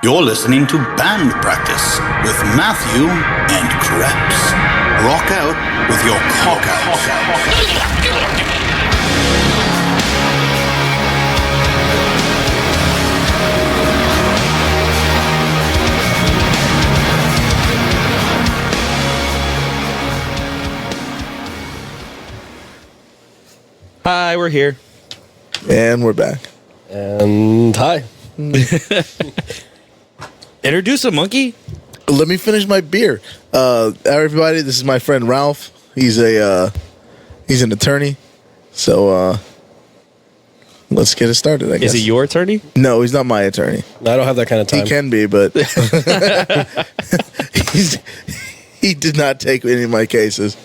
You're listening to Band Practice with Matthew and Krebs. Rock out with your cock out. Hi, we're here. And we're back. And hi. Introduce a monkey. Let me finish my beer. Everybody, this is my friend Ralph. He's an attorney. So let's get it started, I guess. Is he your attorney? No, he's not my attorney. I don't have that kind of time. He can be, but he did not take any of my cases.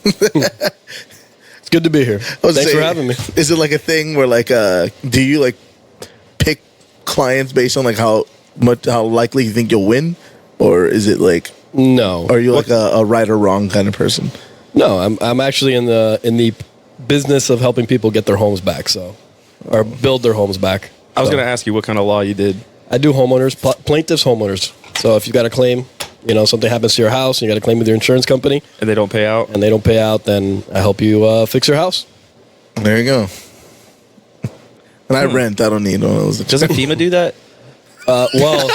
It's good to be here. Thanks for having me. Is it like a thing where do you pick clients based on how likely you think you'll win, or is it No. are you a right or wrong kind of person? No, I'm actually in the business of helping people get their homes back, or build their homes back. I was going to ask you what kind of law you did. I do homeowners, plaintiffs, homeowners. So if you've got a claim, something happens to your house, and you got a claim with your insurance company, And they don't pay out? then I help you fix your house. There you go. And I rent. I don't need one of those. Doesn't FEMA do that? Well,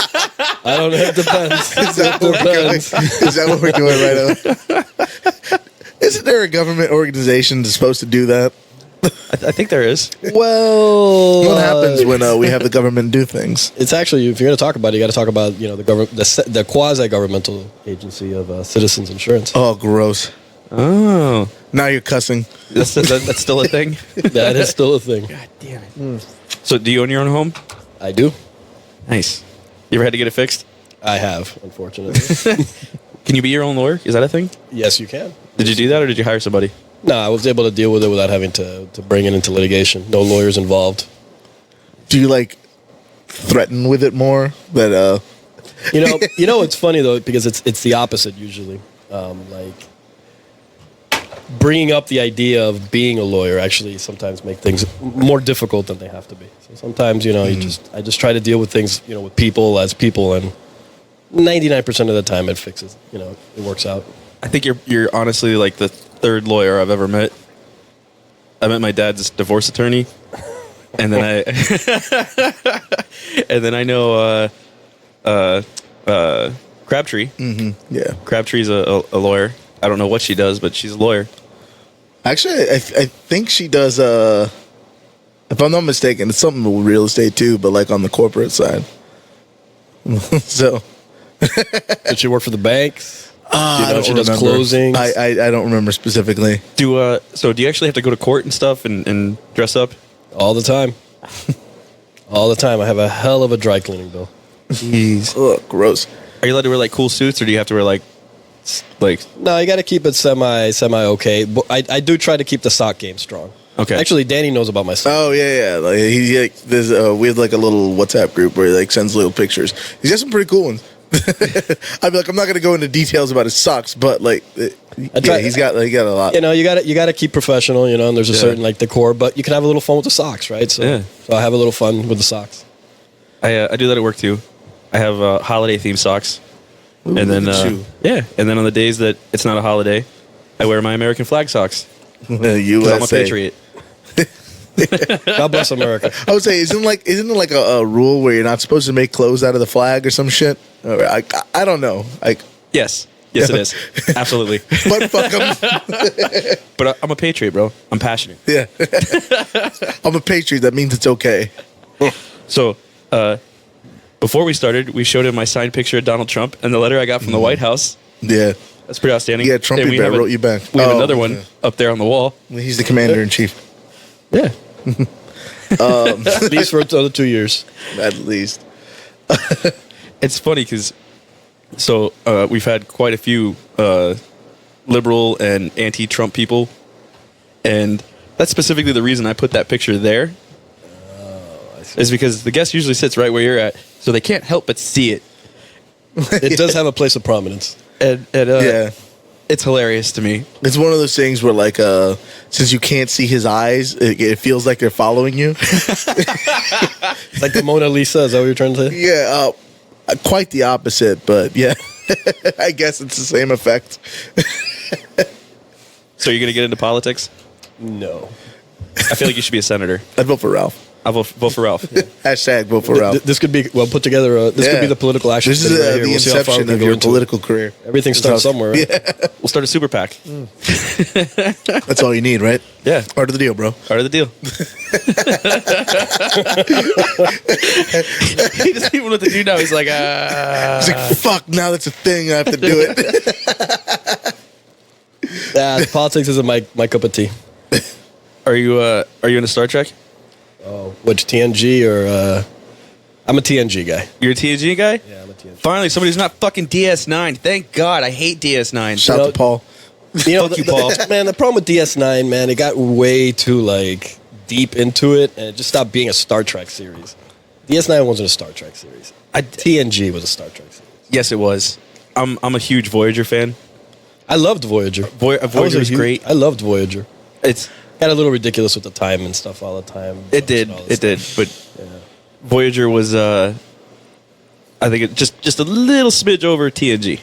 I don't know. It depends. Is that what we're doing right now? Isn't there a government organization that's supposed to do that? I think there is. Well, What happens when we have the government do things? It's actually, if you're going to talk about it, you got to talk about the government, the quasi-governmental agency of Citizens Insurance. Oh, gross. Oh. Now you're cussing. That's still a thing? That is still a thing. God damn it. So do you own your own home? I do. Nice. You ever had to get it fixed? I have, unfortunately. Can you be your own lawyer? Is that a thing? Yes, you can. Did you do that or did you hire somebody? No, I was able to deal with it without having to bring it into litigation. No lawyers involved. Do you threaten with it more? That It's funny though, because it's the opposite usually. Bringing up the idea of being a lawyer actually sometimes make things more difficult than they have to be. So sometimes I just try to deal with things with people as people, and 99% of the time it fixes. It works out. I think you're honestly the third lawyer I've ever met. I met my dad's divorce attorney, and then I know Crabtree. Mm-hmm. Yeah. Crabtree's a lawyer. I don't know what she does, but she's a lawyer. Actually, I think she does. If I'm not mistaken, it's something with real estate too, but on the corporate side. So. Did she work for the banks? I don't she does remember. closings. I don't remember specifically. Do you actually have to go to court and stuff and dress up? All the time. All the time. I have a hell of a dry cleaning bill. Jeez. Ugh, gross. Are you allowed to wear cool suits, or do you have to wear No, you got to keep it semi okay. But I do try to keep the sock game strong. Okay. Actually, Danny knows about my sock. Oh yeah. There's we have a little WhatsApp group where he sends little pictures. He's got some pretty cool ones. I'd be I'm not going to go into details about his socks, but he's got a lot. You got to keep professional, and there's a certain decor, but you can have a little fun with the socks, right? So I have a little fun with the socks. I do that at work too. I have holiday themed socks. Ooh, and then look at and then on the days that it's not a holiday, I wear my American flag socks. you. 'Cause I'm a patriot. God bless America. I would say, isn't it a rule where you're not supposed to make clothes out of the flag or some shit? I don't know. Yes, it is. Absolutely. But fuck them. But I'm a patriot, bro. I'm passionate. Yeah. I'm a patriot. That means it's okay. So, before we started, we showed him my signed picture of Donald Trump and the letter I got from the White House. Yeah. That's pretty outstanding. Yeah, Trumpy And we Bear have wrote you back. We have Oh, another one okay. up there on the wall. He's the commander in chief. Yeah. At least for another 2 years. At least. It's funny because we've had quite a few liberal and anti-Trump people, and that's specifically the reason I put that picture there. Is because the guest usually sits right where you're at, so they can't help but see it. It does have a place of prominence. And Yeah. it's hilarious to me. It's one of those things where, since you can't see his eyes, it feels like they're following you. Like the Mona Lisa, is that what you're trying to say? Yeah. quite the opposite, but yeah, I guess it's the same effect. So you're gonna get into politics? No. I feel like you should be a senator. I'd vote for Ralph. I'll vote for Ralph. Hashtag vote for Ralph. This could be well put together. This could be the political action. This is right here. the We'll see how far we inception can of go your into it. political career. Everything starts somewhere. Right? Yeah, We'll start a super PAC. that's all you need, right? Yeah, Part of the deal, bro. part of the deal. He doesn't even know what to do now. He's like, It's like, fuck, now that's a thing. I have to do it. Politics isn't my cup of tea. Are you into Star Trek? Which TNG or I'm a TNG guy. You're a TNG guy? Yeah, I'm a TNG. Finally, somebody's not fucking DS9. Thank God. I hate DS9. Shout out to Paul. You know, Fuck you, Paul. man, the problem with DS9, man, it got way too like deep into it, and it just stopped being a Star Trek series. DS9 wasn't a Star Trek series. TNG was a Star Trek series. Yes, it was. I'm a huge Voyager fan. I loved Voyager. Voyager was great. I loved Voyager. It's Got a little ridiculous with the time and stuff all the time. it did And all it this did, stuff. but Yeah. Voyager was I think it just a little smidge over TNG.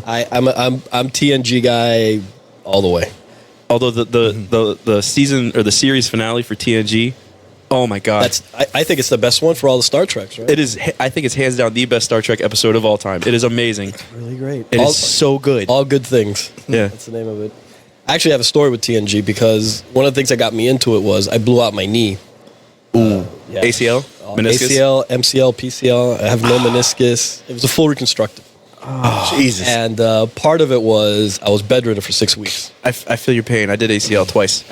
I'm TNG guy all the way. Although the season or the series finale for TNG, oh my God, I think it's the best one for all the Star Treks, right? it is. I think it's hands down the best Star Trek episode of all time. It is amazing. really great. It is so good. All good things. Yeah. That's the name of it. I actually have a story with TNG because one of the things that got me into it was I blew out my knee. Ooh, Yeah. ACL, meniscus. ACL, MCL, PCL. I have no meniscus. It was a full reconstructive. Jesus. And part of it was I was bedridden for 6 weeks. I feel your pain. I did ACL twice.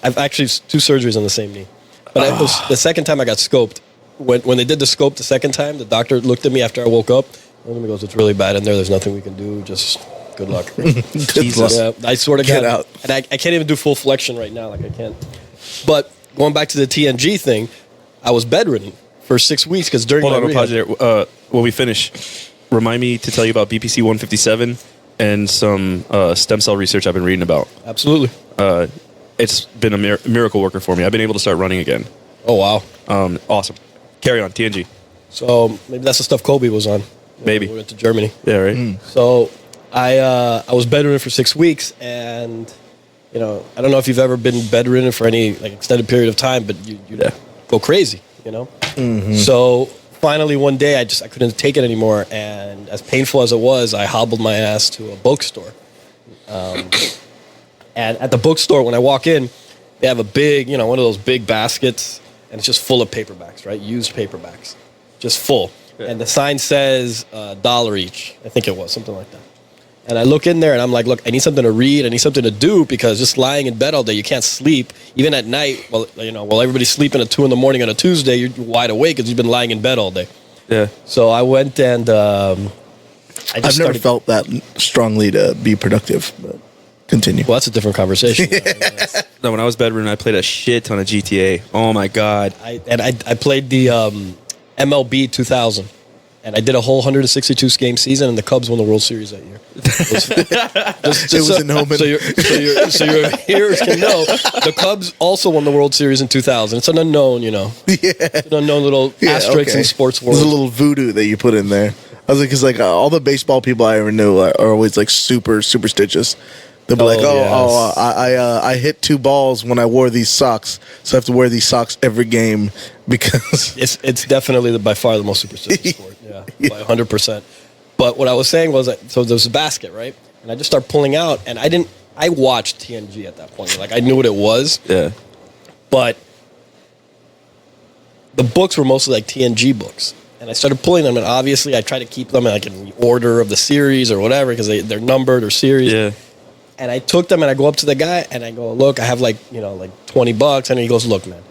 I've actually 2 surgeries on the same knee. But it was the second time I got scoped. When they did the scope the second time, the doctor looked at me after I woke up. And he goes, "It's really bad in there. There's nothing we can do. Just good luck." Jesus. Yeah, I sort of Get got out. and I can't even do full flexion right now. Like I can't. But going back to the TNG thing, I was bedridden for 6 weeks because during Hold my on, I'll rehab, pause you there. When we finish, remind me to tell you about BPC 157 and some stem cell research I've been reading about. absolutely. It's been a miracle worker for me. I've been able to start running again. Oh wow. Awesome. Carry on, TNG. So maybe that's the stuff Kobe was on. Maybe. We went to Germany. Yeah, right. So I was bedridden for 6 weeks, and you know I don't know if you've ever been bedridden for any like extended period of time, but you Yeah. go crazy, you know. So finally one day I couldn't take it anymore, and as painful as it was, I hobbled my ass to a bookstore. And at the bookstore, when I walk in, they have a big, you know, one of those big baskets, and it's just full of paperbacks, right? Used paperbacks, just full. Yeah. And the sign says $1 each. I think it was something like that. And I look in there and I'm like, look, I need something to read. I need something to do because just lying in bed all day, you can't sleep. Even at night, while everybody's sleeping at 2 a.m. on a Tuesday, you're wide awake because you've been lying in bed all day. Yeah. So I went and I've never felt that strongly to be productive, but continue. Well, that's a different conversation. No, when I was bedridden, I played a shit ton of GTA. Oh my God. I played the MLB 2000, and I did a whole 162 game season, and the Cubs won the World Series that year. It was an omen. So your hearers can know the Cubs also won the World Series in 2000. It's an unknown, you know, it's an unknown little asterisk in sports world. There's a little voodoo that you put in there. I was like, because like all the baseball people I ever knew are always like super superstitious. They'll be like, yes. I hit 2 balls when I wore these socks, so I have to wear these socks every game because It's definitely by far the most superstitious sport. Yeah, by 100%. But what I was saying was, so there's a basket, right? And I just start pulling out, and I watched TNG at that point. Like I knew what it was, Yeah. but the books were mostly like TNG books. And I started pulling them, and obviously I try to keep them like in the order of the series or whatever because they're numbered or series. Yeah. And I took them and I go up to the guy and I go, look, I have like $20. And he goes, look, man,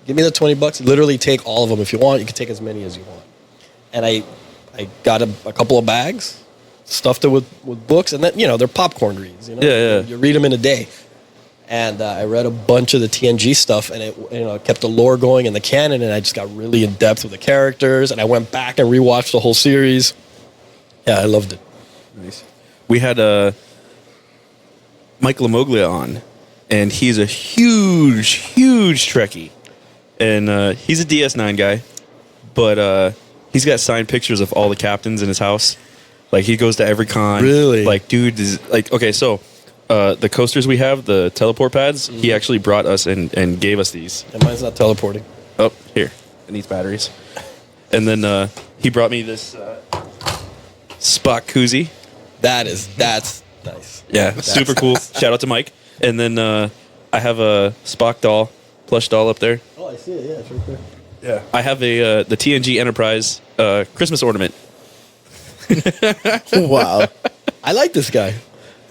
give me the $20. Literally take all of them if you want. You can take as many as you want. And I got a couple of bags, stuffed it with books, and then, they're popcorn reads. Yeah. You read them in a day. And I read a bunch of the TNG stuff, and it kept the lore going in the canon, and I just got really in depth with the characters, and I went back and rewatched the whole series. Yeah, I loved it. Nice. We had Mike Lamoglia on, and he's a huge Trekkie. And he's a DS9 guy, but he's got signed pictures of all the captains in his house. Like he goes to every con. Really? Like, dude is like, okay, so the coasters we have, the teleport pads, he actually brought us and gave us these. And mine's not teleporting. Oh, here. It needs batteries. And then he brought me this Spock koozie. That's nice. Yeah, super cool. Shout out to Mike. And then I have a Spock doll, plush doll up there. Oh, I see it. Yeah, it's right there. Yeah. I have the TNG Enterprise Christmas ornament. Wow. I like this guy.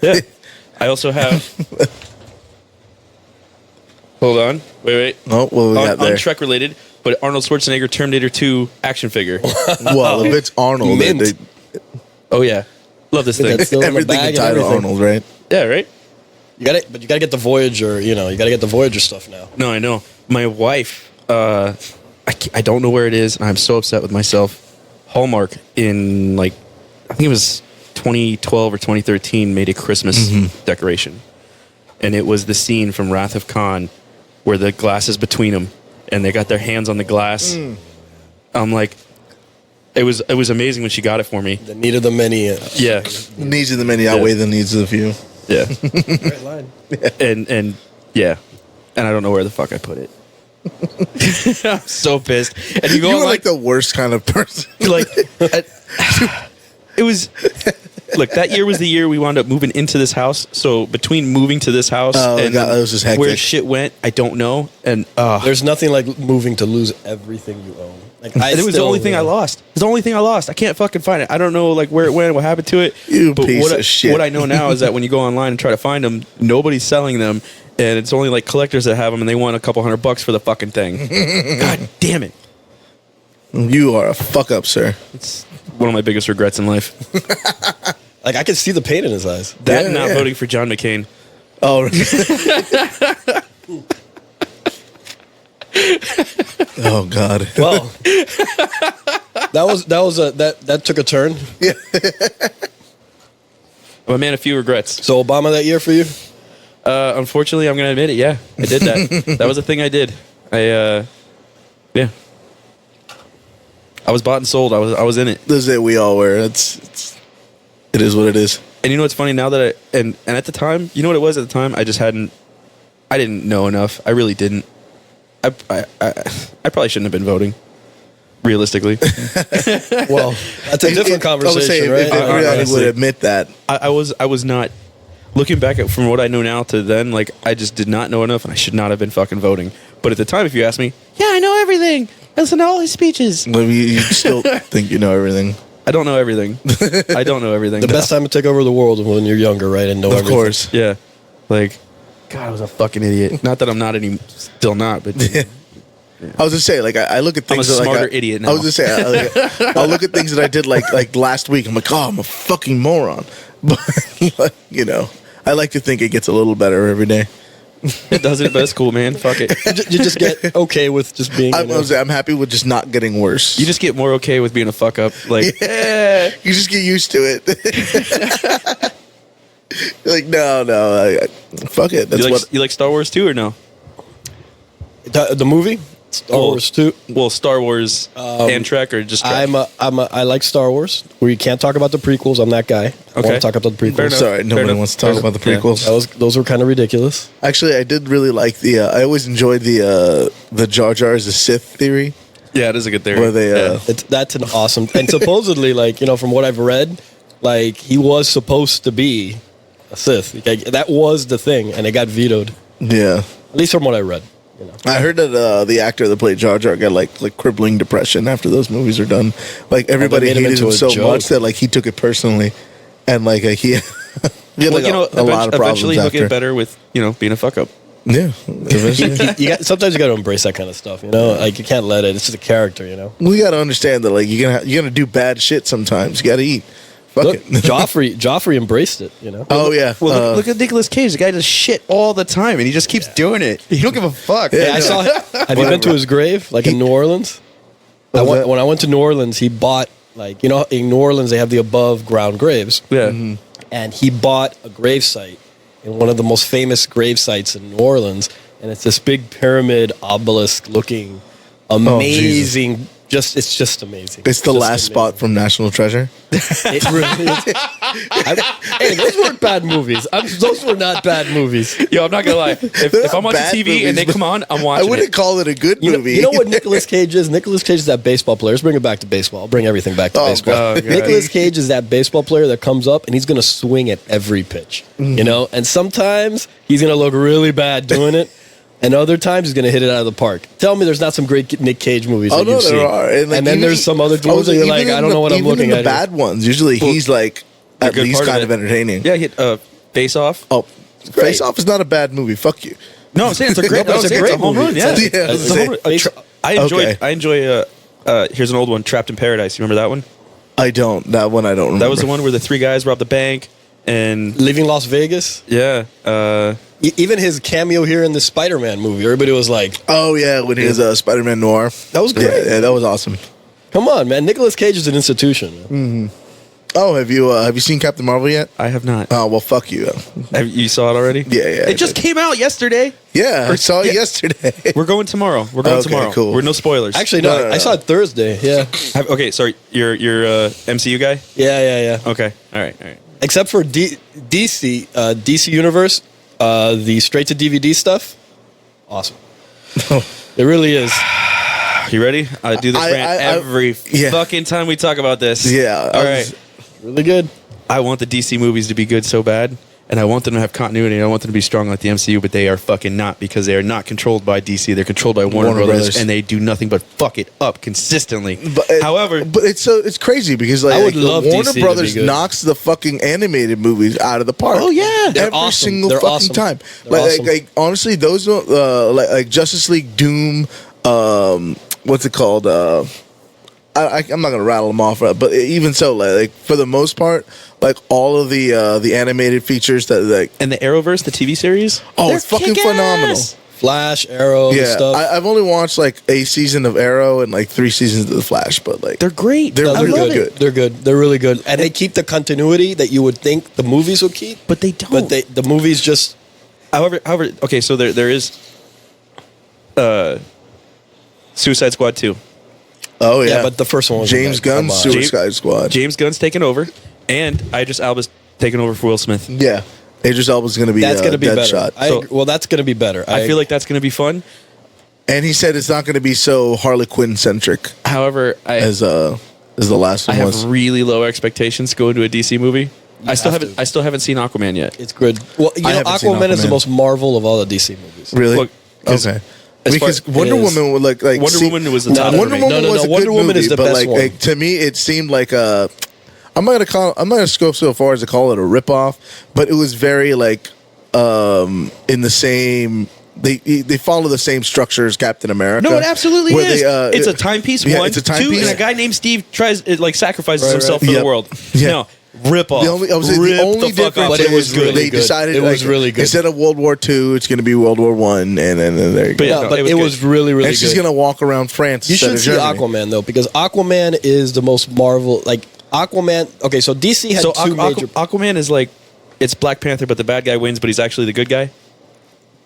Yeah. I also have. Hold on. Wait. Oh, what we got there? Trek related, but Arnold Schwarzenegger Terminator 2 action figure. Well, if it's Arnold, Mint. Oh, yeah. Love this thing. That's still in the everything bag and entitled everything. Arnold, right? Yeah, right? But you gotta get the Voyager. You know, you gotta get the Voyager stuff now. No, I know. My wife, I don't know where it is, and I'm so upset with myself. Hallmark in, like, I think it was 2012 or 2013, made a Christmas decoration. And it was the scene from Wrath of Khan where the glass is between them, and they got their hands on the glass. I'm like, it was amazing when she got it for me. The need of the many. Yeah, Needs of the many outweigh the needs of the few. yeah, Great line. and yeah, and I don't know where the fuck I put it. I'm so pissed. And you go You were online, like the worst kind of person. like it was. Look, that year was the year we wound up moving into this house. So between moving to this house and God, that was just hectic. where shit went, I don't know. And There's nothing like moving to lose everything you own. Like it was the only thing I lost. It's the only thing I lost. I can't fucking find it. I don't know like where it went, what happened to it. You piece of shit. What I know now is that when you go online and try to find them, nobody's selling them, and it's only like collectors that have them, and they want a couple $100 for the fucking thing. God damn it! You are a fuck up, sir. It's one of my biggest regrets in life. Like I could see the pain in his eyes. That Yeah, and not yeah. voting for John McCain. Oh. Oh God. Well, that took a turn. I'm a man of few regrets. So Obama that year for you? Unfortunately, I'm going to admit it. Yeah, I did that. That was a thing I did. Yeah. I was bought and sold. I was in it. This is it. We all were. It is what it is. And you know what's funny now that and at the time, you know what it was at the time? I didn't know enough. I really didn't. I probably shouldn't have been voting. Realistically, Well, that's a different conversation, right? If everybody Honestly. would admit that. I was not. Looking back at from what I know now to then, like I just did not know enough, and I should not have been fucking voting. But at the time, if you asked me, yeah, I know everything. I listen to all his speeches. Maybe you still think you know everything. I don't know everything. I don't know everything. The best time to take over the world is when you're younger, right? And know Of everything. course. Yeah, like God, I was a fucking idiot. Not that I'm not still not, but I was just saying, like I look at things. I'm a that, like, smarter idiot now. I was just saying, I'll look at things that I did like last week. I'm like, oh, I'm a fucking moron. But you know, I like to think it gets a little better every day. it doesn't. But it's cool, man. Fuck it. You just get okay with just being. I'm happy with just not getting worse. You just get more okay with being a fuck up. Like, yeah, you just get used to it. Like no, fuck it. That's you like Star Wars 2 or no? The movie Star Wars 2. Well, Star Wars and Trek or just Trek? I like Star Wars. We can't talk about the prequels. I'm that guy. I want to talk about the Fair prequels. enough. Sorry, nobody enough. wants to talk Fair about the enough. prequels. Those were kind of ridiculous. Actually, I did really like the. I always enjoyed the Jar Jar as a Sith theory, Yeah, it is a good theory. where they. That's an awesome. And supposedly, like from what I've read, like he was supposed to be a Sith. Like, that was the thing, and it got vetoed. Yeah, At least from what I read. You know. I heard that the actor that played Jar Jar got like crippling depression after those movies are done. Like everybody made him hated into him a so joke. much that like he took it personally, and like he had Well, like a lot of problems eventually he'll after. get better with being a fuck up. Yeah, eventually. Sometimes you got to embrace that kind of stuff. You know, like you can't let it. It's just a character. You know. We got to understand that like you're gonna do bad shit sometimes. You got to eat. Fuck Look, it. Joffrey embraced it. You know. Oh yeah. Well, look at Nicolas Cage. The guy does shit all the time, and he just keeps doing it. He don't give a fuck. Yeah, I saw. Have you been to his grave, like in New Orleans? that? When I went to New Orleans, he bought in New Orleans they have the above ground graves, Yeah. and he bought a grave site in one of the most famous grave sites in New Orleans, and it's this big pyramid obelisk looking, amazing it's just amazing. It's the just last spot from National Treasure. It really is. Hey, those weren't bad movies. Those were not bad movies. Yo, I'm not gonna lie. If I'm watching Bad TV and they movies, come on, I'm I watching wouldn't it. call it a good movie. You know what Nicolas Cage is? Nicolas Cage is that baseball player. Let's bring it back to baseball. I'll bring everything back to Oh, baseball. God. Nicolas Cage is that baseball player that comes up and he's going to swing at every pitch. You know, and sometimes he's going to look really bad doing it. And other times he's going to hit it out of the park. Tell me there's not some great Nick Cage movies Oh that no, you've there seen. are, And, like, then even- there's some other I was ones that you're even like, I in don't know what I'm even looking in the at. bad ones. Usually he's like at good least part of kind it. of entertaining. Yeah, hit Face Off. Oh, great. Face Off is not a bad movie. Fuck you. No, I'm saying it's a great. No, but it's a great home movie. run. Yeah, Yeah, It's a home run. Okay. I enjoy. Here's an old one, Trapped in Paradise. You remember that one? I don't. That one I don't remember. That was the one where the three guys robbed the bank, and Leaving Las Vegas. yeah, Even his cameo here in the Spider-Man movie, everybody was like, Oh yeah, when he was Spider-Man Noir. that was great. Yeah, that was awesome. Come on, man. Nicolas Cage is an institution. Man. Oh, have you seen Captain Marvel yet? I have not. Oh well, fuck you. You saw it already? Yeah, yeah, I It just did. came out yesterday. Yeah, I saw it yeah. yesterday. We're going tomorrow. We're going Okay, tomorrow. cool. We're no spoilers. Actually, No, no, no, I no. saw it Thursday. Yeah. Okay, sorry. You're MCU guy. Yeah. Okay. All right. Except for DC Universe, the straight to DVD stuff, awesome. It really is. You ready? I do this I- rant I- every yeah. fucking time we talk about this. Yeah, All I right. was- Really good. I want the DC movies to be good so bad, and I want them to have continuity. And I want them to be strong like the MCU, but they are fucking not, because they are not controlled by DC. They're controlled by Warner Warner Brothers, Brothers. and they do nothing but fuck it up consistently. However, it's crazy because like I would love Warner DC to be Brothers good. knocks the fucking animated movies out of the park. Oh, yeah. They're every awesome. single They're fucking awesome. time. They're awesome. Like honestly, those don't like Justice League, Doom, what's it called? I'm not gonna rattle them off, but even so, like for the most part, like all of the animated features that like And the Arrowverse, the TV series, oh, they're it's fucking kick-ass. phenomenal. Flash, Arrow, Yeah, stuff. I've only watched like a season of Arrow and like 3 seasons of The Flash, but like They're great. They're No, really good. good. They're good. They're really good, and they keep the continuity that you would think the movies would keep, but they don't. but the movies just However, okay, so there is Suicide Squad 2. Oh yeah, yeah. But the first one was James Gunn's Come on. Suicide Squad. James Gunn's taken over, and Idris Elba's taken over for Will Smith. Yeah, Idris Elba's going to be That's going to be better. Deadshot. I agree. Well, that's going to be better. I feel like that's going to be fun. And he said it's not going to be so Harley Quinn centric However, as the last I one have was. really low expectations to go into a DC movie. I still have haven't. to. I still haven't seen Aquaman yet. it's good. Well, you I know, haven't seen Aquaman is the Aquaman. most Marvel of all the DC movies. Really? Look, 'cause okay. as Because far- Wonder it is. Woman would like Wonder Woman was the top Wonder for me. Woman No, was a Wonder good Woman movie, is the but best one. like to me it seemed like a I'm not gonna go so far as to call it a ripoff, but it was very like in the same they follow the same structure as Captain America. No, it absolutely where is. they, It's a timepiece. yeah, One, it's a two, timepiece. and a guy named Steve tries sacrifices Right, himself right. for Yep. the world. Yeah. No, rip off. The only, I was saying, Rip the only fuck difference off. But it was is really they good. decided It was like, really good. instead of World War II, it's going to be World War One, and then there you go. But yeah, Yeah, no, but it was it good. was really, really and good. she's going to walk around France. You instead should of see Germany. Aquaman though, because Aquaman is the most Marvel. Like Aquaman. Okay, so DC had So two major, Aquaman is like it's Black Panther, but the bad guy wins, but he's actually the good guy.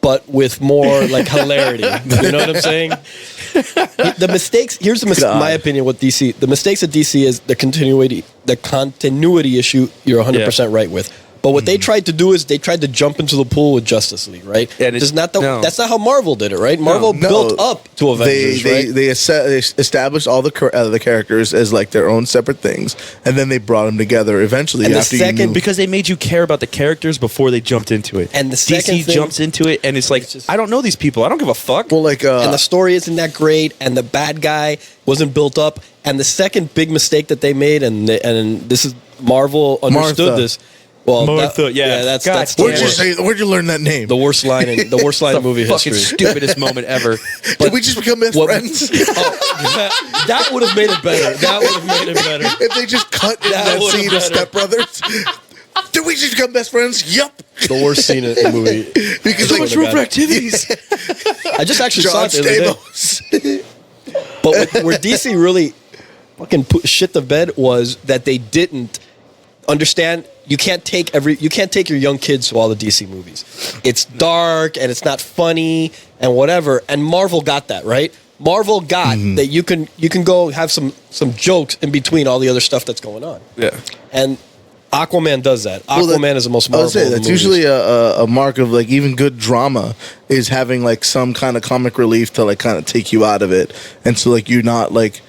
but with more like hilarity. You know what I'm saying? The mistakes. Here's the God. my opinion. With DC, the mistakes of DC is the continuity issue. You're 100% right with. But what they tried to do is they tried to jump into the pool with Justice League, right? And It's not no. that's not how Marvel did it, right? Marvel No, built up to Avengers, they right? they established all the characters as like their own separate things, and then they brought them together eventually. And the after second- you knew, Because they made you care about the characters before they jumped into it. And the second DC thing- jumps into it, and it's like, It's just- I don't know these people. I don't give a fuck. well, like and the story isn't that great, and the bad guy wasn't built up. And the second big mistake that they made, and this is Marvel understood Martha. this. Well, Martha, yeah. that's God that's damn. where'd you say? Where'd you learn that name? the worst line in movie fucking history. stupidest moment ever. Did we just become best What- friends? That would have made it better. That would have made it better. If they just cut in that would've scene of better. Step Brothers. Did we just become best friends? Yup. The worst scene in the movie. Because So like much room for activities. I just actually John saw it the other day. Stamos. But where DC really fucking shit the bed was that they didn't understand. You can't take your young kids to all the DC movies. It's dark and it's not funny and whatever. And Marvel got that right. Marvel got that you can go have some jokes in between all the other stuff that's going on. Yeah. And Aquaman does that. Aquaman is the most I Marvel. would say of the that's movies. usually a mark of like even good drama is having like some kind of comic relief to like kind of take you out of it, and so like you're not like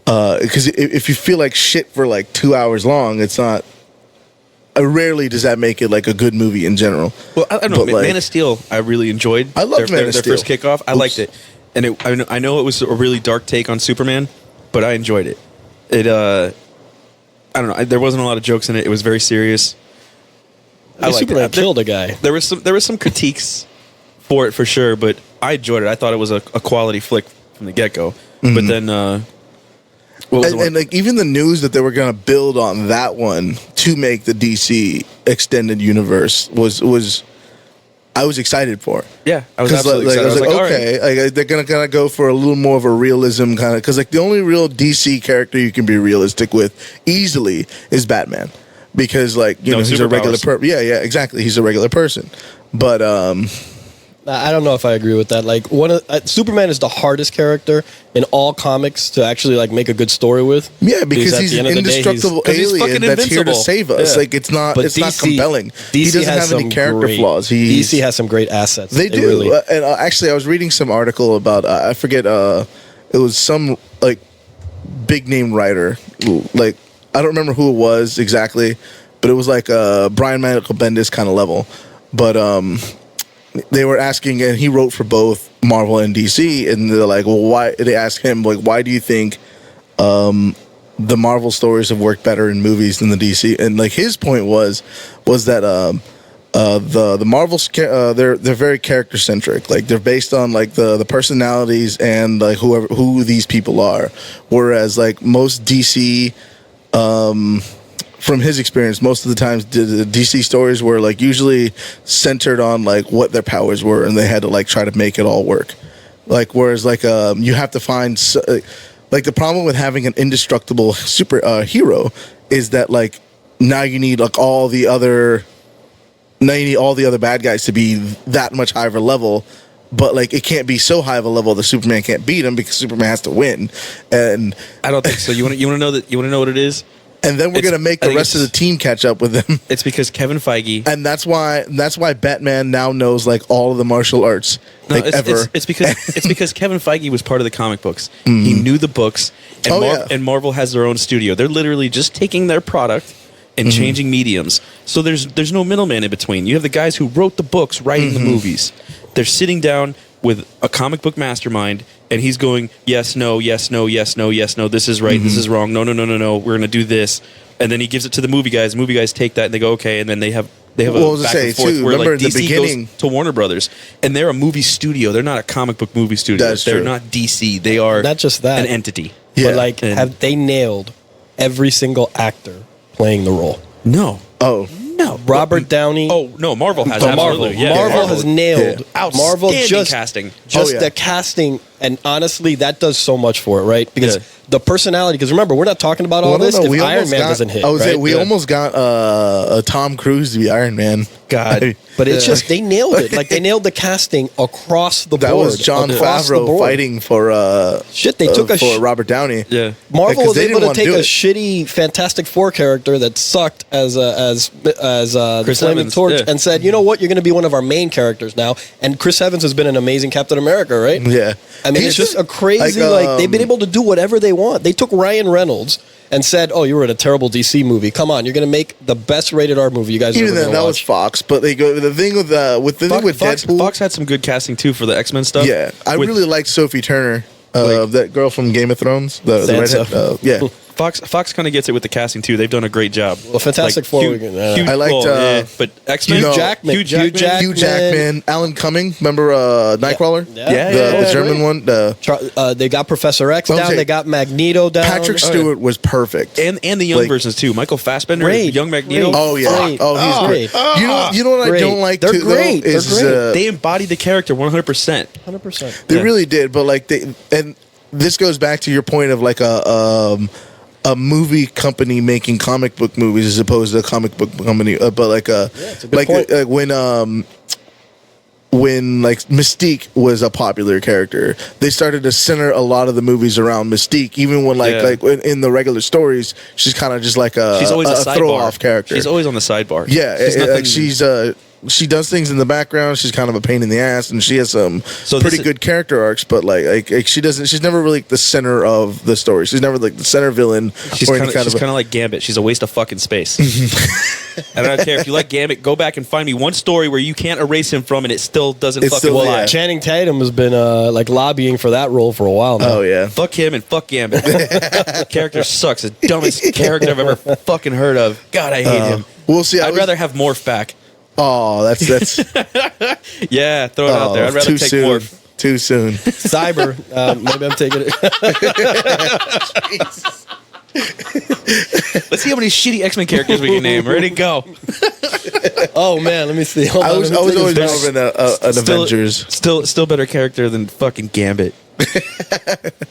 because if you feel like shit for like 2 hours long, it's not. Rarely does that make it like a good movie in general. Well, I don't know. But, like, Man of Steel, I really enjoyed. I loved Man of their Steel. first kickoff. I liked it, and I know it was a really dark take on Superman, but I enjoyed it. I don't know. There wasn't a lot of jokes in it. It was very serious. I liked Superman it. killed a guy. There was some critiques for it for sure, but I enjoyed it. I thought it was a quality flick from the get go. But then, what was the one? and like even the news that they were going to build on that one to make the DC extended universe was I was excited for. Yeah, I was 'Cause, absolutely like, excited. I was like, all right. okay, like, they're gonna kind of go for a little more of a realism kind of because like the only real DC character you can be realistic with easily is Batman because like you No know he's a regular superpowers. person. Yeah, exactly. He's a regular person, but I don't know if I agree with that. Like Superman is the hardest character in all comics to actually like make a good story with. yeah, because at he's the an end of the day, indestructible 'cause he's alien fucking that's here to invincible. save us. Yeah. Like it's not not compelling. DC he doesn't has have any some character great- flaws. DC has some great assets. They do. really- And actually, I was reading some article about, I forget, it was some like big name writer. Like, I don't remember who it was exactly, but it was like Brian Michael Bendis kind of level. But they were asking, and he wrote for both Marvel and DC, and they're like, well, why? They asked him, like, why do you think the Marvel stories have worked better in movies than the DC? And like his point was that the Marvels they're very character centric. Like they're based on like the personalities and like who these people are. Whereas like most DC, from his experience, most of the times the DC stories were like usually centered on like what their powers were, and they had to like try to make it all work. Like whereas like you have to find like the problem with having an indestructible super hero is that like now you need like all the other bad guys to be that much higher of a level, but like it can't be so high of a level that Superman can't beat him because Superman has to win. And I don't think so. You want to know what it is? then we're It's- gonna make I the think rest of the it's- team catch up with them. It's because Kevin Feige. And that's why Batman now knows like all of the martial arts No, like ever. it's because Kevin Feige was part of the comic books. He knew the books, and, Oh, yeah. and Marvel has their own studio. They're literally just taking their product and changing mediums. So there's no middleman in between. You have the guys who wrote the books writing the movies. They're sitting down with a comic book mastermind, and he's going, yes, no, yes, no, yes, no, yes, no. This is right. This is wrong. No, no, no, no, no. We're gonna do this, and then he gives it to the movie guys. The movie guys take that and they go, okay, and then they have. Well, I a was back gonna and say, forth too, where remember like in the DC beginning- goes to Warner Brothers, and they're a movie studio. They're not a comic book movie studio. That's They're true. not DC. They are Not just that. an entity. Yeah. But like, And- have they nailed every single actor playing the role? No, Oh, no. Robert Downey. Oh no, Marvel has Oh, absolutely. Marvel. Yeah. Marvel has nailed. Marvel Outstanding just casting. Just Oh, yeah. the casting, and honestly, that does so much for it, right? Because Yeah. the personality. Because remember, we're not talking about all this if Iron Man doesn't hit. I was right? saying we almost got Tom Cruise to be Iron Man. God. But it's just they nailed it. Like they nailed the casting across the That board. was John across the Favreau board. fighting for Shit, they took a for Robert Downey. Yeah. Marvel 'cause was they able didn't to wanna take do a it. shitty Fantastic Four character that sucked as the Chris Flaming Evans, Torch yeah. and said, you know what, you're going to be one of our main characters now. And Chris Evans has been an amazing Captain America, right? Yeah. I mean, He's it's just a crazy like, they've been able to do whatever they want. They took Ryan Reynolds and said, "Oh, you were in a terrible DC movie. Come on, you're going to make the best rated R movie you guys are Even ever then, going that to was watch." Fox. But they go the thing with Deadpool. Fox had some good casting too for the X-Men stuff. Yeah, I With- really liked Sophie Turner, Like- that girl from Game of Thrones, the Sansa. redhead. Yeah, Fox kind of gets it with the casting too. They've done a great job. Well, Fantastic Four, we can- I liked, but X-Men, Hugh Jackman. Hugh Jackman, Hugh Jackman. Hugh Jackman, Alan Cumming. Remember Nightcrawler? Yeah. The German one. They got Professor X Well, down. say, They got Magneto down. Patrick Stewart was perfect. and the young Like- versions too. Michael Fassbender, Great, young Magneto. great. Oh yeah. Great. Oh, he's great. Great. You know what I Great. don't like They're too, great. though, is They're great. They embodied the character 100%. 100%. they Yeah. really did. But like and this goes back to your point of like a movie company making comic book movies as opposed to a comic book company. But like it's a good point. like when when like Mystique was a popular character, they started to center a lot of the movies around Mystique. Even when like in the regular stories, she's kind of just like she's always a throw off character. She's always on the sidebar. Yeah, she does things in the background. She's kind of a pain in the ass, and she has some pretty good character arcs. But like she doesn't. She's never really the center of the story. She's never like the center villain. She's kind of like Gambit. She's a waste of fucking space. And I don't care if you like Gambit. Go back and find me one story where you can't erase him from, and it still doesn't fucking still, fly. yeah. Channing Tatum has been like lobbying for that role for a while now. Oh yeah, fuck him and fuck Gambit. The character sucks. The dumbest character I've ever fucking heard of. God, I hate him. We'll see. I'd rather have Morph back. Oh, that's Yeah, throw it out there. I'd rather too take soon. Morph. Too soon. Cyber. Maybe I'm taking it. Let's see how many shitty X-Men characters we can name. Ready to go. Oh man, let me see. Hold I on, was let me take always this more back. of an Avengers. Still better character than fucking Gambit.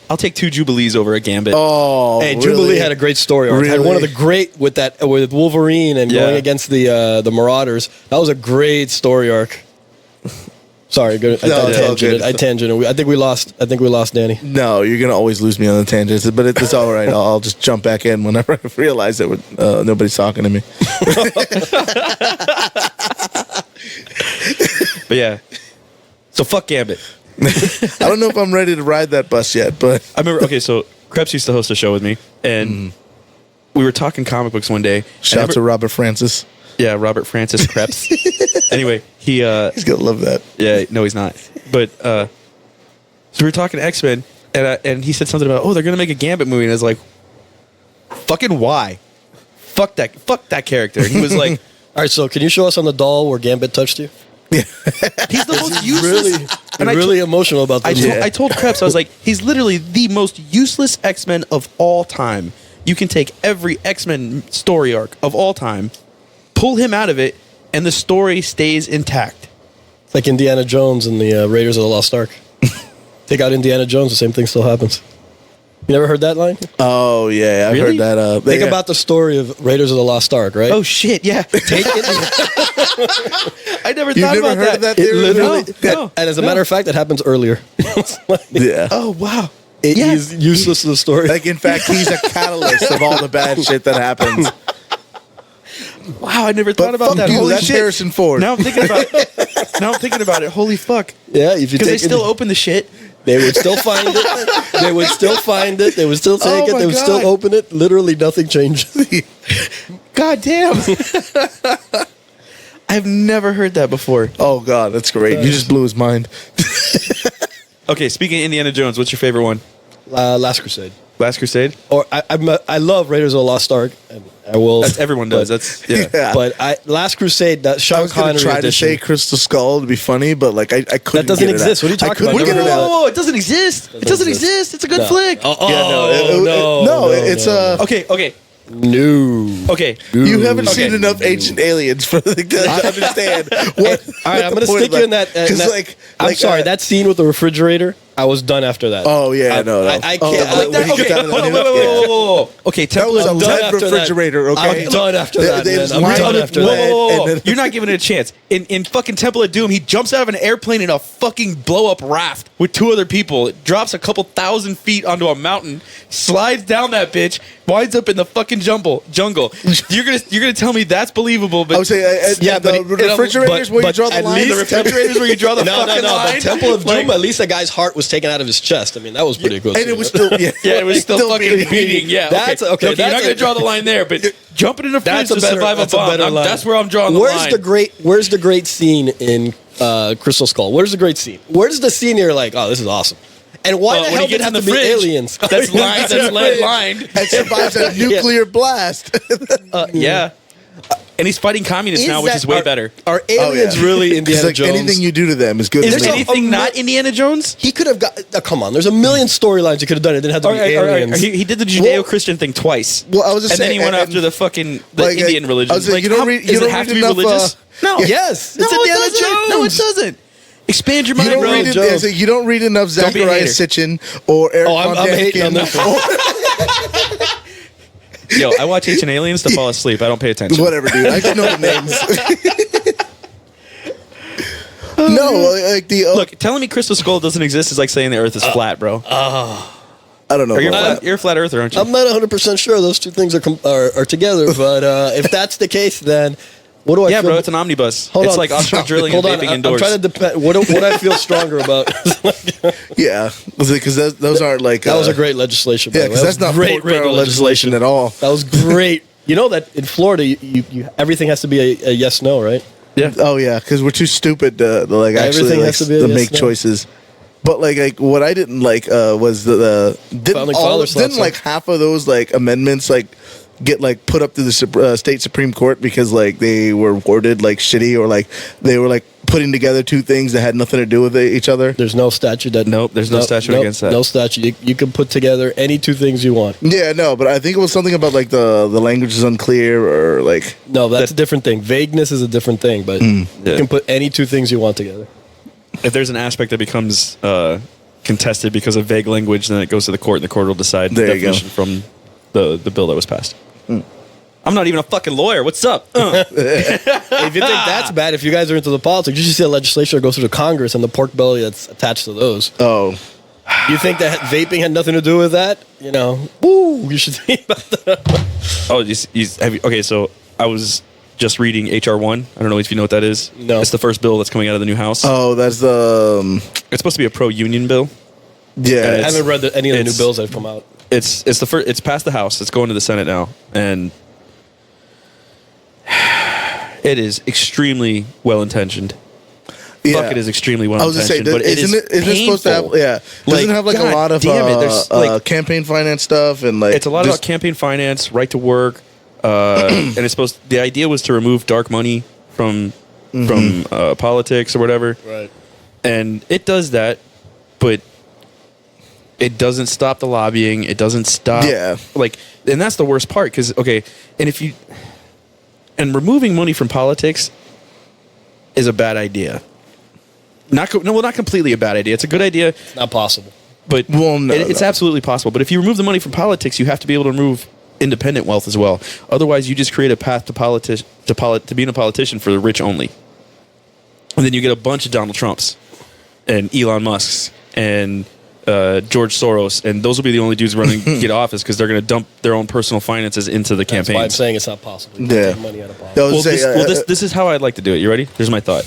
I'll take 2 Jubilees over a Gambit. Oh, Hey, really? Jubilee had a great story arc. Had one of the great with Wolverine and going against the Marauders. That was a great story arc. Sorry, good. I tangented. I think we lost Danny. No, you're gonna always lose me on the tangents, but it's all right. I'll just jump back in whenever I realize that nobody's talking to me. But yeah. So fuck Gambit. I don't know if I'm ready to ride that bus yet, but I remember. Okay, so Krebs used to host a show with me, and we were talking comic books one day. shout out to Robert Francis. Yeah, Robert Francis Krebs. Anyway, He's gonna love that. Yeah, no, he's not. But so we were talking X-Men, and he said something about, they're gonna make a Gambit movie, and I was like, fucking why? Fuck that character. And he was like, All right, so can you show us on the doll where Gambit touched you? he's the most useless. You're really emotional about this. I told Krebs, I was like, he's literally the most useless X-Men of all time. You can take every X-Men story arc of all time, pull him out of it, and the story stays intact. It's like Indiana Jones and the Raiders of the Lost Ark. Take out Indiana Jones, the same thing still happens. You never heard that line? Oh yeah, I've Really? heard that. Think about the story of Raiders of the Lost Ark, right? Oh shit, yeah. Take it. I never You've thought never about heard that. of that It theory? literally, No, and as a matter of fact, it happens earlier. Yeah. Oh wow. He's useless to the story. Like in fact, he's a catalyst of all the bad shit that happens. Wow, I never thought But about fuck that. you, Holy that's shit. Harrison Ford. Now I'm thinking about it. Holy fuck. Yeah, if you Because they take still it, open the shit. they would still find it. They would still find it. They would still take Oh it. my They would still God. open it. Literally nothing changes. God damn. I've never heard that before. Oh god, that's great. You just blew his mind. Okay, speaking of Indiana Jones, what's your favorite one? Last Crusade. Last Crusade? Or I love Raiders of the Lost Ark. And I will. That's everyone does. That's yeah. Yeah. But Last Crusade, that I Sean was gonna Connery try to edition. say Crystal Skull to be funny, but like I couldn't. That doesn't get it exist. out. What are you talking I couldn't about? get it out. Whoa, it doesn't exist. It doesn't exist. It's a good flick. Oh, Yeah, no, it's Okay. no. Okay. You haven't Okay. seen enough Ancient Aliens for to understand what. All right, I'm going to stick you in that. I'm sorry, that scene with the refrigerator, I was done after that. Oh yeah, no. I Oh, can't. when Like he that- gets Okay, out of the hold on, new- whoa. Okay, That was a I'm done lead after that. refrigerator. Okay, I'm done after that, man. just I'm lined done with after lead, that. and then- You're not giving it a chance. In fucking Temple of Doom, he jumps out of an airplane in a fucking blow up raft with 2 other people. It drops a couple thousand feet onto a mountain, slides down that bitch, winds up in the fucking jungle. You're gonna tell me that's believable? But I would say, Yeah, the but refrigerators where you but draw the at line. least- the refrigerators where you draw the No, fucking line. But Temple of Doom, Like- at least the guy's heart was taken out of his chest. I mean, that was pretty good. and it was still Yeah, it was still fucking beating. Yeah, That's- okay, you're not that's gonna a- draw the line there, but jumping in a fridge That's to a better, survive a that's a bomb. better line. That's where I'm drawing the line. Where's the great scene in Crystal Skull? Where's the great scene? Where's the scene you're like, oh, this is awesome? And why the when hell he did it gets have in to the be fridge, aliens? That's lined. That's lined. and survives a nuclear blast. Yeah. And he's fighting communists now, which is way better. Are aliens really 'Cause, Indiana like, Jones? anything you do to them is good. Is to there me. anything not Indiana Jones? He could have got. Come on, there's a million storylines he could have done. It didn't have to be aliens. He did the Judeo-Christian thing twice. Well, I was just and then saying- he went and- after the fucking like, Indian religion. I was like, you don't read- you does don't it have read to be enough, religious? No. Yes, No, it's it Indiana doesn't. Jones. No, it doesn't. Expand your You mind, don't, bro. read Jones. I say, you don't read enough Don't be a Zachariah hater. Sitchin or Eric Oh, I'm hating on this one. Yo, I watch Ancient Aliens to fall asleep. I don't pay attention. Whatever, dude. I just know the names. No, like the Look, telling me Crystal Skull doesn't exist is like saying the Earth is flat, bro. I don't know. You're a flat earther, aren't you? I'm not 100% sure those two things are together, but if that's the case, then what do I yeah, feel? bro, it's an omnibus. Hold It's on. like offshore drilling and Hold on, vaping I'm indoors. trying to depend. What I feel stronger about? Yeah, because those aren't like That was a great legislation. by Yeah, the way. because That that's was not pork barrel legislation at all. That was great. You know that in Florida, you everything has to be a yes no, right? Yeah. Oh yeah, because we're too stupid to like actually Everything like, has to be a to yes, make no. choices. But like what I didn't like was the Founding fathers thought didn't so. like half of those like amendments like get like put up to the state Supreme Court because like they were worded like shitty or like they were like putting together two things that had nothing to do with each other. There's no statute that. Nope, there's no statute against that. No statute. You can put together any two things you want. Yeah, no, but I think it was something about like the language is unclear or like No, that's a different thing. Vagueness is a different thing, but you Yeah. can put any two things you want together. If there's an aspect that becomes contested because of vague language, then it goes to the court, and the court will decide the There you go. definition from the bill that was passed. I'm not even a fucking lawyer. What's up? If you think that's bad, if you guys are into the politics, you should see a legislation that goes through the Congress and the pork belly that's attached to those. oh You think that vaping had nothing to do with that? You know, you should think about that. Oh, okay. So I was just reading HR 1. I don't know if you know what that is. No. It's the first bill that's coming out of the new House. that's the It's supposed to be a pro-union bill. yeah. I haven't read any of the new it's- bills that have come out. It's the first. It's passed the House. It's going to the Senate now, and it is extremely well intentioned. Yeah. Fuck, it is extremely well I was gonna say, intentioned. But it isn't is it supposed to have? painful. Yeah, doesn't it have like a God lot of damn it, there's, like, campaign finance stuff and like It's a lot just- about campaign finance, right to work, and it's supposed. The idea was to remove dark money from politics or whatever. Right. And it does that, but it doesn't stop the lobbying. It doesn't stop. Yeah. Like, and that's the worst part because removing money from politics is a bad idea. Not completely a bad idea. It's a good idea, Not possible. but Well, no, it's no. absolutely possible. But if you remove the money from politics, you have to be able to remove independent wealth as well. Otherwise, you just create a path to being a politician for the rich only. And then you get a bunch of Donald Trumps and Elon Musks and George Soros, and those will be the only dudes running to get office because they're going to dump their own personal finances into the That's why I'm campaigns. saying it's not possible. You Yeah. can take money out of politics. I was saying, This is how I'd like to do it. You ready? Here's my thought.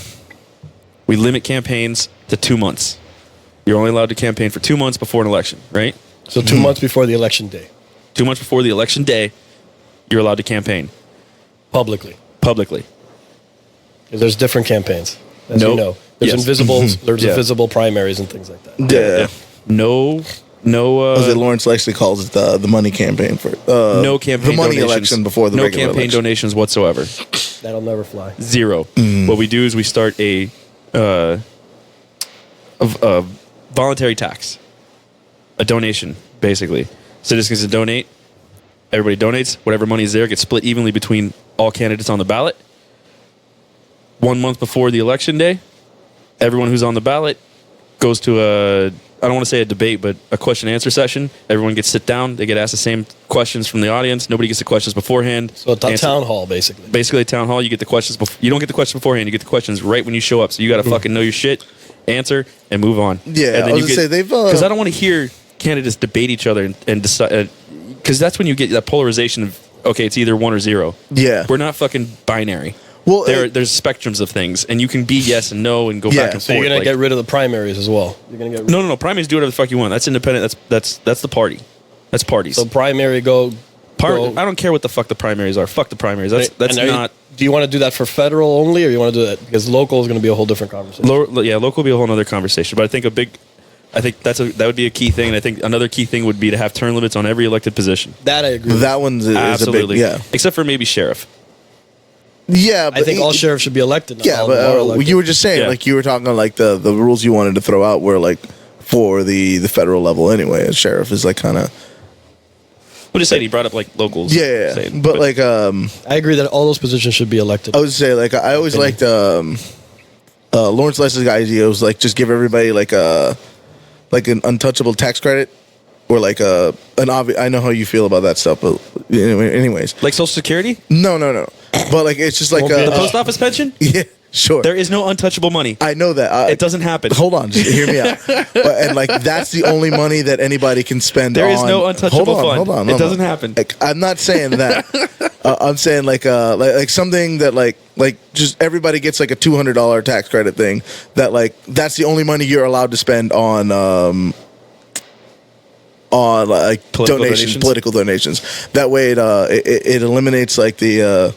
We limit campaigns to 2 months. You're only allowed to campaign for 2 months before an election, right? So 2 months before the election day, 2 months before the election day, you're allowed to campaign publicly. publicly. 'Cause there's different campaigns, as Nope. you know. There's Yes. invisibles. There's Yeah. invisible primaries and things like that. yeah. No. Was it Lawrence Leslie calls it the money campaign for No campaign the money donations. election before the no regular campaign election. donations whatsoever. That'll never fly. Zero. Mm. What we do is we start a voluntary tax, a donation, basically. Citizens can donate. Everybody donates. Whatever money is there gets split evenly between all candidates on the ballot. 1 month before the election day, everyone who's on the ballot goes to I don't want to say a debate, but a question and answer session. Everyone gets sit down. They get asked the same questions from the audience. Nobody gets the questions beforehand. So a Answer- town hall, basically. Basically, a town hall. You get the questions. You don't get the questions beforehand. You get the questions right when you show up. So you got to fucking know your shit, answer, and move on. Yeah, and I was gonna say, they've, because I don't want to hear candidates debate each other and decide. Because that's when you get that polarization of okay, it's either 1 or 0. Yeah. We're not fucking binary. Well, there's spectrums of things, and you can be yes and no and go Yeah, back and So forth. you're gonna like- get rid of the primaries as well. You're gonna get no. Primaries do whatever the fuck you want. That's independent. That's the party. That's parties. So primary go. I don't care what the fuck the primaries are. Fuck the primaries. That's And are you- not. Do you want to do that for federal only, or you want to do that because local is going to be a whole different conversation? Local will be a whole other conversation. But I think that would be a key thing. And I think another key thing would be to have term limits on every elected position. That I agree. with. that one's is a Absolutely. big yeah. Except for maybe sheriff. Yeah, but I think all sheriffs should be elected. Not Yeah, all of them are but elected. you were just saying Yeah. like you were talking like the rules you wanted to throw out were like for the federal level anyway. A sheriff is like kind of We'll just say he brought up like locals. yeah, saying, but like I agree that all those positions should be elected. I would say like I always liked Lawrence Leslie's idea was like just give everybody like an untouchable tax credit or like an obvious. I know how you feel about that stuff, but anyways, like Social Security, no. But like it's just like Won't be the enough. post office pension. yeah, Sure. There is no untouchable money. I know that. It doesn't happen. Hold on, just hear me out. And like that's the only money that anybody can spend. There is on, no untouchable fund. Hold on. It doesn't happen. Like, I'm not saying that. I'm saying like something that like just everybody gets like a $200 tax credit thing. That like that's the only money you're allowed to spend on like political donations. That way it eliminates like the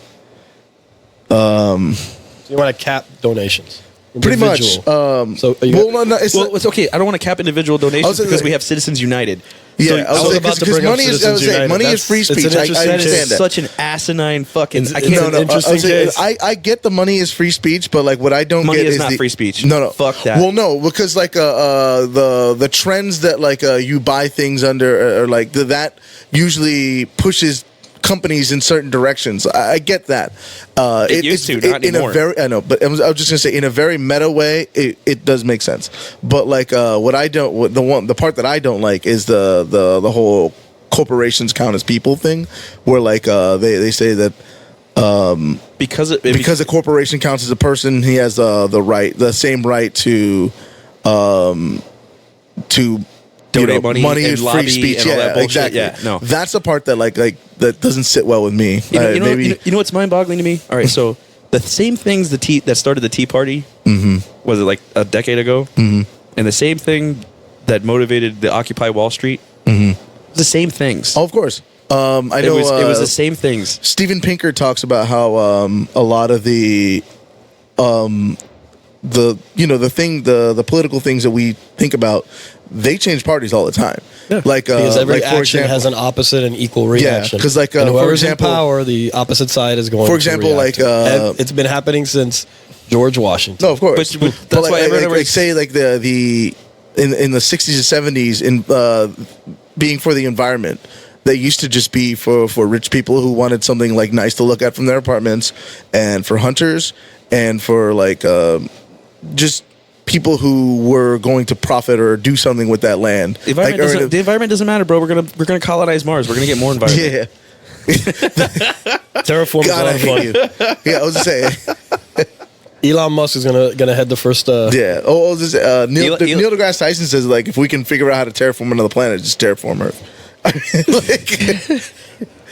You want to cap donations. pretty much. Individual. So It's okay. I don't want to cap individual donations saying, because like- we have Citizens United. Yeah, I was about to bring up Citizens United. money is That's- free it's an speech. I interesting- That understand is that. such an asinine fucking. I It's can't. an interesting case. I get the money is free speech, but like what I don't Money get is is not the, free speech. No, Fuck that. Well, no, because like the trends that like you buy things under or like that usually pushes companies in certain directions. I get that. It used to, not in anymore. a very I know, but I was just gonna say in a very meta way, it does make sense. But like the part that I don't like is the whole corporations count as people thing, where like they say that because a corporation counts as a person, he has the same right to Donate money and is free lobby speech. and all Yeah, that bullshit. exactly. Yeah, no. That's the part that like that doesn't sit well with me. Maybe you know what's mind-boggling to me? All right, so the same things that started the Tea Party was it like a decade ago, and the same thing that motivated the Occupy Wall Street, the same things. oh, of course. I know it was the same things. Steven Pinker talks about how a lot of the political things that we think about, they change parties all the time. Like because every like, for action example, has an opposite and equal reaction. 'cause, like, and for whoever's example- in power, the opposite side is going. For to example, react like, to. And it's been happening since George Washington. no, of course. But that's why everyone say like the in the 60s and 70s in being for the environment. They used to just be for rich people who wanted something like nice to look at from their apartments, and for hunters, and for like just people who were going to profit or do something with that land. The environment doesn't matter, bro. We're gonna colonize Mars. We're gonna get more environment. Yeah. Terraform is a God, lot I of hate fun. you. Yeah, I was just saying. Elon Musk is gonna head the first. Yeah. Oh, I was just, Neil Elon- deGrasse Tyson says like if we can figure out how to terraform another planet, just terraform Earth. I mean, like,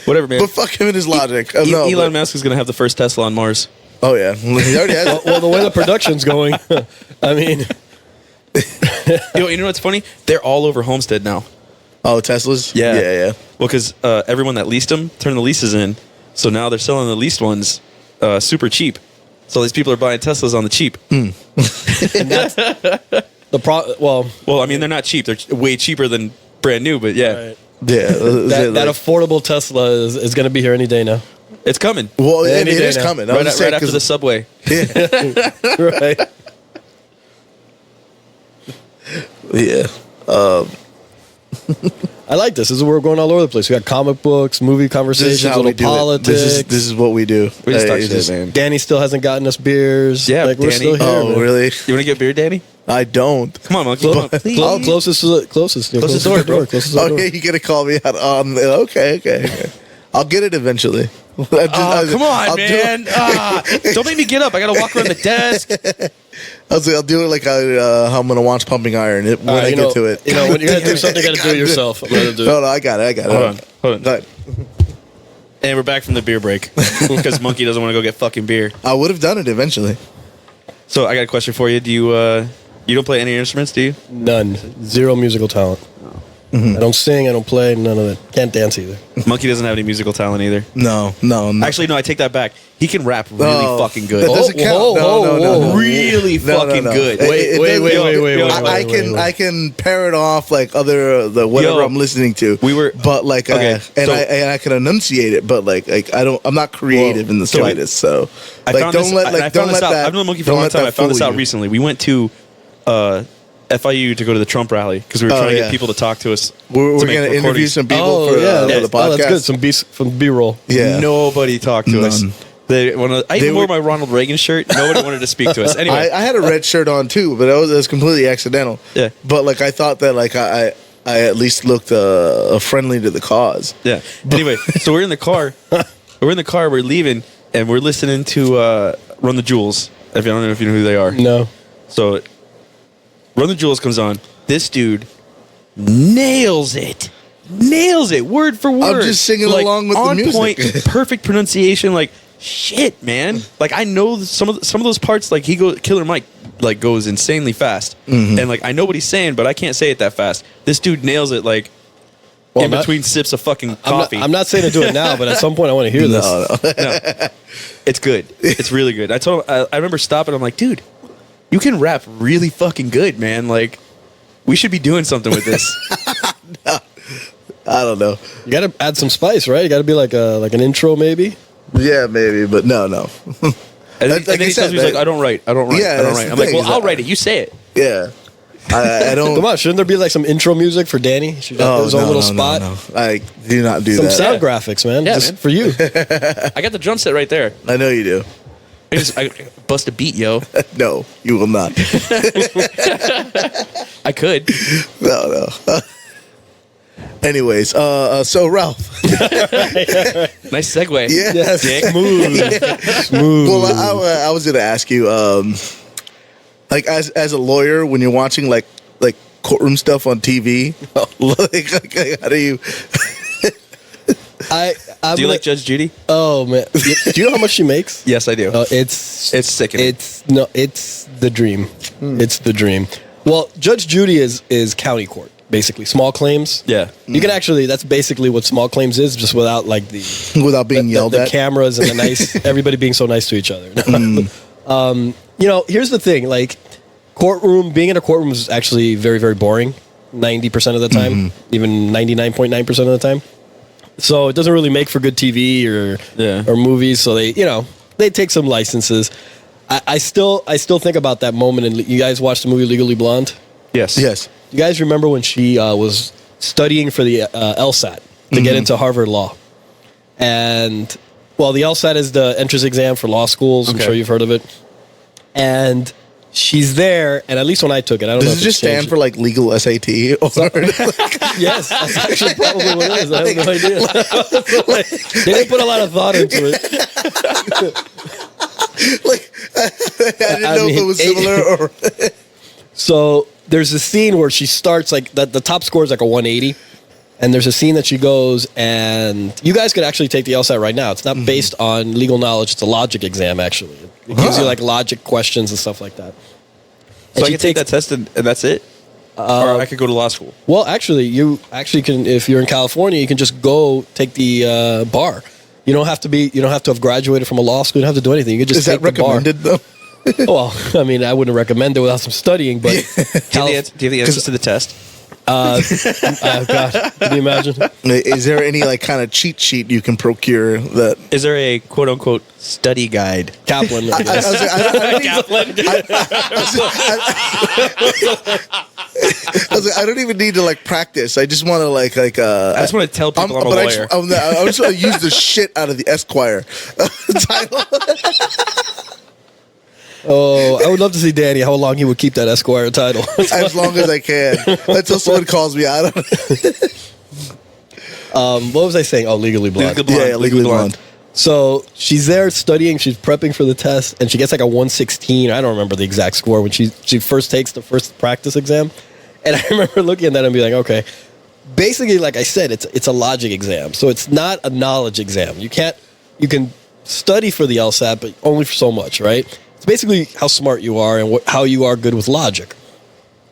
Whatever, man. but fuck him and his logic. No, Elon but- Musk is gonna have the first Tesla on Mars. Oh yeah, he already has. Well, the way the production's going, I mean, You know what's funny? They're all over Homestead now. Oh, Teslas. Yeah. Yeah. Well, because everyone that leased them turned the leases in, so now they're selling the leased ones super cheap. So these people are buying Teslas on the cheap. and that's Well, I mean, they're not cheap. They're way cheaper than brand new, but yeah, right. Yeah. that affordable Tesla is going to be here any day now. it's coming. Well, it Any day is now. coming. I Right, was saying, right after 'cause- the subway. Right. Yeah. I like this. This is where we're going all over the place. We got comic books, movie This is conversations, how we little do politics. it. This is what we do. We just talk It's shit, just- man. Danny still hasn't gotten us beers. Yeah, like we're Danny. still here. Oh, man. really? You want to get beer, Danny? I don't. Come on, monkey. Come on, please. Closest to the closest. Closest door, bro. Closest to the Oh door. yeah, you gotta call me out on. Okay. I'll get it eventually. Come on, man. Don't make me get up. I got to walk around the desk. I'll do it like how I'm gonna watch Pumping Iron when All right, I get to it. You know, when you're gonna do something, you gotta do it yourself. I'm gonna do it. No, I got it. Hold on. Go ahead. And we're back from the beer break because Monkey doesn't want to go get fucking beer. I would have done it eventually. So I got a question for you. Do you don't play any instruments, do you? None. Zero musical talent. I don't sing. I don't play. None of that. Can't dance either. Monkey doesn't have any musical talent either. No. Actually, no, I take that back. He can rap really Oh, fucking That good. doesn't count. No. Really fucking good. It does- I wait. I can pair it off like other whatever Yo, I'm listening to. but like okay, I can enunciate it, but like I'm not creative in the so slightest. So I like found don't this, let and I like found don't this let out. that. I've known Monkey for a don't long let time. that I found this fool out you. recently. We went to FIU to go to the Trump rally because we were trying to yeah. get people to talk to us. We're to going make to interview recordings. some people for the podcast. Oh, that's good. Some B-roll. Yeah. Nobody talked to us. None. I even wore my Ronald Reagan shirt. Nobody wanted to speak to us. Anyway, I had a red shirt on too, but it was completely accidental. Yeah. But like I thought that like I at least looked friendly to the cause. yeah. Anyway, so we're in the car. We're leaving, and we're listening to Run the Jewels. If you don't know if you know who they are. No. So, Run the Jewels comes on. This dude nails it. Nails it word for word. I'm just singing along with the on music. point, perfect pronunciation. Like shit, man. Like I know some of those parts. Like Killer Mike like goes insanely fast, and like I know what he's saying, but I can't say it that fast. This dude nails it. Like Well, in between sips of fucking coffee. I'm not saying to do it now, but at some point I want to hear this. No, it's good. It's really good. I told him. I remember stopping. I'm like, dude, you can rap really fucking good, man. Like, we should be doing something with this. I don't know. You got to add some spice, right? You got to be like an intro, maybe. Yeah, maybe, but no. And Like then I he tells said, me, he's like, I don't write. Yeah, I don't that's write. the I'm like, thing, well, is I'll that- write it. You say it. Yeah, I don't. Come on, shouldn't there be like some intro music for Danny? Should have his own little spot. No. I do not do Some that. sound Yeah. graphics, man. Yeah, Just man. for you. I got the drum set right there. I know you do. I bust a beat, yo. No, you will not. I could. No. Anyways, so Ralph. Nice segue. Yeah. Yes. Dick. Smooth. Well, I was gonna ask you, like as a lawyer, when you're watching like courtroom stuff on TV, like how do you? I'm Do you like Judge Judy? Oh man, do you know how much she makes? Yes, I do. It's sickening. It's the dream. Hmm. It's the dream. Well, Judge Judy is county court, basically small claims. Yeah. You can actually, that's basically what small claims is, just without like the Without being yelled the at. cameras and the nice everybody being so nice to each other. You know, here's the thing, like being in a courtroom is actually very, very boring 90% of the time, even 99.9% of the time. So it doesn't really make for good TV or movies. So they take some licenses. I still think about that moment. And you guys watched the movie Legally Blonde? Yes. Yes. You guys remember when she was studying for the LSAT to get into Harvard Law? And, well, the LSAT is the entrance exam for law schools. I'm Okay. sure you've heard of it. And she's there, and at least when I took it, I don't know Does if it just it's changed. stand for like legal SAT? Or Yes, that's actually probably what it is. I have no idea. They didn't put a lot of thought into it. like I didn't I know if mean, it was similar or. So there's a scene where she starts like the top score is like a 180, and there's a scene that she goes, and you guys could actually take the LSAT right now. It's not based on legal knowledge; it's a logic exam. Actually, it gives you like logic questions and stuff like that. So And I she can take that takes- test and that's it? Or I could go to law school. Well, actually, you actually can. If you're in California, you can just go take the bar. You don't have to be. You don't have to have graduated from a law school. You don't have to do anything. You can just Is that take the bar. recommended though? Well, I mean, I wouldn't recommend it without some studying, but Do you have the answers to the test? God, can you imagine? Is there any like kind of cheat sheet you can procure that? Is there a quote unquote study guide? Kaplan. I I, guess. was like, I was like, I don't even need to like practice. I just want to like. I just want to tell people I'm a but lawyer. I just want to use the shit out of the Esquire title. Oh, I would love to see Danny how long he would keep that Esquire title. As long as I can, until someone calls me out on it. What was I saying? Oh, Legally Blonde. Legally Blonde. Yeah, Legally Blonde. So she's there studying, she's prepping for the test, and she gets like a 116. I don't remember the exact score when she first takes the first practice exam. And I remember looking at that and being like, okay, basically, like I said, it's a logic exam. So it's not a knowledge exam. You can study for the LSAT, but only for so much, right? It's basically how smart you are and how you are good with logic.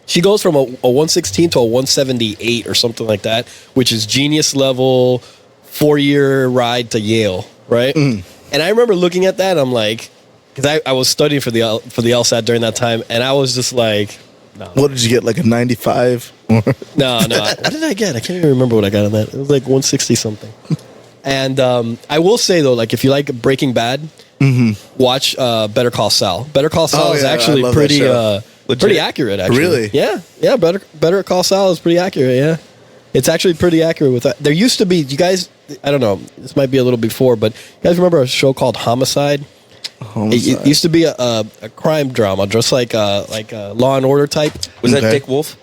She goes from a 116 to a 178 or something like that, which is genius level, 4-year ride to Yale, right? And I remember looking at that, I'm like, because I was studying for the LSAT during that time, and I was just like, no. What did you get? Like a 95? No. What did I get? I can't even remember what I got on that. It was like 160 something. And I will say though, like if you like Breaking Bad, watch Better Call Saul. Better Call Saul is yeah, I actually love that pretty show. pretty accurate. Actually, Really? Yeah. Better Call Saul is pretty accurate. Yeah, it's actually pretty accurate with that. There used to be, you guys, I don't know, this might be a little before, but you guys remember a show called Homicide? It used to be a crime drama, just like a Law and Order type. Was that Okay. Dick Wolf?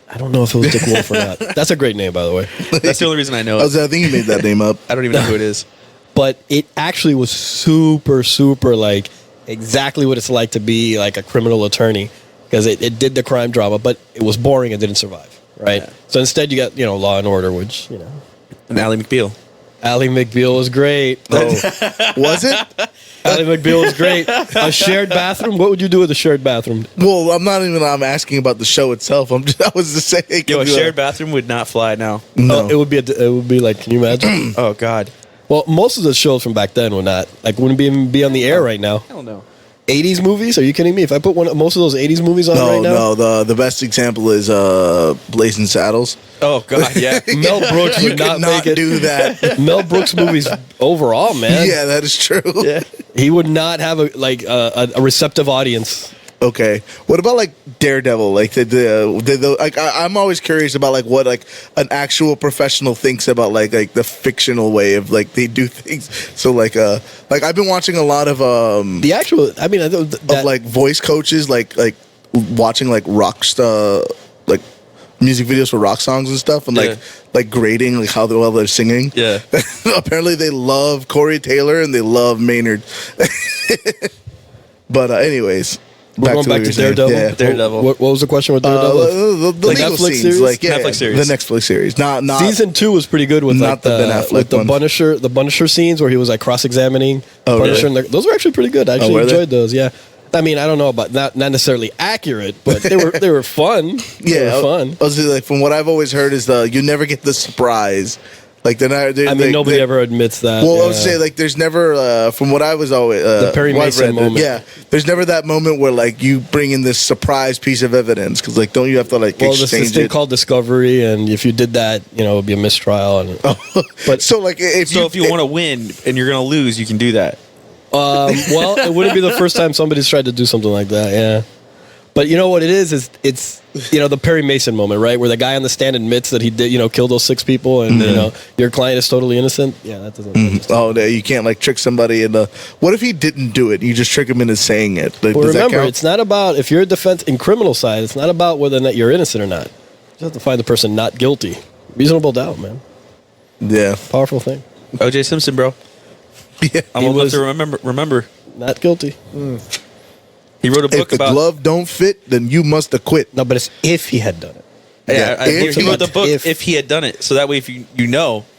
I don't know if it was Dick Wolf or not. That's a great name, by the way. That's the only reason I know I it. think you made that name up. I don't even know who it is. But it actually was super, super like exactly what it's like to be like a criminal attorney because it did the crime drama, but it was boring and didn't survive, right? Yeah. So instead, you got Law and Order, which And Ally McBeal. Ally McBeal was great. Oh, was it? Ally McBeal was great. A shared bathroom. What would you do with a shared bathroom? Well, I'm asking about the show itself. I was just saying. Yo, a shared bathroom would not fly now. No. It would be like. Can you imagine? Oh God. Well, most of the shows from back then would not wouldn't even be on the air right now. Hell no. 80s movies? Are you kidding me? If I put most of those 80s movies on No, right now, no. The best example is Blazing Saddles. Oh God, yeah. Mel Brooks You would could not not make it. do that. Mel Brooks movies overall, man. Yeah, that is true. Yeah. He would not have a receptive audience. Okay. What about like Daredevil? Like I'm always curious about like what like an actual professional thinks about like the fictional way of like they do things. So like I've been watching a lot of The actual, I mean, of like voice coaches like watching like like music videos for rock songs and stuff and Yeah. like grading like how well they're singing. Yeah. Apparently they love Corey Taylor and they love Maynard. But anyways, we're going back what to you were saying. Daredevil. Yeah. Daredevil. What was the question with Daredevil? The legal Netflix scenes, series? like Netflix series. the Netflix series, not Season 2 was pretty good with Not like the Ben Affleck with the ones. Punisher scenes where he was like cross-examining Oh, Punisher. really? And those were actually pretty good. I actually were they? enjoyed those. Yeah. I mean, I don't know about not necessarily accurate, but they were fun. They Yeah, were fun. I was like, from what I've always heard is you never get the surprise. Like I mean, nobody ever admits that. Well, I yeah. would say like there's never from what I was always The Perry what I've Mason moment. Yeah, there's never that moment where like you bring in this surprise piece of evidence because like don't you have to like Well, there's this exchange thing it? called discovery, and if you did that, it would be a mistrial. And But so like if You want to win and you're gonna lose, you can do that. well, it wouldn't be the first time somebody's tried to do something like that. Yeah, but you know what it is it's the Perry Mason moment, right, where the guy on the stand admits that he did kill those 6 people, and your client is totally innocent. Yeah, that doesn't. Oh, no, you can't like trick somebody into. What if he didn't do it? You just trick him into saying it. Like, Well, does that remember, count? it's not about if you're a defense in criminal side. It's not about whether or not you're innocent or not. You just have to find the person not guilty. Reasonable doubt, man. Yeah, Powerful thing. O.J. Simpson, bro. yeah. I'm old enough to remember. Not guilty. He wrote a If book the about. glove don't fit, then you must acquit. No, but it's if he had done it. Yeah, if he wrote the book if- if he had done it, so that way if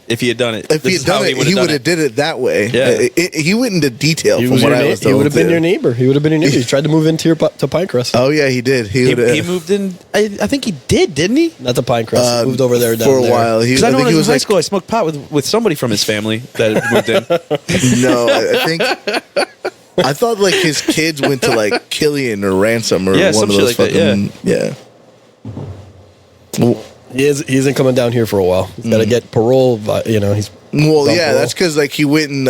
if he had done it, If this he is had how done it, would've he done would have did it that way. Yeah. He went into detail He from was what your I na- was he told. would have been too. your neighbor. He would have been your neighbor. He tried to move into to Pinecrest. Oh yeah, he did. He moved in. I think he did, didn't he? Not to Pinecrest. He moved over there down for a there. while. Because I know think when I was in high like, school, I smoked pot with somebody from his family that had moved in. No, I think I thought like his kids went to like Killian or Ransom or Yeah, one some of shit those like that, fucking yeah. Well, He isn't coming down here for a while. He's got to get parole. But, he's well, Dump yeah, roll. that's because like he went and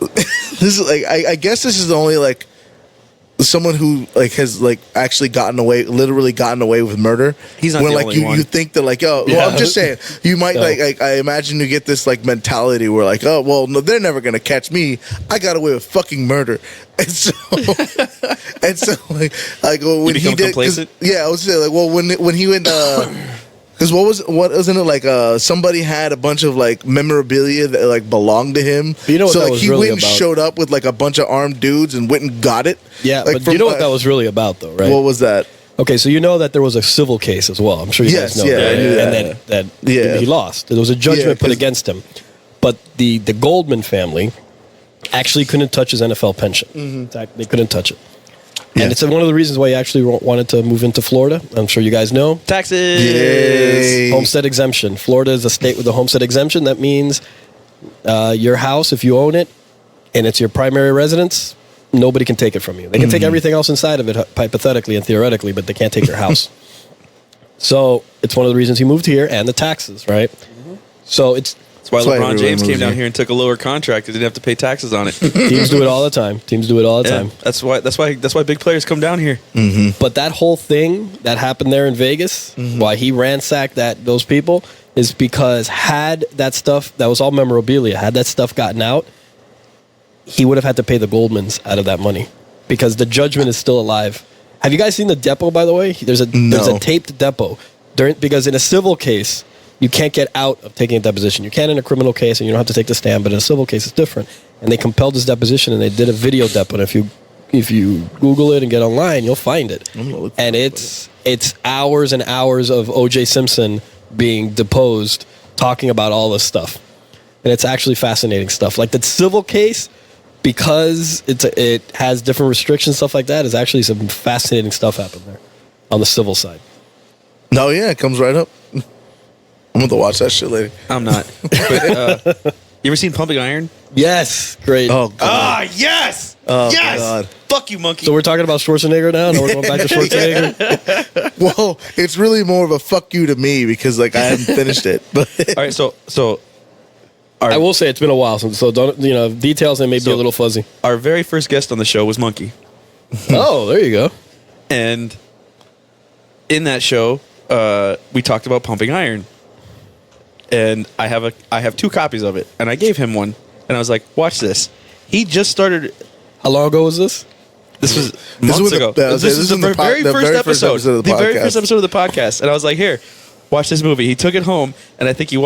this is like I guess this is the only like someone who like has like actually literally gotten away with murder. He's not when the like only one. you think that like well, Yeah. I'm just saying you might No. like I imagine you get this like mentality where like well no they're never gonna catch me. I got away with fucking murder. And so like when he become did 'cause- complacent? yeah I was saying like well when he went because wasn't it like somebody had a bunch of like memorabilia that like belonged to him. But you know what so that like was he really went and about? showed up with like a bunch of armed dudes and went and got it. yeah. Like, But from, you know what that was really about, though, right? What was that? Okay, so you know that there was a civil case as well. I'm sure you Yes, guys know yeah, that. I knew And that Yeah. he lost. There was a judgment Yeah, put 'cause- against him. But the Goldman family actually couldn't touch his NFL pension. Mm-hmm. In fact, they couldn't touch it. Yeah. And it's one of the reasons why he actually wanted to move into Florida. I'm sure you guys know. Taxes. Yay. Homestead exemption. Florida is a state with a homestead exemption. That means your house, if you own it, and it's your primary residence, nobody can take it from you. They can take everything else inside of it, hypothetically and theoretically, but they can't take your house. So it's one of the reasons he moved here, and the taxes, right? So it's That's why That's why LeBron everyone James came moves down here. here and took a lower contract because he didn't have to pay taxes on it. teams do it all the time. Teams do it all the Yeah, time. that's why big players come down here. But that whole thing that happened there in Vegas, why he ransacked those people, is because had that stuff that was all memorabilia, had that stuff gotten out, he would have had to pay the Goldmans out of that money because the judgment is still alive. Have you guys seen the depo? By the way, there's a taped depo because in a civil case you can't get out of taking a deposition. You can in a criminal case, and you don't have to take the stand. But in a civil case, it's different. and they compelled his deposition, and they did a video dep. And if you Google it and get online, you'll find it. And it's hours and hours of O.J. Simpson being deposed, talking about all this stuff, and it's actually fascinating stuff. Like the civil case, because it has different restrictions, stuff like that, is actually some fascinating stuff happened there on the civil side. No, yeah, it comes right up. I'm going to watch that shit later. I'm not. But, you ever seen Pumping Iron? Yes, great. Oh, God. Yes! Oh, yes! God. Fuck you, monkey. So we're talking about Schwarzenegger now? No, we're going back to Schwarzenegger? Well, it's really more of a fuck you to me because, like, I haven't finished it. But All right, so I will say it's been a while, so don't, details that may be a little fuzzy. our very first guest on the show was Monkey. Oh, there you go. And in that show, we talked about Pumping Iron. And I have 2 copies of it. And I gave him one. And I was like, watch this. He just started. How long ago was this? This was was months the- ago. this This was is in the the very the first very first episode. episode of the The very podcast. first episode of the podcast. And I was like, here, watch this movie. He took it home. And I think he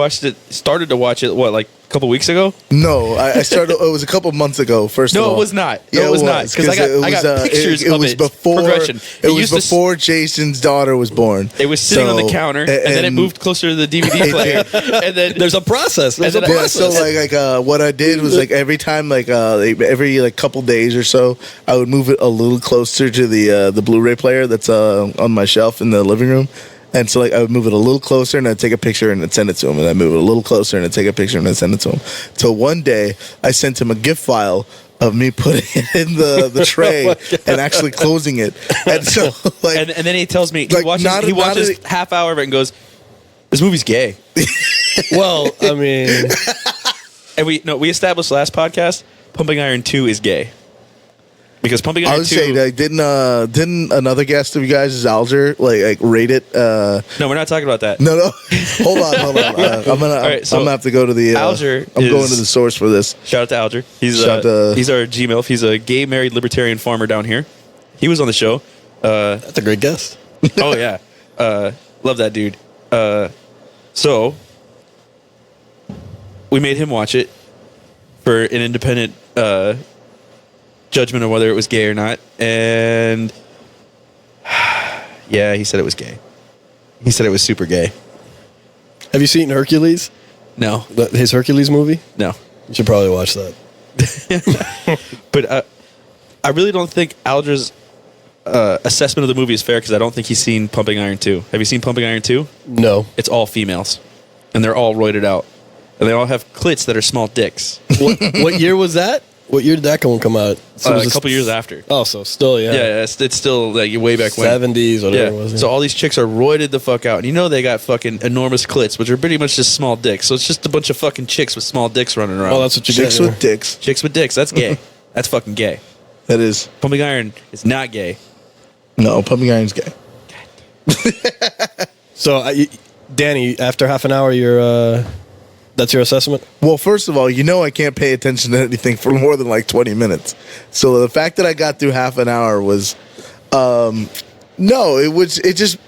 started to watch it, like a couple weeks ago? no, I started, it was a couple months ago, first of No, all. it was not. No, Yeah, it was not. Because I got pictures of was it. before, Progression. It was used to before Jason's daughter was born. It was sitting on the counter, and then it moved closer to the DVD player. And then There's a process. There's a And then- Yeah, so process. what I did was like every time every couple days or so I would move it a little closer to the Blu-ray player that's on my shelf in the living room, and so like I would move it a little closer and I'd take a picture and I'd send it to him, and I'd move it a little closer and I'd take a picture and I'd send it to him. Till one day I sent him a GIF file of me putting it in the tray and actually closing it, and so like and then he tells me he Like, watches not a- half hour of it and goes, "This movie's gay." Well, I mean, And we established last podcast, Pumping Iron 2 is gay. Because Pumping I Iron would 2 say that didn't another guest of you guys, Alger, like rate it? No, we're not talking about that. No, hold on. right, so I'm gonna have to go to the. Alger I'm going is- to the source for this. Shout out to Alger. He's Shout to- he's our G-MILF. He's a gay married libertarian farmer down here. He was on the show. that's a great guess. Oh yeah. Love that dude. So we made him watch it for an independent judgment of whether it was gay or not, and yeah, he said it was gay. He said it was super gay. Have you seen Hercules? No, His Hercules movie? no. You should probably watch that. But I really don't think Alger's assessment of the movie is fair because I don't think he's seen Pumping Iron 2. Have you seen Pumping Iron 2? No. It's all females, and they're all roided out, and they all have clits that are small dicks. What year was that? What year did that one come out? So it was A couple years after. Oh, so still, Yeah, it's still like way back when. 70s, whatever it was. Yeah. So all these chicks are roided the fuck out, and you know they got fucking enormous clits, which are pretty much just small dicks. So it's just a bunch of fucking chicks with small dicks running around. Oh, that's what you Chicks get. with dicks. chicks with dicks. That's gay. That's fucking gay. That is Pumping Iron is not gay. no pumping iron's gay. So, Danny, after half an hour, that's your assessment? Well, first of all, I can't pay attention to anything for more than like 20 minutes. So the fact that I got through half an hour was, no, it just,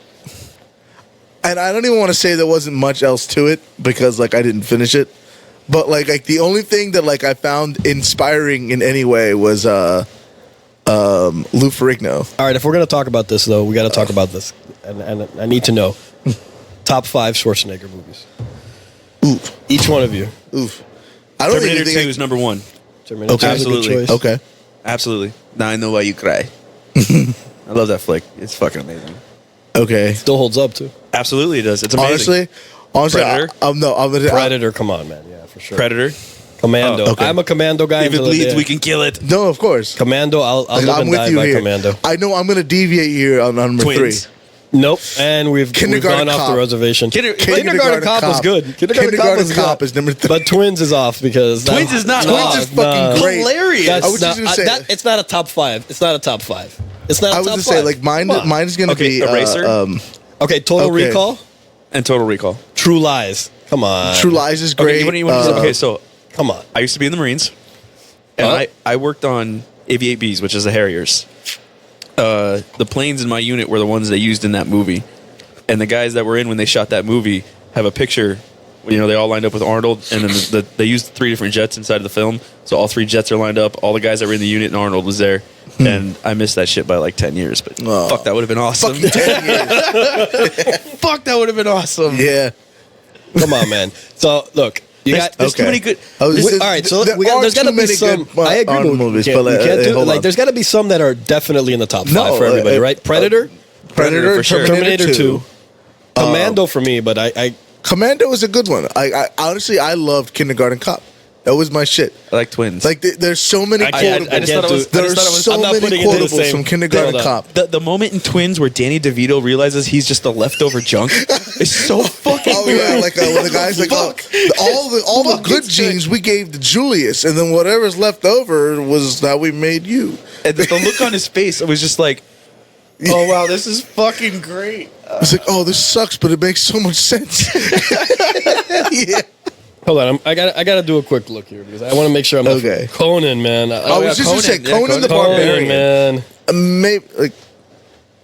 and I don't even want to say there wasn't much else to it because like I didn't finish it. But like the only thing that like I found inspiring in any way was Lou Ferrigno. All right, if we're going to talk about this, though, we got to talk about this. And I need to know. Top 5 Schwarzenegger movies. Oof, Each one of you. oof. I don't Terminator even 2 think. is number 1. Terminator Okay. 2 is a good Absolutely. choice. Okay. Absolutely. Now I know why you cry. I love that flick. It's fucking amazing. Okay. Still holds up, too. Absolutely, it does. It's amazing. Honestly, Predator? I'm gonna. Predator, come on, man. Yeah, for sure. Predator. Commando. Oh, okay. I'm a Commando guy. If it until the bleeds, day. we can kill it. No, of course. Commando, I'll live I'm and with die you by here. Commando. I know I'm going to deviate here on number Twins. 3. Nope. And we've Kindergarten gone off Cop. the reservation. Kindergarten Cop was Cop. good. Kindergarten Cop is number 3. But Twins is off because Twins is not Twins off. is fucking great. Hilarious. That's I was just not, gonna say- it's not a top 5. It's not a top 5. It's not. I A was top going to say, 5. like, mine Come on. is going to Okay, be Eraser? Okay, Total Okay. Recall, And Total Recall. True Lies. Come on. True Lies is Okay, great. okay, so Come on. I used to be in the Marines, and Huh? I worked on AV-8Bs, which is the Harriers. The planes in my unit were the ones they used in that movie, and the guys that were in when they shot that movie have a picture you know, they all lined up with Arnold, and then they used 3 different jets inside of the film, so all 3 jets are lined up. All the guys that were in the unit, and Arnold was there, and I missed that shit by like 10 years. But fuck, that would have been awesome. Fucking 10 years. Fuck, that would have been awesome. Yeah. Come on, man. So look, you got There's too many good. All right, so there's got to be some. I agree Arnold with movies, you. but You can't do hold like. on. There's got to be some that are definitely in the top 5 No, for everybody, right? Predator, Predator, for sure. Terminator 2, Commando for me, but I Commando was a good one. I honestly, I loved Kindergarten Cop. That was my shit. I like twins. Like, there's so many I can't- quotables. I just thought it was- There I are just thought it was- so I'm not many putting it in the quotables same- from Kindergarten Hold on. Cop. the moment in Twins where Danny DeVito realizes he's just the leftover junk is so fucking Oh good. yeah, like when the guy's like, oh, all the good genes we gave to Julius, and then whatever's left over was how we made you. And the look on his face, it was just like, oh wow, this is fucking great. It's like, oh, this sucks, but it makes so much sense. Yeah. hold on. I got to do a quick look here because I want to make sure I'm not- Okay. Conan, man. I was just gonna say Conan, yeah, Conan the Conan. Barbarian. man. Maybe like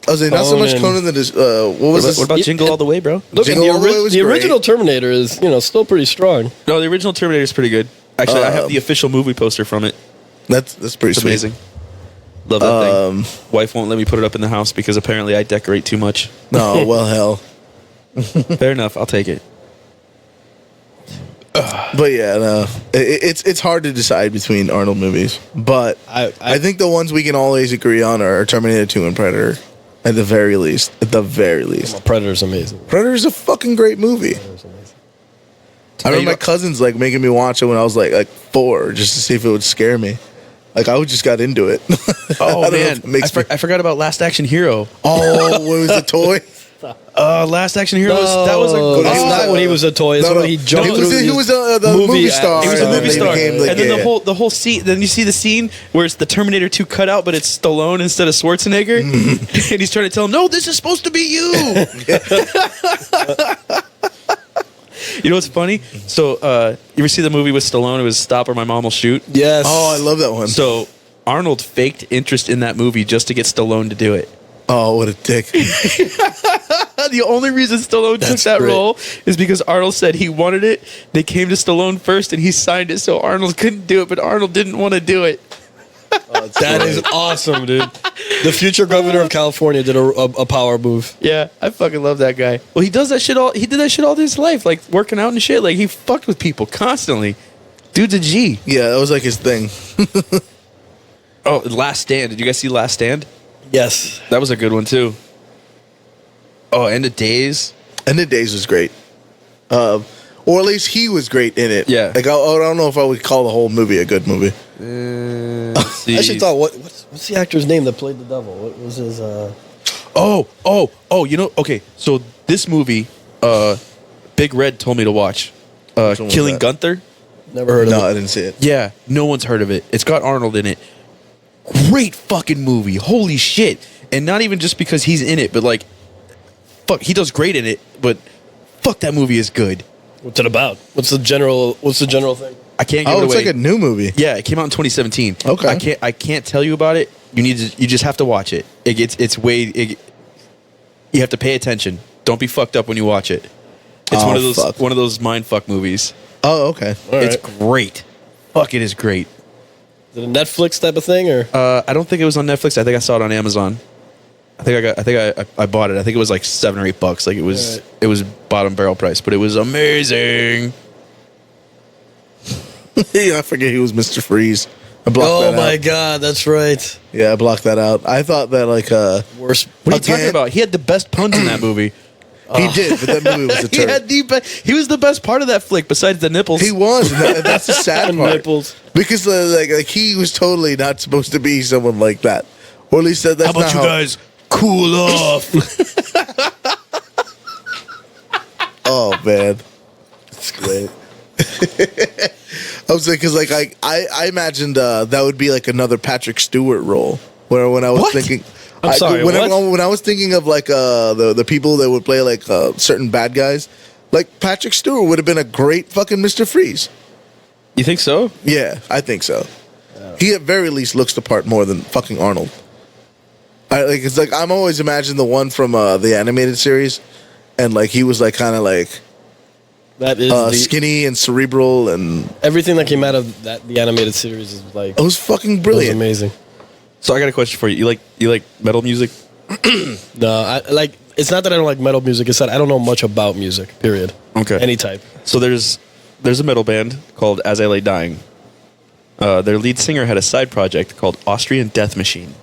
I was like, not so much Conan. Conan that is. What was this? What about Jingle All the Way, bro? Look, Jingle All the Way was the great. original Terminator is still pretty strong. No, the original Terminator is pretty good. Actually, I have the official movie poster from it. That's pretty It's sweet. amazing. Love that thing. Wife won't let me put it up in the house because apparently I decorate too much. No, well, hell. Fair enough. I'll take it. But yeah, no, it's hard to decide between Arnold movies. But I think the ones we can always agree on are Terminator 2 and Predator. At the very least. At the very least. Predator's amazing. Predator's a fucking great movie. I remember my cousins like making me watch it when I was like 4 just to see if it would scare me. Like I just got into it. Oh I don't know man, if it makes me- I forgot about Last Action Hero. Oh, what was the toy? Last Action Hero that was a good. That's not when he was a toy. That's when he jumped He was, through. he was the movie star. He was a and then movie they star, became, like, and then yeah. the whole scene. Then you see the scene where it's the Terminator 2 cutout, but it's Stallone instead of Schwarzenegger, and he's trying to tell him, "No, this is supposed to be you." You know what's funny? So, you ever see the movie with Stallone? It was "Stop or My Mom Will Shoot." Yes. Oh, I love that one. So Arnold faked interest in that movie just to get Stallone to do it. Oh, what a dick. The only reason Stallone took That's that great. role is because Arnold said he wanted it. They came to Stallone first, and he signed it, so Arnold couldn't do it. But Arnold didn't want to do it. That is awesome, dude. The future governor of California did a power move. Yeah, I fucking love that guy. Well, he does that shit all. He did that shit all his life, like working out and shit. Like he fucked with people constantly. Dude's a G. Yeah, that was like his thing. Oh, Last Stand. Did you guys see Last Stand? Yes. That was a good one too. Oh, End of Days. End of Days was great. Or at least he was great in it. Yeah. Like I don't know if I would call the whole movie a good movie. Let's see. I actually thought, what's the actor's name that played the devil? What was his? Oh, you know, okay, so this movie, Big Red told me to watch. was Killing that? Gunther. Never heard of No, I it. didn't see it. Yeah, no one's heard of it. It's got Arnold in it. Great fucking movie. Holy shit. And not even just because he's in it, but like, fuck, he does great in it, but fuck, that movie is good. What's it about? What's the general thing? I can't give Oh, it it's away. like a new movie. Yeah, it came out in 2017. Okay. I can't tell you about it. You just have to watch it. You have to pay attention. Don't be fucked up when you watch it. It's Oh, one of those mind fuck movies. Oh, okay. All It's right. great. Fuck, it is great. Is it a Netflix type of thing or? I don't think it was on Netflix. I think I saw it on Amazon. I bought it. I think it was like $7 or $8. Like Right. it was bottom barrel price, but it was amazing. Yeah, I forget he was Mr. Freeze. I blocked Oh that my out. god, that's right. Yeah, I blocked that out. I thought that like Worst. What are you talking Again? about? He had the best puns in that movie. he did, but that movie was a He had turd. he was the best part of that flick besides the nipples. He was. And that's the sad part. Nipples. Because like he was totally not supposed to be someone like that. Or at least that's How about not you how. guys cool off? Oh man, it's great. I was like, because like I imagined that would be like another Patrick Stewart role. Where when I was What? thinking, I'm sorry, when what? when I was thinking of like the people that would play like certain bad guys, like Patrick Stewart would have been a great fucking Mr. Freeze. You think so? Yeah, I think so. He at very least looks the part more than fucking Arnold. It's like I'm always imagining the one from the animated series, and like he was like kind of like That is Skinny and Cerebral, and everything that came out of the animated series is like it was fucking it was brilliant. amazing. So I got a question for you. You like metal music? No, I like. It's not that I don't like metal music. It's that I don't know much about music. Period. Okay. Any type. So there's a metal band called As I Lay Dying. Their lead singer had a side project called Austrian Death Machine.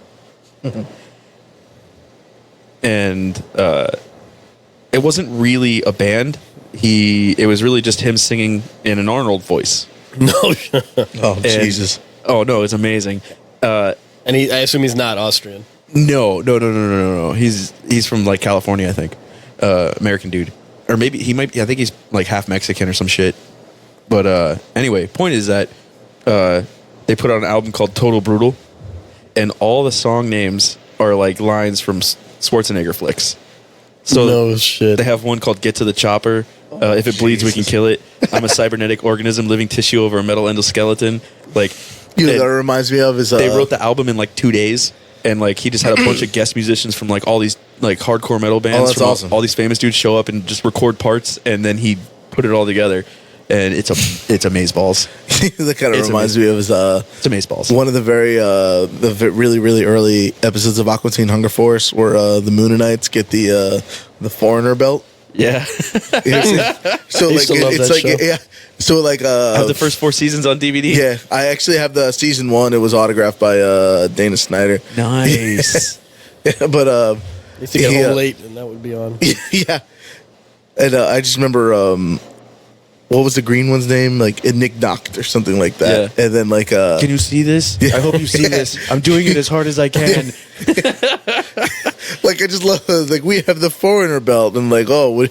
And it wasn't really a band. It was really just him singing in an Arnold voice. No. Oh And- Jesus! Oh no, it's amazing. I assume he's not Austrian. No. He's from like California, I think. American dude, or maybe he might. I think he's like half Mexican or some shit. But anyway, point is that they put out an album called Total Brutal, and all the song names are like lines from Schwarzenegger flicks. So No shit. they have one called "Get to the Chopper." If it bleeds, we can kill it. I'm a cybernetic organism, living tissue over a metal endoskeleton. Like, You know, and that reminds me of is they wrote the album in like 2 days, and like he just had a bunch of guest musicians from like all these like hardcore metal bands. Oh, that's from all- awesome. All these famous dudes show up and just record parts, and then he put it all together, and it's amazeballs. that kind of It's reminds me of is It's amazeballs. one of the really really early episodes of Aqua Teen Hunger Force where the Moonanites get the Foreigner belt. Yeah, You know what I'm saying? So I like used to love it's that like show. yeah. So like I have the first 4 seasons on DVD. yeah, I actually have the season 1. It was autographed by Dana Snyder. Nice. But I used to get Yeah. home late, and that would be on. yeah, and I just remember what was the green one's name? Like Nick Knocked or something like that. Yeah. And then like Can you see this? I hope you see this. I'm doing it as hard as I can. like I just love like we have the Foreigner belt and like and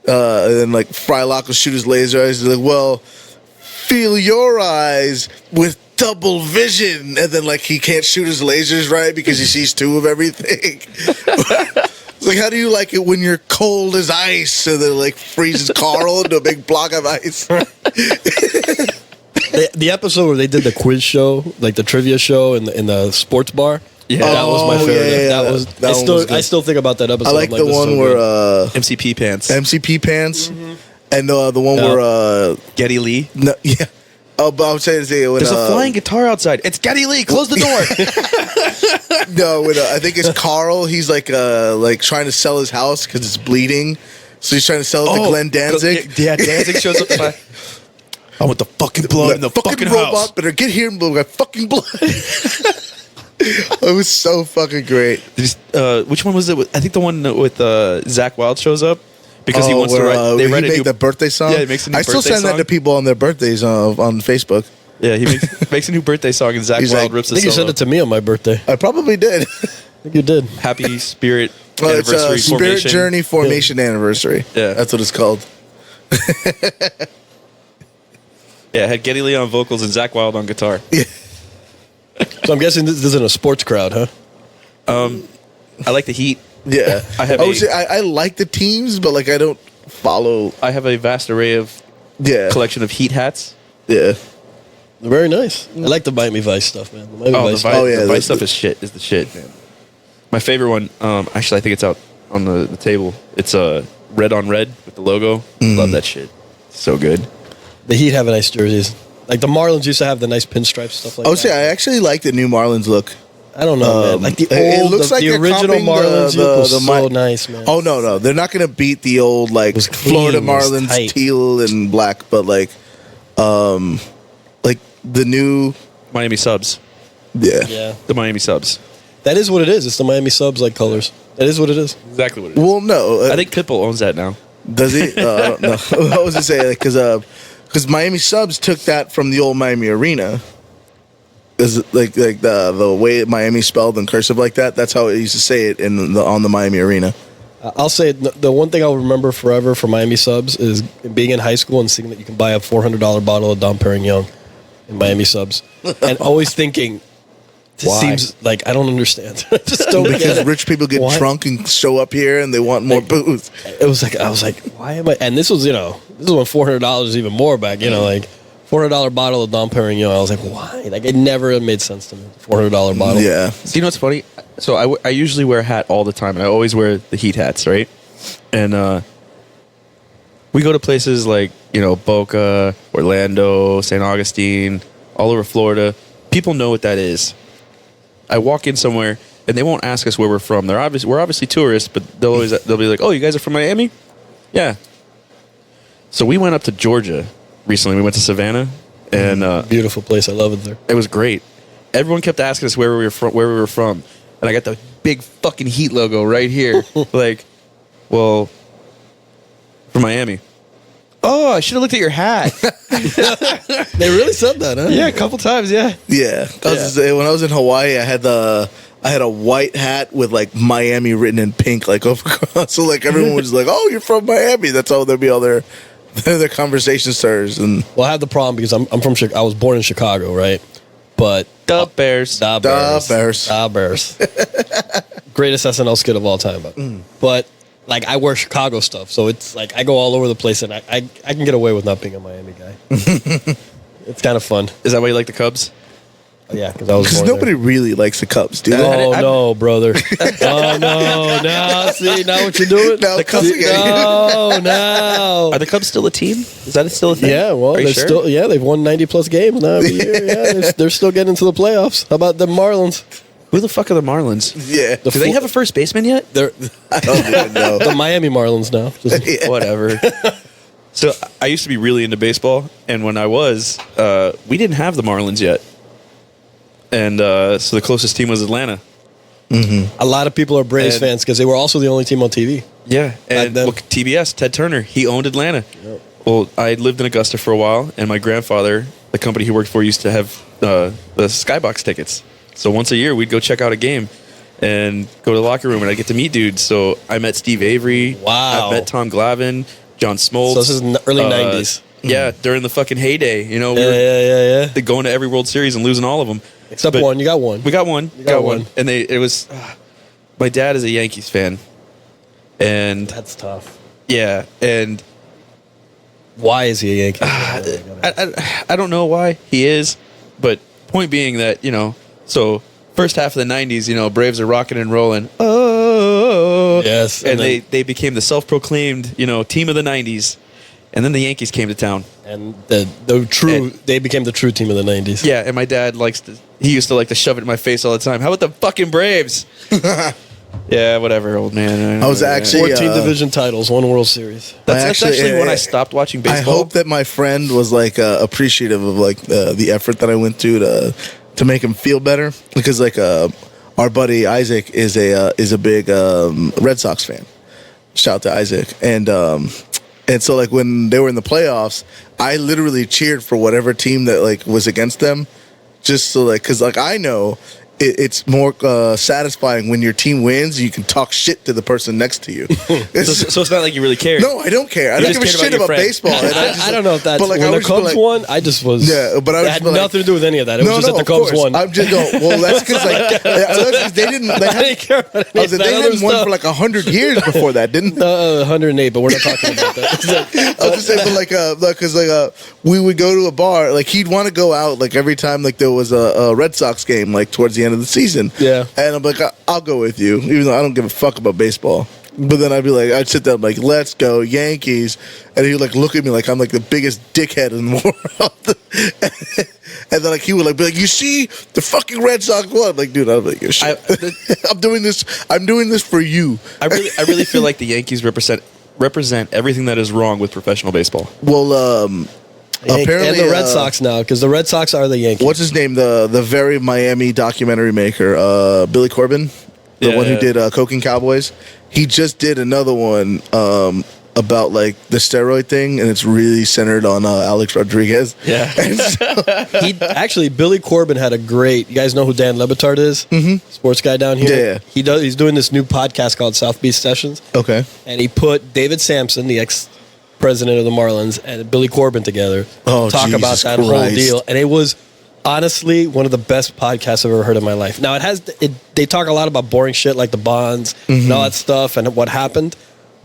then like Frylock will shoot his laser eyes. He's like, well, feel your eyes with double vision, and then like he can't shoot his lasers right because he sees 2 of everything. It's like, how do you like it when you're cold as ice, and then like freezes Carl into a big block of ice? The episode where they did the quiz show, like the trivia show in the sports bar. Yeah. that was my Oh, favorite. yeah, That yeah, was. that I one still was good. I still think about that episode. I like I'm the this is one so where good. MCP pants. MCP pants, and the one Yeah. where Geddy Lee. no, yeah. Oh, but I was saying when There's a flying guitar outside. It's Geddy Lee. Close the door. No, when, I think it's Carl. He's like trying to sell his house because it's bleeding, so he's trying to sell it to Glenn Danzig. Yeah, Danzig shows up. I want the fucking blood in the fucking robot house. better get here and blow my fucking blood. It was so fucking great. Which one was it? I think the one with Zach Wilde shows up because he wants to where, write. They he write a made new. the birthday song. Yeah, he makes a new I still birthday send that song. to people on their birthdays on Facebook. Yeah, he makes a new birthday song, and Zach He's Wilde like, rips I a think you solo. sent it to me on my birthday. I I probably did. think you did. Happy Spirit Well, it's Anniversary Spirit Formation. Journey Formation Anniversary. Yeah. That's what it's called. Yeah, it had Geddy Lee on vocals and Zach Wilde on guitar. So I'm guessing this isn't a sports crowd, huh? I like the Heat. Yeah, I have would say I like the teams, but like I don't follow. I have a vast array of Yeah, collection of Heat hats. yeah. They're very nice. I like the Miami Vice stuff, man. The Miami Oh, the Vice. Vice, Oh, yeah, the the- Vice stuff is shit. Is the shit. My favorite one. Actually, I think it's out on the table. It's red on red with the logo. Love that shit. So good. The Heat have nice jerseys. Like the Marlins used to have the nice pinstripe stuff like I would that. say I actually like the new Marlins look. I don't know, man. Like the it old, looks like the they're original copying Marlins look was the so Mi- nice, man. Oh no, they're not gonna beat the old like was clean, Florida it was Marlins tight. teal and black, but like the new Miami Subs. Yeah, The Miami Subs. that is what it is. It's the Miami Subs like colors. That is what it is. Exactly what it is. Well, no, I think Pitbull owns that now. does he? I don't know. I was gonna say because Miami Subs took that from the old Miami Arena. Is like the way Miami spelled in cursive like that. That's how it used to say it on the Miami Arena. I'll say the one thing I'll remember forever for Miami Subs is being in high school and seeing that you can buy a $400 bottle of Dom Perignon in Miami Subs, and always thinking, this Why? seems like I don't understand. I just don't get Because it. rich people get Why? drunk and show up here and they want more booze. It was like I was like, why am I? And this was this is when $400 is even more back. Like $400 bottle of Dom Perignon. I was like, why? Like it never made sense to me. $400 bottle. Yeah. So you know what's funny? So I usually wear a hat all the time, and I always wear the Heat hats, right? And we go to places like, Boca, Orlando, St. Augustine, all over Florida. People know what that is. I walk in somewhere and they won't ask us where we're from. We're obviously tourists, but they'll be like, "Oh, you guys are from Miami?" Yeah. So we went up to Georgia recently. We went to Savannah, and Beautiful place. I love it there. it was great. Everyone kept asking us where we were from, and I got the big fucking Heat logo right here. Like, well, from Miami. Oh, I should have looked at your hat. They really said that, huh? Yeah, a couple times. Yeah. Yeah, when I was in Hawaii, I had a white hat with like Miami written in pink, like over across. So like everyone was like, "Oh, you're from Miami." That's how there'd be all their conversation starters. And Well, I have the problem because I'm from I was born in Chicago, right? But The Bears. Da Da Bears. Bears. Da Bears. Greatest SNL skit of all time. But like I wear Chicago stuff, so it's like I go all over the place, and I can get away with not being a Miami guy. It's kind of fun. Is that why you like the Cubs? Yeah, because I was because born nobody really likes the Cubs, do they? there. Oh no, brother! Oh no! Now see, now what you're doing? Now The Cubs cussing at you. No, no. Are the Cubs still a team? Is that still a thing? Yeah, well, Are you they're sure? still they've won 90+ games now every year. Yeah, they're still getting into the playoffs. How about the Marlins? Who the fuck are the Marlins? Yeah, Do they have a first baseman yet? They're I don't even know. the Miami Marlins now. Just- Yeah. Whatever. So I used to be really into baseball, and when I was, we didn't have the Marlins yet, and so the closest team was Atlanta. A lot of people are Braves And- fans because they were also the only team on TV. Yeah, and then. look, TBS, Ted Turner, he owned Atlanta. Well, I lived in Augusta for a while, and my grandfather, the company he worked for, used to have the Skybox tickets. So once a year, we'd go check out a game and go to the locker room, and I'd get to meet dudes. So I met Steve Avery. Wow. I met Tom Glavine, John Smoltz. So this is early 90s. Yeah, during the fucking heyday. You know, we Yeah, were yeah. going to every World Series and losing all of them. Except But one. You got one. We got one. got one. And it was, my dad is a Yankees fan. And That's tough. yeah, and Why is he a Yankee? I don't know why he is, but point being that, so first half of the 90s, Braves are rocking and rolling. Oh. Yes, And and then- they became the self-proclaimed, team of the 90s. And then the Yankees came to town. and the true, And- they became the true team of the 90s. Yeah, and my dad he used to like to shove it in my face all the time. How about the fucking Braves? Yeah, whatever, old man. I was actually 14 division titles, one World Series. That's actually when yeah. I stopped watching I baseball. hope that my friend was like appreciative of like the effort that I went to make him feel better, because like our buddy Isaac is a big Red Sox fan. Shout out to Isaac, and so like when they were in the playoffs, I literally cheered for whatever team that like was against them, just so like, because like I know it's more satisfying when your team wins. You can talk shit to the person next to you. so it's not like you really care. No, I don't care. I You don't just give a cared shit about about your baseball. And I don't know if that's but, like, I when the would just be Cubs like- won. I just was. Yeah, but I would it just had be like- nothing to do with any of that. It was just that the of Cubs course. won. I'm just going. Well, that's because like they didn't. They I didn't care about any of they that other hadn't won stuff. for like 100 years before that, didn't they? 108, but we're not talking about that. I was just saying, but like, because we would go to a bar. Like he'd want to go out like every time like there was a Red Sox game like towards the end of the season. Yeah. And I'm like, I'll go with you, even though I don't give a fuck about baseball. But then I'd be like, I'd sit there like, let's go Yankees, and he'd like look at me like I'm like the biggest dickhead in the world. And then like he would like be like, you see, the fucking Red Sox won. I'm like, dude, I'm like, shit. I'm doing this for you. I really feel like the Yankees represent everything that is wrong with professional baseball. Well, apparently, and the Red Sox now, because the Red Sox are the Yankees. what's his name? The very Miami documentary maker, Billy Corbin, the Yeah, one who yeah. did Coke and Cowboys. He just did another one about like the steroid thing, and it's really centered on Alex Rodriguez. Yeah. And so- Billy Corbin had a great. You guys know who Dan Lebitard is? Mm-hmm. Sports guy down here. Yeah. He's doing this new podcast called South Beach Sessions, okay. and he put David Sampson, the ex-president of the Marlins, and Billy Corbin together Oh, talk about Jesus that whole Christ. deal, and it was honestly one of the best podcasts I've ever heard in my life. Now they talk a lot about boring shit like the bonds and all that stuff and what happened.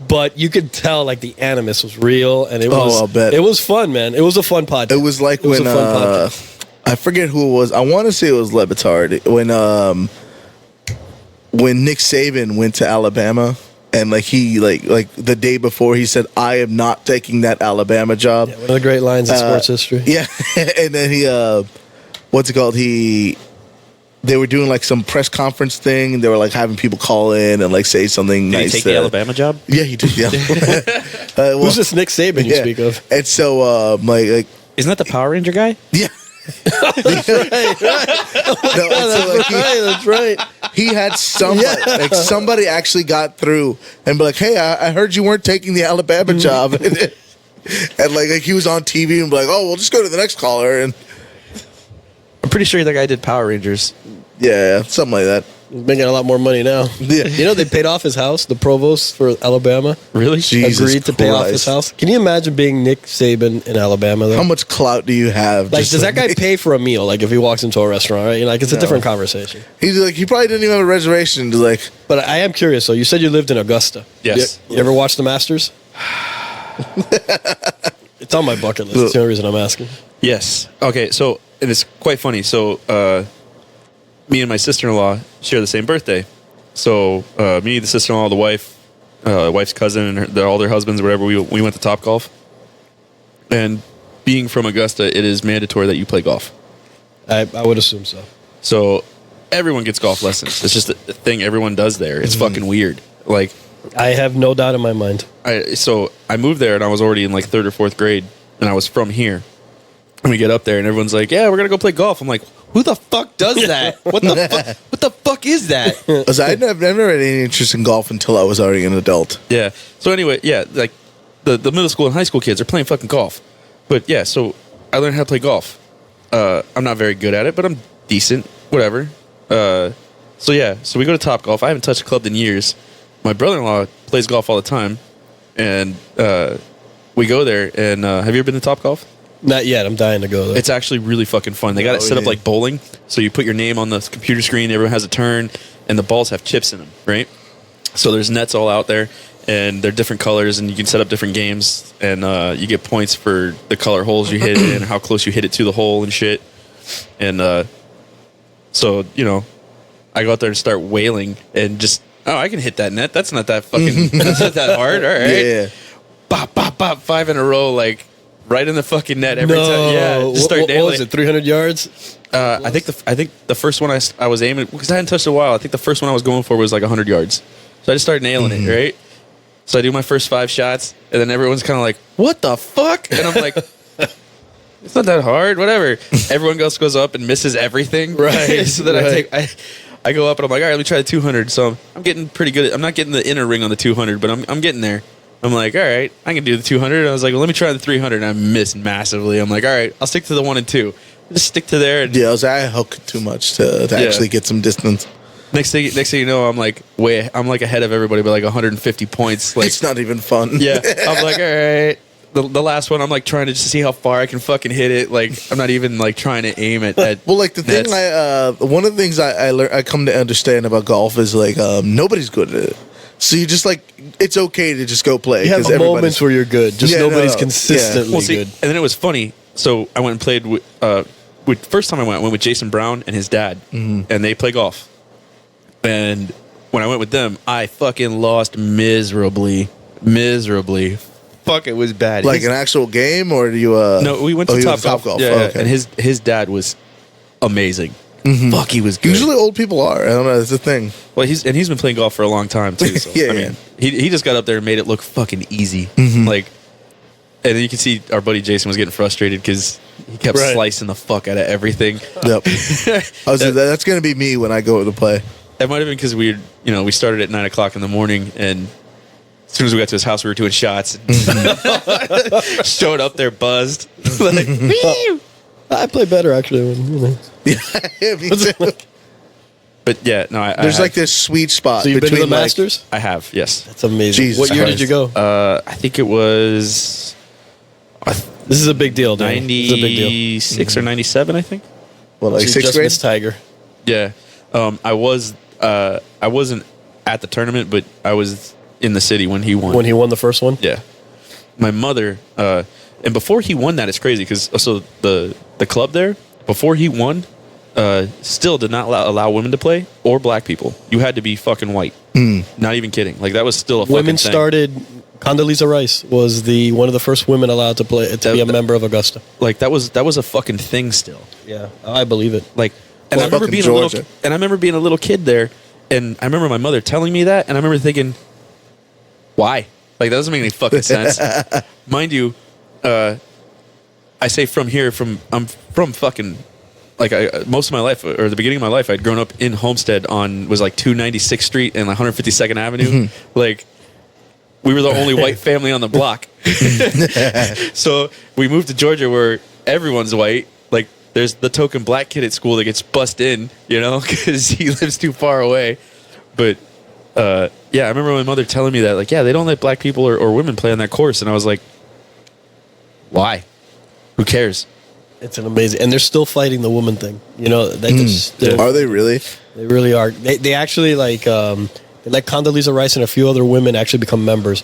But you could tell like the animus was real, and it was. I'll bet. It was fun, man. It was a fun podcast. It was like when a fun podcast. I forget who it was. I want to say it was Lebitard when Nick Saban went to Alabama and like he like the day before he said, "I am not taking that Alabama job." One of the great lines in sports history. Yeah, and then he what's it called? They were doing like some press conference thing, and they were like having people call in and like say something Did nice. he take the Alabama job? Yeah, he did. Yeah. Who's this Nick Saban you speak of? And so like Isn't that the Power Ranger guy? yeah. No, and so, like, That's right. he had somebody like somebody actually got through and be like, "Hey, I heard you weren't taking the Alabama job," and like he was on TV and be like, "Oh, we'll just go to the next caller," and I'm pretty sure that guy did Power Rangers. yeah, something like that. He's making a lot more money now. Yeah. You know, they paid off his house, the provost for Alabama. Really? Jesus agreed to pay off his Christ. house. Can you imagine being Nick Saban in Alabama, though? How much clout do you have? Like, Just does that guy pay for a meal? Like, if he walks into a restaurant, right? Like, it's a No. different conversation. He's like, he probably didn't even have a reservation. To like, But I am curious, so you said you lived in Augusta. Yes. You ever watch the Masters? It's on my bucket list. That's the only reason I'm asking. Yes. Okay, so and it's quite funny. So me and my sister-in-law share the same birthday. So me, the sister-in-law, the wife's cousin, and all their husbands, whatever, we went to Topgolf. And being from Augusta, it is mandatory that you play golf. I would assume so. So everyone gets golf lessons. It's just a thing everyone does there. It's fucking weird. Like, I have no doubt in my mind. so I moved there and I was already in like 3rd or 4th grade, and I was from here. And we get up there and everyone's like, "Yeah, we're gonna go play golf." I'm like, "Who the fuck does that? What the fuck is that?" I never had any interest in golf until I was already an adult. Yeah. So anyway, yeah, like the middle school and high school kids are playing fucking golf. But yeah, so I learned how to play golf. I'm not very good at it, but I'm decent. Whatever. So yeah, so we go to Topgolf. I haven't touched a club in years. My brother-in-law plays golf all the time, and we go there. And have you ever been to Topgolf? Not yet. I'm dying to go, though. It's actually really fucking fun. They got it set up yeah. like bowling. So you put your name on the computer screen, everyone has a turn, and the balls have chips in them, right? So there's nets all out there, and they're different colors, and you can set up different games, and you get points for the color holes you hit it and how close you hit it to the hole and shit. And so, you know, I go out there and start wailing and just, oh, I can hit that net. That's not that fucking, that's not that hard. All right. Yeah. Bop, bop, bop, 5 in a row, like, right in the fucking net every no. time. Yeah, just start what nailing was it, 300 yards? I think the first one I was aiming, because I hadn't touched it in a while. I think the first one I was going for was like 100 yards. So I just started nailing it, right? So I do my first 5 shots, and then everyone's kind of like, "What the fuck?" And I'm like, "It's not that hard, whatever." Everyone else goes up and misses everything, Right, so then right. I go up and I'm like, "All right, let me try the 200." So I'm getting pretty good. I'm not getting the inner ring on the 200, but I'm getting there. I'm like, all right, I can do the 200. And I was like, well, let me try the 300. And I missed massively. I'm like, all right, I'll stick to the 1 and 2. Just stick to there. And Yeah, I hooked too much to actually get some distance. next thing you know, I'm like ahead of everybody by like 150 points. Like, It's not even fun. yeah, I'm like, all right. The last one, I'm like trying to just see how far I can fucking hit it. Like, I'm not even like trying to aim at Well, like the nets. thing one of the things I learned, I come to understand about golf is like nobody's good at it. So you just like, it's okay to just go play. You have 'cause everybody's- moments where you're good. Just Yeah, nobody's no, consistently Well, see, good. and then it was funny. So I went and played with first time I went with Jason Brown and his dad, and they play golf. And when I went with them, I fucking lost miserably. Fuck, it was bad. like an actual game, or do you? No, we went to you Topgolf. Yeah, Oh, yeah. okay. And his dad was amazing. Fuck, he was good. Usually old people are. I don't know. It's a thing. Well, he's been playing golf for a long time too. So, Yeah, I yeah. mean, he just got up there and made it look fucking easy. Like, and then you can see our buddy Jason was getting frustrated because he kept Right. slicing the fuck out of everything. Yep. That's gonna be me when I go to play. It might have been because we started at 9:00 in the morning, and as soon as we got to his house, we were doing shots. Showed up there buzzed. Like, I play better, actually. When, you know. Yeah, me too. but yeah, no, There's I like this sweet spot. So you've been to between the like- Masters? I have, yes. That's amazing. Jesus What year Christ. did you go? I think it was This is a big deal, dude. This is a big deal. 96 or 97, I think. Well, like So you sixth just grade. missed Tiger. Yeah, I wasn't at the tournament, but I was in the city when he won. When he won the first one? Yeah, my mother, and before he won that, it's crazy because so the club there before he won, still did not allow women to play or black people. You had to be fucking white. Not even kidding. Like that was still a fucking Women thing. started. Condoleezza Rice was one of the first women allowed to be a member of Augusta. Like that was a fucking thing still. Yeah, I believe it. Like, and Well, I remember fucking being Georgia. a little kid there, and I remember my mother telling me that, and I remember thinking, why? Like that doesn't make any fucking sense. Mind you, I say I'm from fucking. Like most of my life, or the beginning of my life, I'd grown up in Homestead was like 296th Street and 152nd Avenue. Like we were the only white family on the block. So we moved to Georgia where everyone's white. Like there's the token black kid at school that gets bussed in, because he lives too far away. But yeah, I remember my mother telling me that, like, yeah, they don't let black people or women play on that course, and I was like, why? Who cares? It's an amazing, and they're still fighting the woman thing. Are they really? They really are. They actually they let Condoleezza Rice and a few other women actually become members,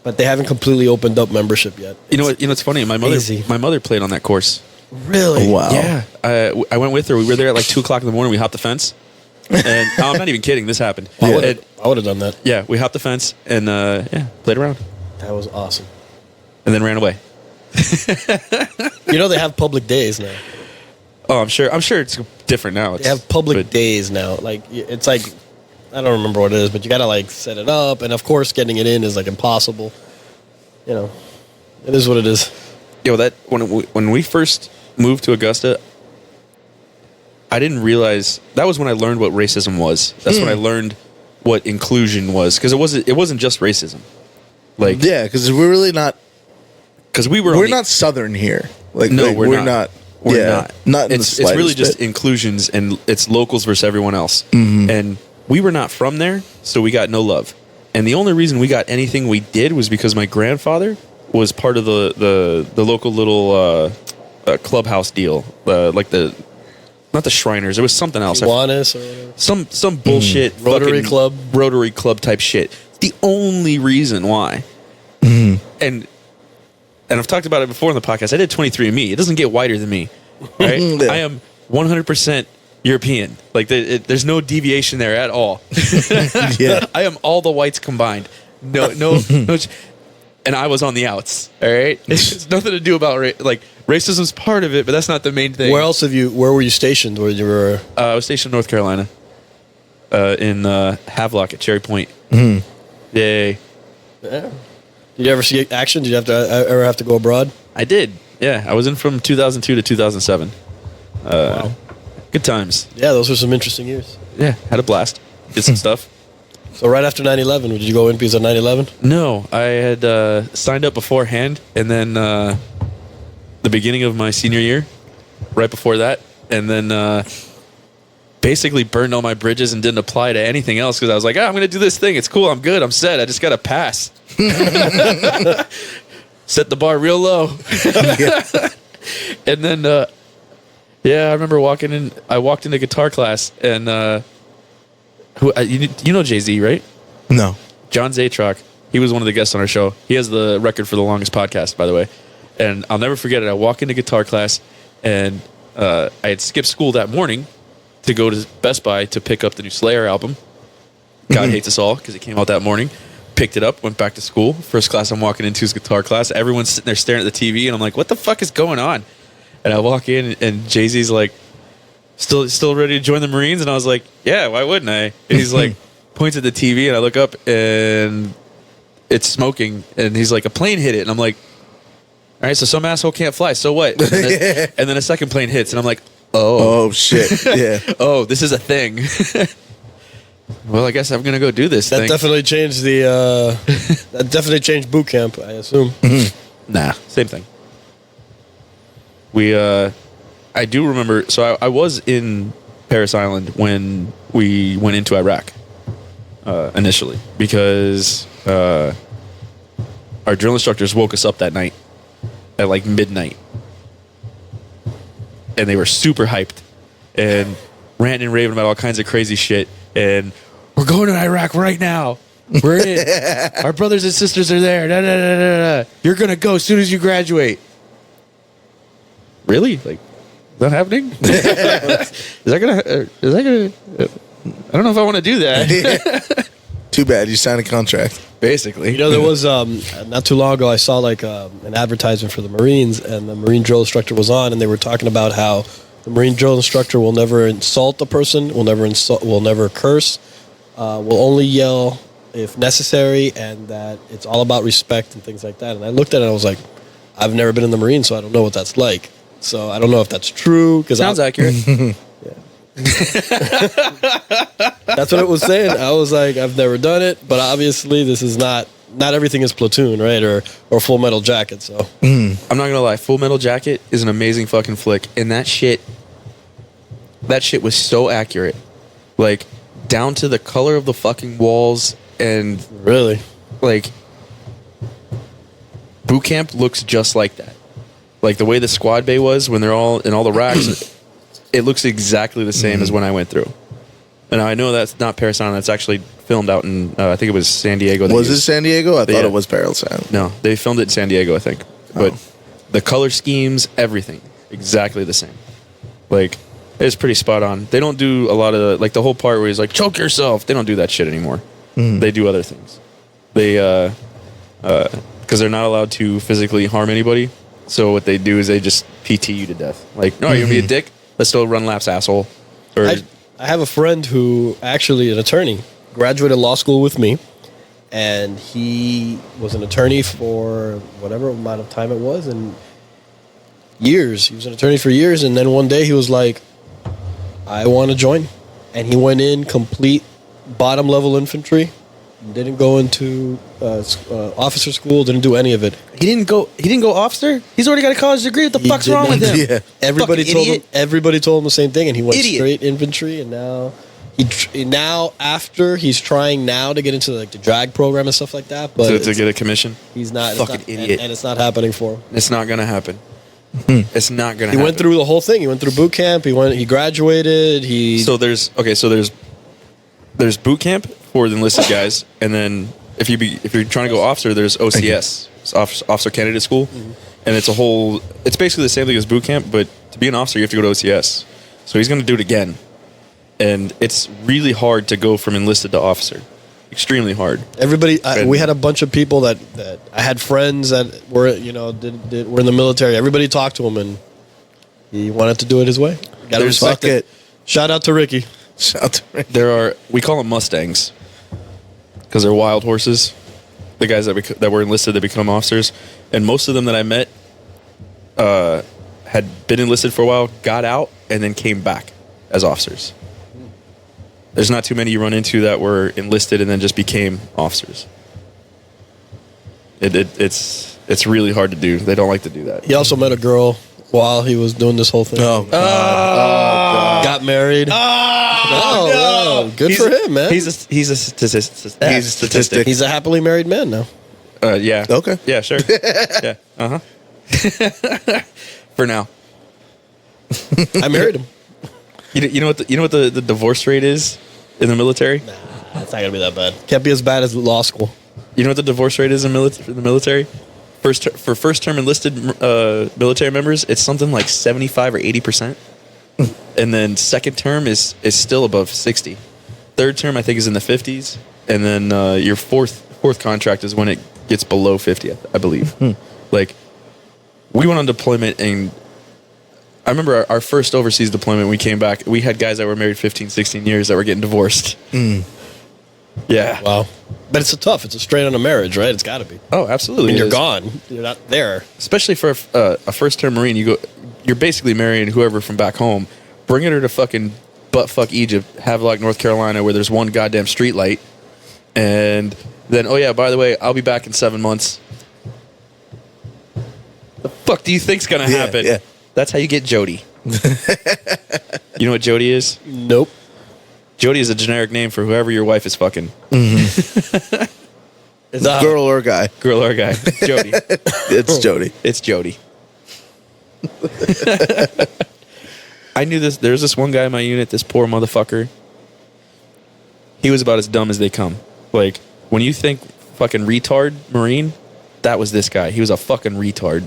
but they haven't completely opened up membership yet. You know what? It's funny. My mother played on that course. Really? Oh, wow. Yeah, I went with her. We were there at like 2:00 in the morning. We hopped the fence, and I'm not even kidding. This happened. I would have done that. Yeah, we hopped the fence and played around, That was awesome. and then ran away. They have public days now. Oh, I'm sure it's different now. They have public but- days now. Like it's like I don't remember what it is, but you gotta like set it up, and of course, getting it in is like impossible. It is what it is. That when we first moved to Augusta, I didn't realize that was when I learned what racism was. That's when I learned what inclusion was, because it wasn't just racism. Like Yeah, because we're really not. because we're Not Southern here. Like No, like, we're not. We're yeah, not. Not in It's the really slightest just bit. inclusions, and it's locals versus everyone else. And we were not from there, so we got no love. And the only reason we got anything we did was because my grandfather was part of the local little clubhouse deal, not the Shriners. It was something else. Kiwanis or whatever. Some bullshit Rotary fucking Club. Rotary Club type shit. The only reason why. And I've talked about it before in the podcast. I did 23andMe. It doesn't get whiter than me, right? Yeah. I am 100% European. Like there's no deviation there at all. Yeah. I am all the whites combined. No. And I was on the outs. All right, it's nothing to do about racism's part of it, but that's not the main thing. Where were you stationed? Where you were? I was stationed in North Carolina, in Havelock at Cherry Point. Yay! Yeah. Did you ever see action? Did you ever have to go abroad? I did. Yeah, I was in from 2002 to 2007. Wow. Good times. Yeah, those were some interesting years. Yeah, had a blast. Did some stuff. So right after 9/11, did you go in because of 9/11? No, I had signed up beforehand, and then the beginning of my senior year, right before that, and then basically burned all my bridges and didn't apply to anything else because I was like, I'm going to do this thing. It's cool. I'm good. I'm set. I just got to pass. Set the bar real low. And then, I remember walking in. I walked into guitar class, and you know Jay-Z, right? No. John Zatrock. He was one of the guests on our show. He has the record for the longest podcast, by the way. And I'll never forget it. I walk into guitar class, and I had skipped school that morning to go to Best Buy to pick up the new Slayer album. God Hates Us All, because it came out that morning. Picked it up, went back to school. First class I'm walking into is guitar class. Everyone's sitting there staring at the TV, and I'm like, what the fuck is going on? And I walk in, and Jay-Z's like, still ready to join the Marines? And I was like, yeah, why wouldn't I? And he's like, points at the TV, and I look up, and it's smoking. And he's like, a plane hit it. And I'm like, all right, so some asshole can't fly. So what? And then a second plane hits, and I'm like, Oh shit. Yeah. oh, this is a thing. Well, I guess I'm gonna go do this That thing. definitely changed that definitely changed boot camp, I assume. Nah, same thing. I do remember. So I was in Paris Island when we went into Iraq initially because our drill instructors woke us up that night at like midnight, and they were super hyped and ranting and raving about all kinds of crazy shit. And we're going to Iraq right now. We're in. Our brothers and sisters are there. Da, da, da, da, da. You're gonna go as soon as you graduate. Really? Like, that happening? Is that gonna? I don't know if I want to do that. Too bad you signed a contract. Basically, You know, there was not too long ago. I saw like an advertisement for the Marines, and the Marine drill instructor was on, and they were talking about how the Marine drill instructor will never insult a person, will never curse, will only yell if necessary, and that it's all about respect and things like that. And I looked at it, and I was like, I've never been in the Marines, so I don't know what that's like. So I don't know if that's true. sounds accurate. That's what it was saying. I was like, I've never done it, but obviously this is not everything is Platoon, right? Or Full Metal Jacket. So I'm not gonna lie, Full Metal Jacket is an amazing fucking flick, and that shit was so accurate, like down to the color of the fucking walls, and really, like boot camp looks just like that. Like the way the squad bay was when they're all in all the racks, it looks exactly the same as when I went through. And I know that's not Parasite. That's actually filmed out in I think it was San Diego. Was it San Diego? I thought Yeah. it was Parasite. No, they filmed it in San Diego, I think. But the color schemes, everything, exactly the same. Like, it's pretty spot on. They don't do a lot of, like, the whole part where he's like, choke yourself. They don't do that shit anymore. They do other things. They, because they're not allowed to physically harm anybody. So what they do is they just PT you to death. Like, no, you're going to be a dick? Let's still run laps, asshole. Or, I have a friend who actually an attorney graduated law school with me, and he was an attorney for whatever amount of time it was, and years. He was an attorney for years, and then one day he was like, I want to join. And he went in complete bottom level infantry, didn't go into officer school, didn't do any of it. he didn't go officer? He's already got a college degree. What the He fuck's did wrong not. with him? Yeah. Everybody Fucking told him. idiot. Everybody told him the same thing, and he went Idiot. straight infantry. And now he's trying now to get into like the drag program and stuff like that. But To get a commission? he's not. Fucking it's not, idiot. and it's not happening for him. It's not going to happen. It's not going to He happen. went through the whole thing. He went through boot camp. He graduated. So there's boot camp for the enlisted guys, and then if you're trying to go officer, there's OCS, it's officer candidate school, and it's basically the same thing as boot camp, but to be an officer you have to go to OCS. So he's going to do it again, and it's really hard to go from enlisted to officer, extremely hard. everybody. And- We had a bunch of people that I had friends that were were in the military. Everybody talked to him, and he wanted to do it his way. Got to There's- respect fuck it. it. Shout out to Ricky. Shout to Rick. We call them Mustangs because they're wild horses. The guys that were enlisted that become officers, and most of them that I met had been enlisted for a while, got out, and then came back as officers. There's not too many you run into that were enlisted and then just became officers. It's really hard to do. They don't like to do that. He also met a girl while he was doing this whole thing. Oh, Got married. Oh, no. Good for him, man. He's a statistic. He's a statistic. He's a happily married man now. Yeah. Okay. Yeah. Sure. Yeah. For now. I married him. You know what the divorce rate is in the military? That's not gonna be that bad. Can't be as bad as law school. You know what the divorce rate is in the military? For first term enlisted military members, it's something like 75 or 80%, and then second term is still above 60. Third term I think is in the 50s, and then your fourth contract is when it gets below 50, I believe. Like we went on deployment, and I remember our first overseas deployment. We came back. We had guys that were married 15, 16 years that were getting divorced. Yeah. Wow. But it's it's a straight on a marriage, right? It's got to be. Oh, absolutely. When it you're is. gone, you're not there. Especially for a first term Marine, you're basically marrying whoever from back home, bringing her to fucking buttfuck Egypt, Havelock, North Carolina, where there's one goddamn street light, and then oh yeah, by the way, I'll be back in 7 months. The fuck do you think's gonna Yeah, happen? yeah. That's how you get Jody. You know what Jody is? Nope. Jody is a generic name for whoever your wife is fucking, It's a Girl or guy. girl or guy. Jody. It's Jody. It's Jody. I knew this. There's this one guy in my unit, this poor motherfucker. He was about as dumb as they come. Like, when you think fucking retard Marine, that was this guy. He was a fucking retard.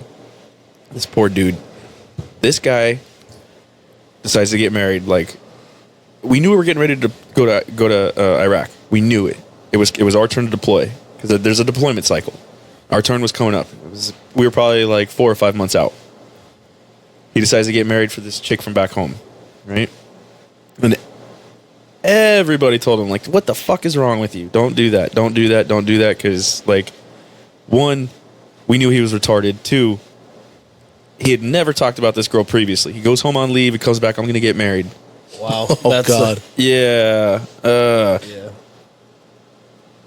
This poor dude. This guy decides to get married. Like, we knew we were getting ready to go to Iraq. We knew it. It was our turn to deploy because there's a deployment cycle. Our turn was coming up. We were probably like 4 or 5 months out. He decides to get married for this chick from back home, right? And everybody told him, like, what the fuck is wrong with you? Don't do that. Don't do that. Don't do that. Because, like, 1, we knew he was retarded. 2, he had never talked about this girl previously. He goes home on leave. He comes back. I'm going to get married. Wow. Oh, God. Yeah. Yeah.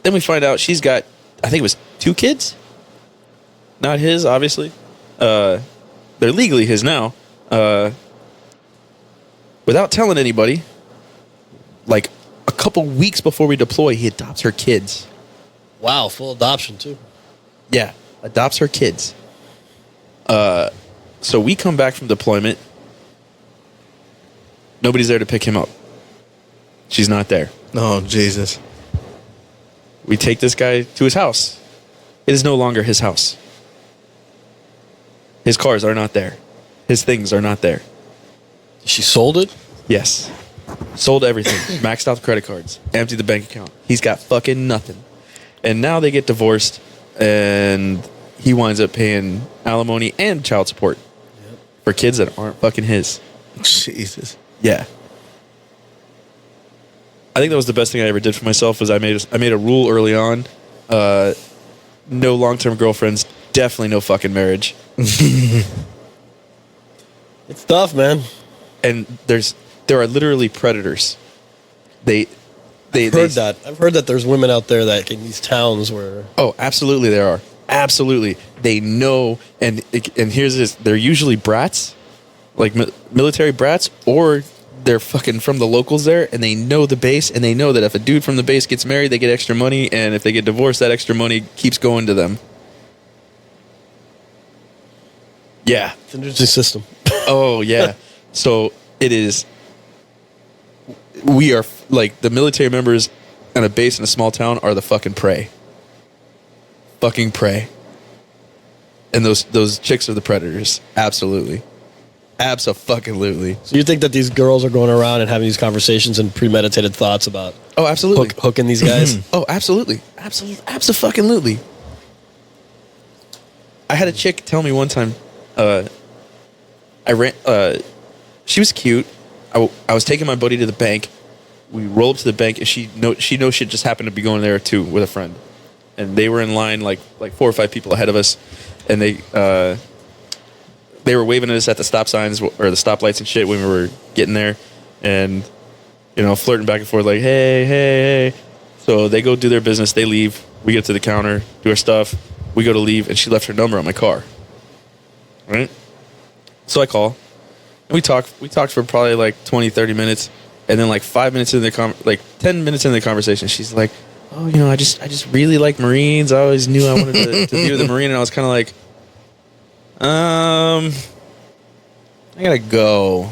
Then we find out she's got, I think it was 2 kids. Not his, obviously. They're legally his now. Without telling anybody, like a couple weeks before we deploy, he adopts her kids. Wow, full adoption too. Yeah, adopts her kids. So we come back from deployment. Nobody's there to pick him up. She's not there. Oh, Jesus. We take this guy to his house. It is no longer his house. His cars are not there. His things are not there. She sold it? Yes. Sold everything. Maxed out the credit cards. Emptied the bank account. He's got fucking nothing. And now they get divorced, and he winds up paying alimony and child support for kids that aren't fucking his. Jesus. Yeah. I think that was the best thing I ever did for myself. Was I made a rule early on. No long-term girlfriends. Definitely no fucking marriage. It's tough, man. And there are literally predators. I've heard that there's women out there that in these towns where Oh, absolutely there are. Absolutely. They know, and here's this, they're usually brats, like military brats, or they're fucking from the locals there, and they know the base, and they know that if a dude from the base gets married, they get extra money, and if they get divorced, that extra money keeps going to them. Yeah. it's an interesting system. Oh, yeah. So it is, we are, like, the military members on a base in a small town are the fucking prey. Fucking prey. And those chicks are the predators. Absolutely. Abso-fucking-lutely. So you think that these girls are going around and having these conversations and premeditated thoughts about Oh, absolutely. hooking these guys? Oh, absolutely. Absolutely. Abso-fucking-lutely. I had a chick tell me one time, she was cute. I was taking my buddy to the bank. We roll up to the bank, and she knows shit just happened to be going there too with a friend, and they were in line like 4 or 5 people ahead of us, and they were waving at us at the stop signs or the stoplights and shit when we were getting there, and flirting back and forth like hey. So they go do their business. They leave. We get to the counter, do our stuff. We go to leave, and she left her number on my car. Right? So I call. And we talked for probably like 20, 30 minutes. And then like 5 minutes into 10 minutes into the conversation, she's like, oh, I just really like Marines. I always knew I wanted to be with a Marine. And I was kind of like, I gotta go.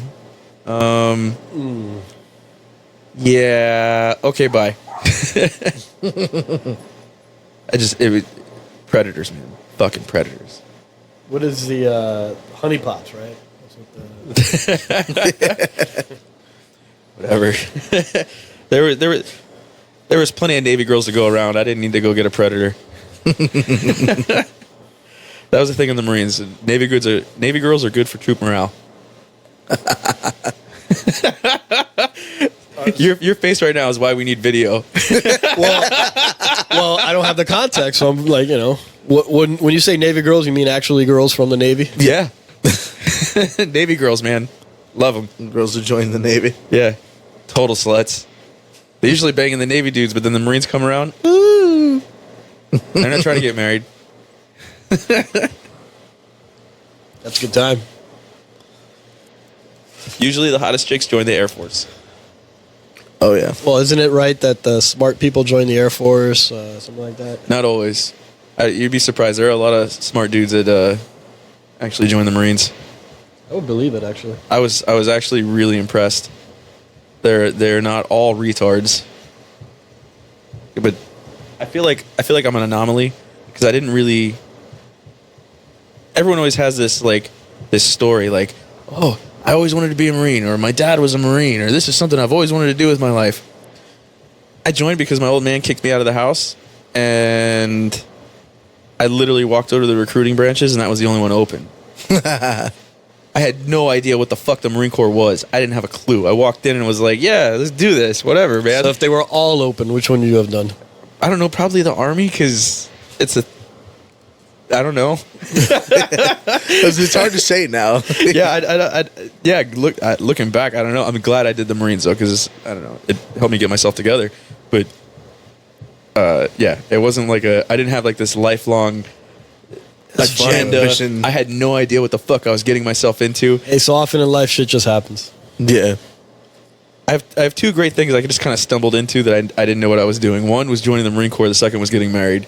Yeah. Okay, bye. Predators, man. Fucking predators. What is the honeypots, right? That's what Whatever. there was plenty of Navy girls to go around. I didn't need to go get a predator. That was the thing in the Marines. Navy girls are good for troop morale. Your face right now is why we need video. well, I don't have the context, so I'm like, when you say Navy girls, you mean actually girls from the Navy? Yeah. Navy girls, man. Love them. Girls who join the Navy. Yeah. Total sluts. They usually banging the Navy dudes, but then the Marines come around. Ooh. They're not trying to get married. That's a good time. Usually the hottest chicks join the Air Force. Oh, yeah. Well, isn't it right that the smart people join the Air Force, something like that? Not always. You'd be surprised. There are a lot of smart dudes that actually join the Marines. I would believe it, actually. I was actually really impressed. They're not all retards, but I feel like I'm an anomaly because I didn't really. Everyone always has this story like, oh, I always wanted to be a Marine, or my dad was a Marine, or this is something I've always wanted to do with my life. I joined because my old man kicked me out of the house, and I literally walked over to the recruiting branches, and that was the only one open. I had no idea what the fuck the Marine Corps was. I didn't have a clue. I walked in and was like, yeah, let's do this. Whatever, man. So if they were all open, which one would you have done? I don't know. Probably the Army, because it's a... I don't know. It's hard to say now. Looking back, I don't know. I'm glad I did the Marines, though, because, I don't know, it helped me get myself together. But, it wasn't like I didn't have like this lifelong agenda. Mission. I had no idea what the fuck I was getting myself into. Hey, so often in life, shit just happens. Yeah. I have two great things I just kind of stumbled into that I didn't know what I was doing. One was joining the Marine Corps. The second was getting married.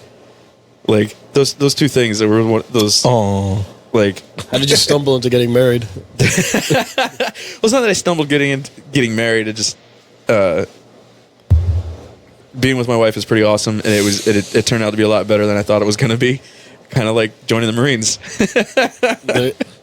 Like those two things that were those. Oh. Like, how did you stumble into getting married? Well, it's not that I stumbled getting married. It just being with my wife is pretty awesome, and it turned out to be a lot better than I thought it was going to be. Kind of like joining the Marines.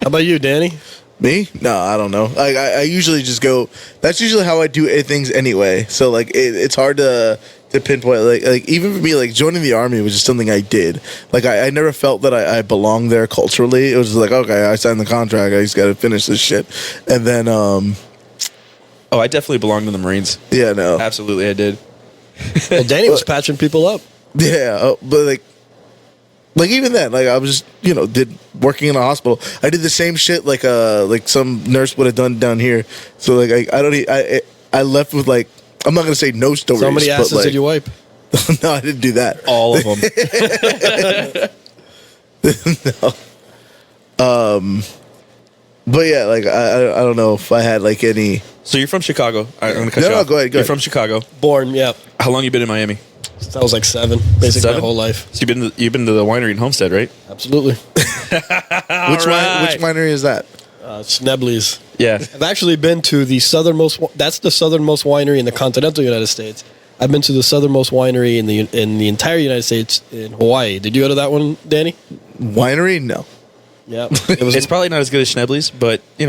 How about you, Danny? Me? No, I don't know. I usually just go. That's usually how I do things anyway. So like it's hard to pinpoint. Like even for me, like joining the Army was just something I did. Like I never felt that I belonged there culturally. It was just like, okay, I signed the contract. I just got to finish this shit. And then oh, I definitely belonged in the Marines. Yeah, no, absolutely, I did. Well, Danny was patching people up. Yeah, but like even then, like I was just did working in a hospital. I did the same shit like some nurse would have done down here. So like I left with like, I'm not gonna say no stories. So many asses did you wipe? No, I didn't do that. All of them. No. But yeah, like I don't know if I had like any. So you're from Chicago. I'm gonna cut you No, off. go ahead. You're from Chicago. Born, yeah. How long you been in Miami? Since I was like 7, basically 7? my whole life. So you've been to the winery in Homestead, right? Absolutely. Which winery is that? Schnebley's. Yeah. I've actually been to the southernmost. That's the southernmost winery in the continental United States. I've been to the southernmost winery in the entire United States in Hawaii. Did you go to that one, Danny? Winery? No. Yeah. It's probably not as good as Schnebley's, but I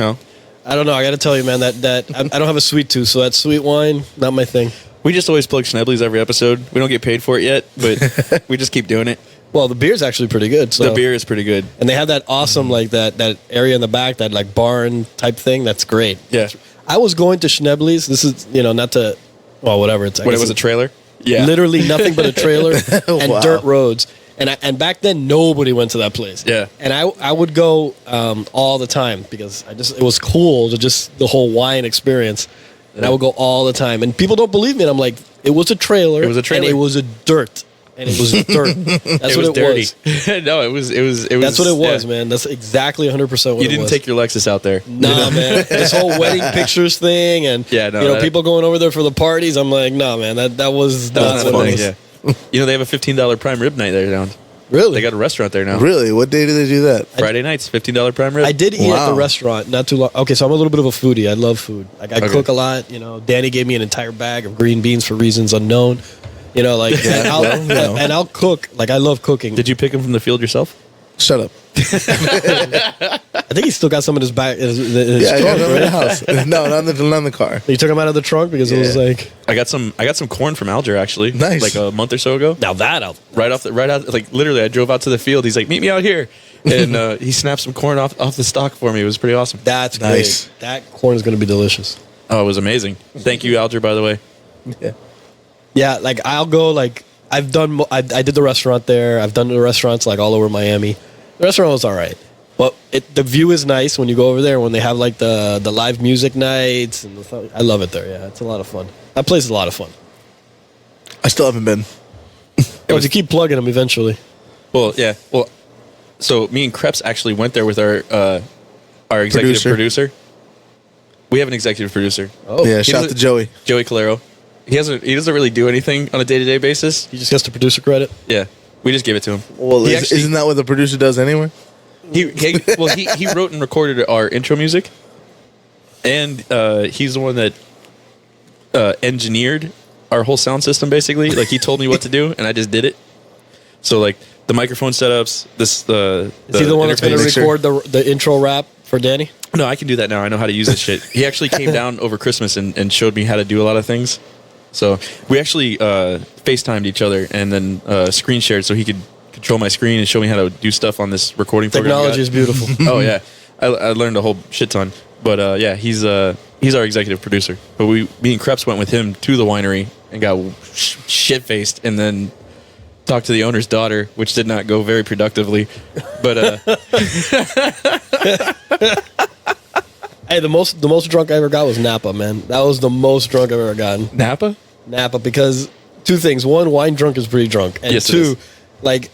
don't know. I got to tell you, man, that I don't have a sweet tooth, so that sweet wine, not my thing. We just always plug Schnebley's every episode. We don't get paid for it yet, but we just keep doing it. Well, the beer's actually pretty good. So. The beer is pretty good. And they have that awesome, like, that area in the back, that, like, barn type thing. That's great. Yeah. I was going to Schnebley's. This is, not to, well, whatever. It's When it was a trailer? Yeah. Literally nothing but a trailer and Wow. dirt roads. And back then, nobody went to that place. Yeah. And I would go all the time because it was cool to just the whole wine experience. And I would go all the time. And people don't believe me. And I'm like, it was a trailer. It was a trailer. And it was a dirt. And it was dirt. That's what it dirty. was. No, it was. That's what it was, yeah. man. That's exactly 100% what it was. You didn't take your Lexus out there. Nah, man. This whole wedding pictures thing and people going over there for the parties. I'm like, nah, man. That was not That's what it funny. was. Yeah. They have a $15 prime rib night there down. Really? They got a restaurant there now. Really? What day do they do that? Friday nights, $15 prime rib. I did eat at Wow. the restaurant not too long. Okay, so I'm a little bit of a foodie. I love food. Like, I cook a lot. Danny gave me an entire bag of green beans for reasons unknown. And I'll cook. Like, I love cooking. Did you pick them from the field yourself? Shut up. I think he still got some in his back. In his Yeah, I got trunk, them in the right? house. No, not in the car. You took him out of the trunk because it was Yeah. like. I got some corn from Alger actually. Nice. Like a month or so ago. Now that out. Right out, like literally, I drove out to the field. He's like, "Meet me out here," and he snapped some corn off the stalk for me. It was pretty awesome. That's Nice. great. That corn is going to be delicious. Oh, it was amazing. Thank you, Alger, by the way. Yeah. Yeah, like I'll go. Like I've done. I did the restaurant there. I've done the restaurants like all over Miami. The restaurant was all right, but the view is nice when you go over there. When they have like the live music nights and I love it there. Yeah, it's a lot of fun. That place is a lot of fun. I still haven't been. But you keep plugging them eventually. Well, yeah. Well, so me and Krebs actually went there with our executive producer. We have an executive producer. Oh, Yeah, He shout out doesn't- to Joey. Joey Calero. He doesn't really do anything on a day-to-day basis. he just gets the producer credit. Yeah. We just gave it to him. Well, He actually- isn't that what the producer does anyway? He wrote and recorded our intro music, and he's the one that engineered our whole sound system. Basically, like he told me what to do, and I just did it. So like the microphone setups, Is he the one that's going to mixer. record the intro rap for Danny? No, I can do that now. I know how to use this shit. He actually came down over Christmas and showed me how to do a lot of things. So we actually FaceTimed each other and then screen shared so he could control my screen and show me how to do stuff on this recording program. Technology is beautiful. Oh yeah, I learned a whole shit ton. But yeah, he's our executive producer. But me and Kreps went with him to the winery and got shit faced, and then talked to the owner's daughter, which did not go very productively. But Hey, the most drunk I ever got was Napa, man. That was the most drunk I've ever gotten. Napa? Napa, because two things. One, wine drunk is pretty drunk. And Yes, it two, is. like,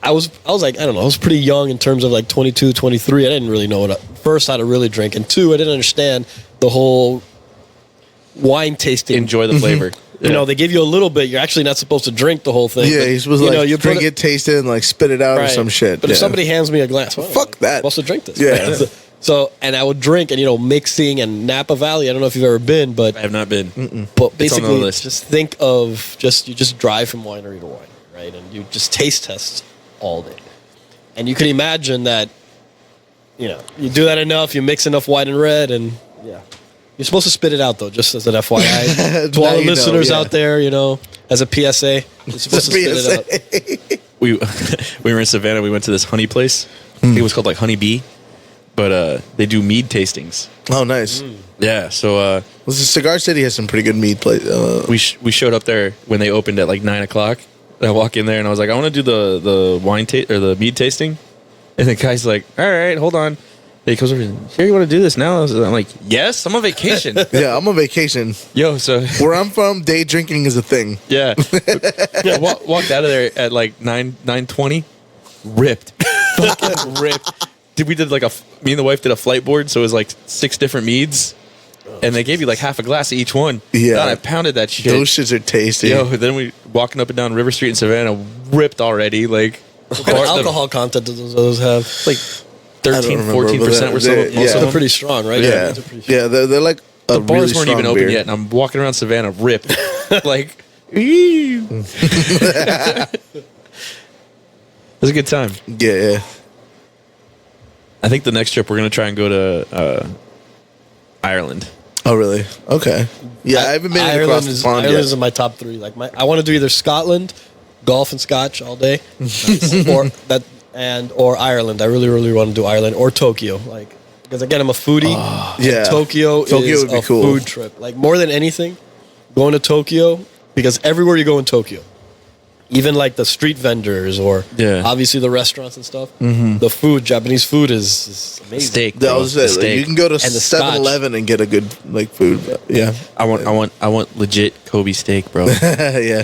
I was like, I don't know, I was pretty young in terms of like 22, 23. I didn't really know first how to really drink. And two, I didn't understand the whole wine tasting. Enjoy the flavor. You know, they give you a little bit. You're actually not supposed to drink the whole thing. Yeah, but, you're supposed to like you drink put it, taste it, and like spit it out or right. some shit. But if somebody hands me a glass, well, Fuck that. I'm supposed to drink this. Yeah. So, and I would drink, and mixing and Napa Valley. I don't know if you've ever been, but I have not been. but It's on the basically, list. just think of you just drive from winery to winery, right? And you just taste test all day. And you can imagine that, you do that enough, you mix enough white and red, and yeah. You're supposed to spit it out, though, just as an FYI. To all Now the you know, listeners yeah. out there, as a PSA, you're supposed to spit it out. We we were in Savannah. We went to this honey place. I think it was called like Honey Bee, but they do mead tastings. Oh, nice. Yeah, so Well, the Cigar City has some pretty good mead place. we showed up there when they opened at like 9:00. And I walk in there and I was like, I want to do the wine or the mead tasting, and the guy's like, all right, hold on. He goes over, here, you want to do this now? I'm like, yes, I'm on vacation. Yeah, I'm on vacation. Yo, so Where I'm from, day drinking is a thing. yeah, walked out of there at like 9:20, ripped, fucking ripped. We did like me and the wife did a flight board, so it was like 6 different meads, and they gave you like half a glass of each one. Yeah. God, I pounded that shit. Those shits are tasty. Yo, then we walking up and down River Street in Savannah, ripped already. Like What kind of alcohol content does those have? like 13, remember, 14% were so. but most yeah. of They're them. pretty strong, right? Yeah, They're pretty strong. yeah, they're like a The bars really weren't even strong open beer. yet, and I'm walking around Savannah, ripped. Like, it was a good time. Yeah, I think the next trip we're gonna try and go to Ireland. Oh, really? Okay. Yeah, I haven't been across Ireland the is pond Ireland yet. is in my top 3. Like I want to do either Scotland, golf and Scotch all day, or Ireland. I really, really want to do Ireland or Tokyo. Like because again, I'm a foodie. Yeah. Tokyo is would be a cool. food trip. Like more than anything, going to Tokyo because everywhere you go in Tokyo, even like the street vendors or Yeah. obviously the restaurants and stuff, the food, Japanese food is amazing. Steak. That bro. was The it. Like, steak. you can go to the Scotch. 7-Eleven and get a good like food. Yeah, I want legit Kobe steak, bro. yeah.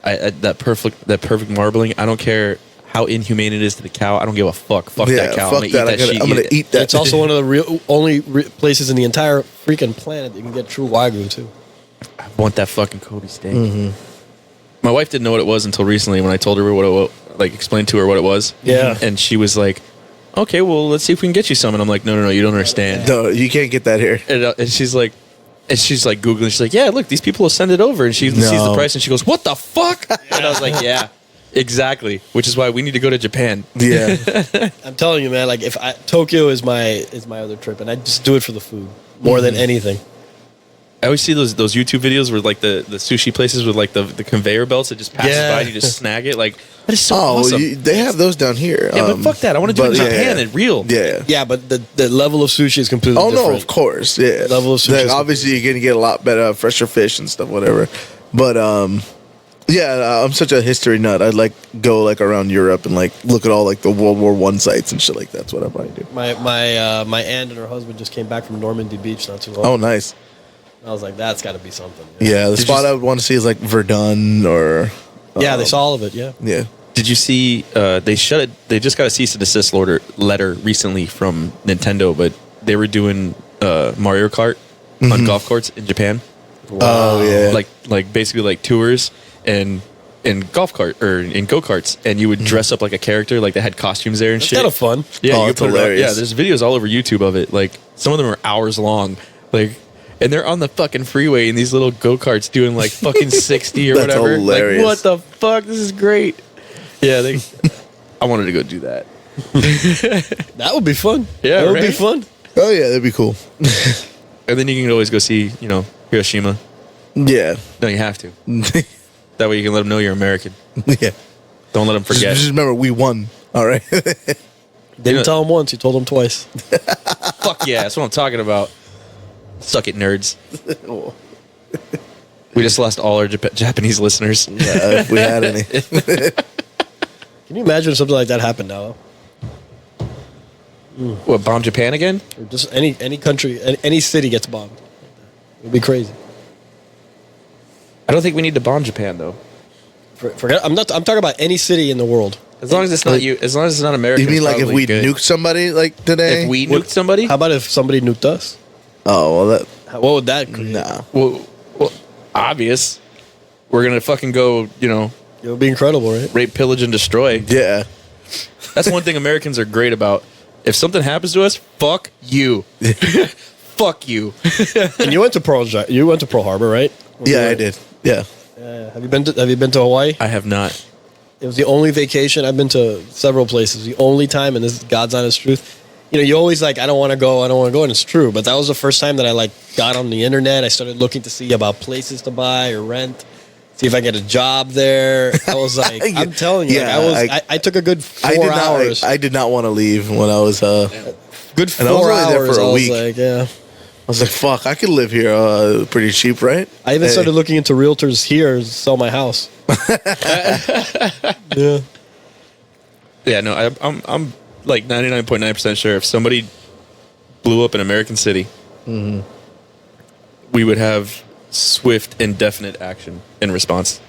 That perfect marbling. I don't care how inhumane it is to the cow. I don't give a fuck. Fuck Yeah, that cow. fuck I'm that. gonna eat that shit. I'm gonna eat that. It's also one of the only places in the entire freaking planet that you can get true Wagyu too. I want that fucking Kobe steak. My wife didn't know what it was until recently when I told her what it like explained to her what it was. Yeah. And she was like, "Okay, well, let's see if we can get you some." And I'm like, "No, you don't understand." No, you can't get that here. And she's like Googling. She's like, "Yeah, look, these people will send it over." And she sees the No. price and she goes, "What the fuck?" And I was like, "Yeah, exactly." Which is why we need to go to Japan. Yeah, I'm telling you, man. Like Tokyo is my other trip, and I just do it for the food more than anything. I always see those YouTube videos where like the sushi places with like the conveyor belts that just passes Yeah. by and you just snag it. Like that is so oh, awesome. they have those down here. Yeah, but fuck that. I want to do it in but Japan and real. Yeah. Yeah, but the level of sushi is completely Oh different. no, of course. Yeah. Level of sushi Like, is obviously, you're gonna get a lot better, fresher fish and stuff, whatever. But yeah, I'm such a history nut. I'd like go like around Europe and like look at all like the World War I sites and shit like that. That's what I probably do. My aunt and her husband just came back from Normandy Beach not too long. Oh, nice. I was like, that's got to be something. Yeah, the Did spot you- I would want to see is like Verdun or Yeah, they saw all of it. Yeah. yeah. Did you see they shut it? They just got a cease and desist letter recently from Nintendo, but they were doing Mario Kart on golf courts in Japan. Oh yeah. Like basically like tours and in golf cart or in go-karts, and you would dress up like a character, like they had costumes there and It's shit. kind of fun. Yeah, Oh, you it's could put it up. hilarious. Yeah, there's videos all over YouTube of it. Like some of them are hours long. Like, and they're on the fucking freeway in these little go-karts doing like fucking 60 or That's whatever. hilarious. Like, what the fuck? This is great. Yeah, I wanted to go do that. That would be fun. Yeah, that would be right? fun. Oh yeah, that'd be cool. And then you can always go see, Hiroshima. Yeah. No, you have to. That way you can let them know you're American. Yeah. Don't let them forget. Just remember, we won. All right. Didn't tell him once. You told him twice. Fuck yeah, that's what I'm talking about. Suck it, nerds. We just lost all our Japanese listeners. Yeah, if we had any. Can you imagine if something like that happened now? What, bomb Japan again? Or just any country, any city gets bombed. It'd be crazy. I don't think we need to bomb Japan though. Forget. I'm talking about any city in the world. As long as it's not you. As long as it's not America. You mean it's like if probably we good. nuked somebody like today? If we nuked somebody? How about if somebody nuked us? Oh well, that What would that create? nah. Well, obvious. We're gonna fucking go. It would be incredible, right? Rape, pillage, and destroy. Yeah. That's one thing Americans are great about. If something happens to us, fuck you. Fuck you. And you went to Pearl Harbor, right? Yeah, I did. Yeah. Have you been to Hawaii? I have not. It was the only vacation. I've been to several places. The only time, and this is God's honest truth. You always I don't want to go, and it's true. But that was the first time that I got on the internet. I started looking to see about places to buy or rent, see if I get a job there. I was like, I'm telling you, Yeah, I took a good 4 hours. I did not want to leave when I was. Good 4 and I was only there hours. for a I was week. like, yeah. I was like, fuck, I could live here pretty cheap, right? I even Hey. started looking into realtors here to sell my house. Yeah. Yeah, no, I'm like 99.9% sure if somebody blew up an American city, we would have swift and definite action in response.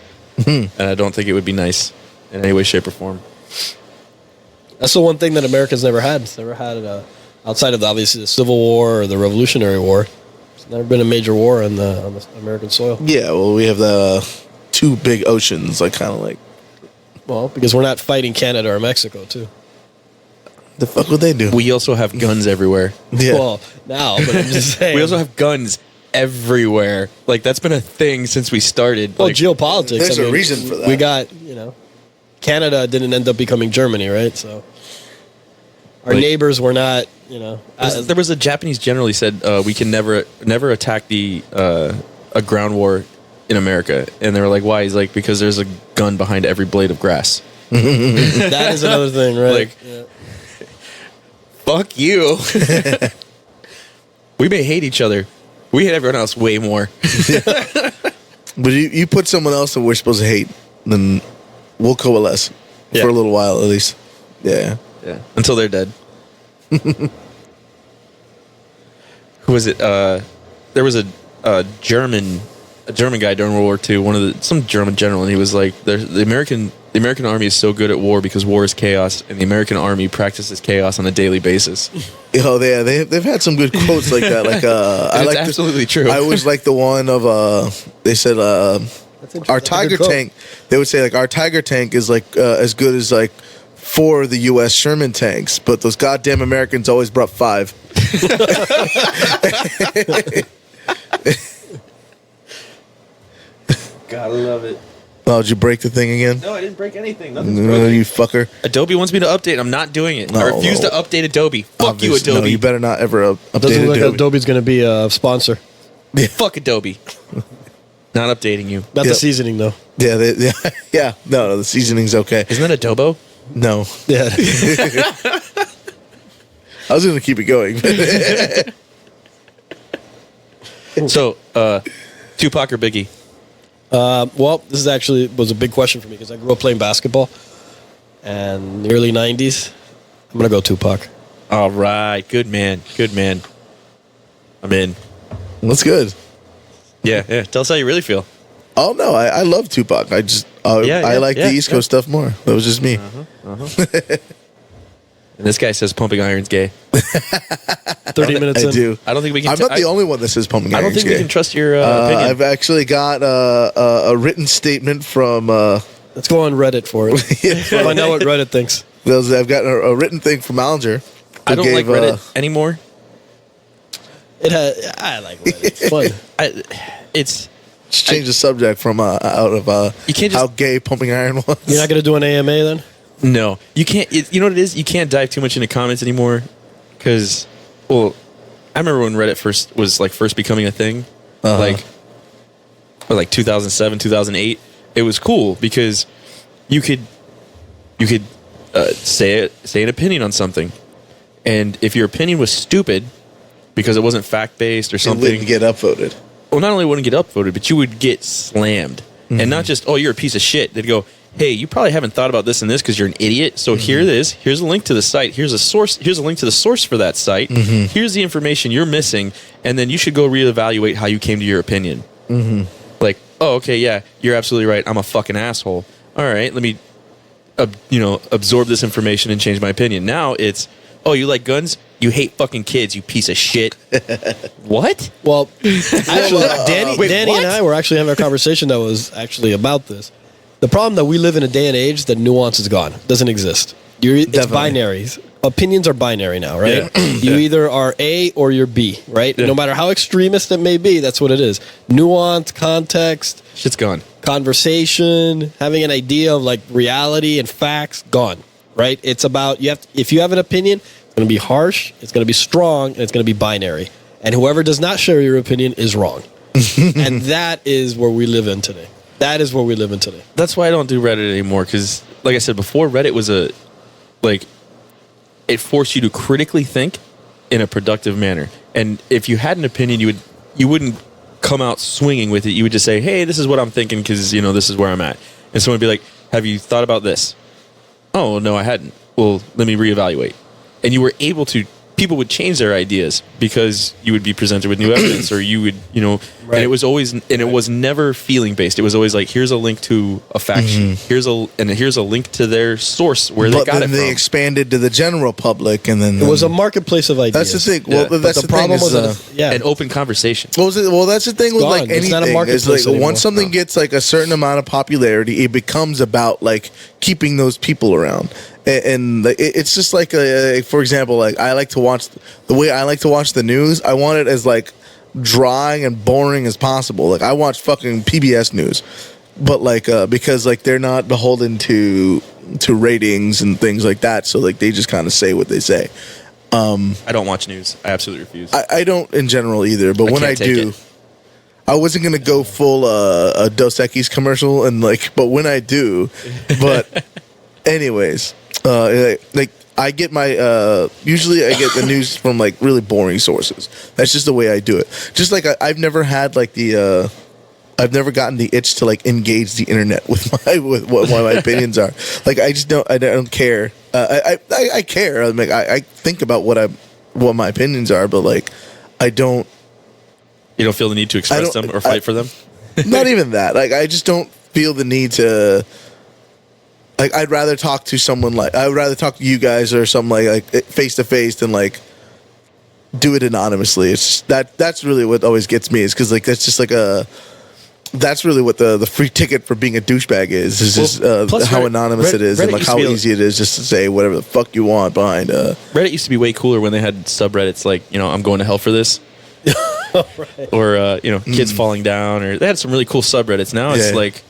And I don't think it would be nice in any way, shape, or form. That's the one thing that America's never had. It's never had outside of obviously the Civil War or the Revolutionary War. There's never been a major war on the American soil. Yeah, well, we have the two big oceans, kind of like. Well, because we're not fighting Canada or Mexico too. The fuck would they do? We also have guns everywhere. Yeah. Well, now, but I'm just saying. We also have guns everywhere. That's been a thing since we started. well, geopolitics. There's a reason for that. We got Canada didn't end up becoming Germany, right? So our neighbors were not, there was a Japanese general who said we can never attack a ground war in America, and they were like, why? He's like, because there's a gun behind every blade of grass. that is another thing, right? Fuck you. We may hate each other. We hate everyone else way more. But you put someone else that we're supposed to hate, then we'll coalesce Yeah. for a little while at least. Yeah. Yeah. Until they're dead. Who was it? There was a German guy during World War II, some German general, and he was like, the American army is so good at war because war is chaos, and the American army practices chaos on a daily basis. They've had some good quotes like that. It's absolutely true. I always like the one of they said our That's a Tiger good quote. tank. They would say our Tiger tank is as good as 4 of the U.S. Sherman tanks, but those goddamn Americans always brought 5. Gotta love it. Oh, did you break the thing again? No, I didn't break anything. You fucker. Adobe wants me to update. I'm not doing it. I No. refuse to update Adobe. Fuck Obvious- you, Adobe. No, you better not ever update Doesn't look like Adobe. Adobe's going to be a sponsor. Fuck Adobe. Not updating you. Not Yeah. the seasoning though. Yeah. No, the seasoning's okay. Isn't that Adobo? No, Yeah. I was gonna keep it going. So, Tupac or Biggie? Well, this is actually was a big question for me because I grew up playing basketball, and in the early '90s, I'm gonna go Tupac. All right. Good man. Good man. I'm in. That's good. Yeah. Tell us how you really feel. Oh no, I love Tupac. I just I like the East Coast stuff more. That was just me. And this guy says pumping iron's gay. 30 minutes I in. do. I don't think we can. I'm not the only one that says pumping I don't iron's think we gay. can trust your opinion. I've actually got a written statement from. Let's go on Reddit for it. Find out what Reddit thinks. I've got a written thing from Alger. I don't like Reddit anymore. I like Reddit. It's fun. It's Just change the subject from out of You can't just- how gay pumping iron was. You're not gonna do an AMA then? no. You can't. You know what it is? You can't dive too much into comments anymore because, well, I remember when Reddit first becoming a thing, like 2007, 2008. It was cool because you could say an opinion on something, and if your opinion was stupid because it wasn't fact based or It something, wouldn't get upvoted. well, not only wouldn't get upvoted, but you would get slammed, and not just you're a piece of shit. They'd go, hey, you probably haven't thought about this and this because you're an idiot. So here it is. Here's a link to the site. Here's a source. Here's a link to the source for that site. Here's the information you're missing, and then you should go reevaluate how you came to your opinion. Like, oh, okay, yeah, you're absolutely right. I'm a fucking asshole. All right, let me, absorb this information and change my opinion. Now it's, oh, you like guns? You hate fucking kids, you piece of shit. What? Well, actually, Danny Wait, and what? I were actually having a conversation that was actually about this. The problem that we live in a day and age that nuance is gone, doesn't exist. It's Definitely. binaries. Opinions are binary now, right? Yeah. You either are A or you're B, right? Yeah. No matter how extremist it may be, that's what it is. Nuance, context, Shit's gone. conversation, having an idea of like reality and facts, gone, right? It's about if you have an opinion, it's going to be harsh, it's going to be strong, and it's going to be binary. And whoever does not share your opinion is wrong. And that is where we live in today. That is where we live in today. That's why I don't do Reddit anymore, because, like I said before, Reddit was it forced you to critically think in a productive manner. And if you had an opinion, you wouldn't come out swinging with it. You would just say, hey, this is what I'm thinking because, this is where I'm at. And someone would be like, have you thought about this? Oh, no, I hadn't. Well, let me reevaluate. And you were able to, people would change their ideas because you would be presented with new evidence, or you would, Right. and it was never feeling based. It was always like, here's a link to a fact sheet. Here's a link to their source where they But got then it they from. expanded to the general public, and then It was a marketplace of ideas. That's the thing. Yeah. Well, But that's the the thing. problem Is, was that, An open conversation. Well, that's the thing with gone. like It's anything. not a Is marketplace like anymore. once something gets like a certain amount of popularity, it becomes about like keeping those people around. And it's just like, for example, like I like to watch the news. I want it as like dry and boring as possible. Like I watch fucking PBS News, but like because like they're not beholden to ratings and things like that. So like they just kind of say what they say. I don't watch news. I absolutely refuse. I don't in general either, but I when can't I take do, it. I wasn't gonna go full a Dos Equis commercial and like, but when I do, but anyways, like I get my usually I get the news from like really boring sources. That's just the way I do it. Just like I've never had like I've never gotten the itch to like engage the internet with what my opinions are. Like I don't care. I care. I'm like I think about what my opinions are, but like I don't. You don't feel the need to express don't- them or fight for them? Not even that. Like I just don't feel the need to. Like I'd rather talk to someone I would rather talk to you guys or something like face to face than like do it anonymously. It's that's really what always gets me is because like that's just like that's really what the free ticket for being a douchebag is just plus how Reddit- anonymous it is and Reddit like used to how be a- easy it is just to say whatever the fuck you want behind. Reddit used to be way cooler when they had subreddits like, I'm going to hell for this. Or, kids falling down. Or they had some really cool subreddits. Now it's Yeah. like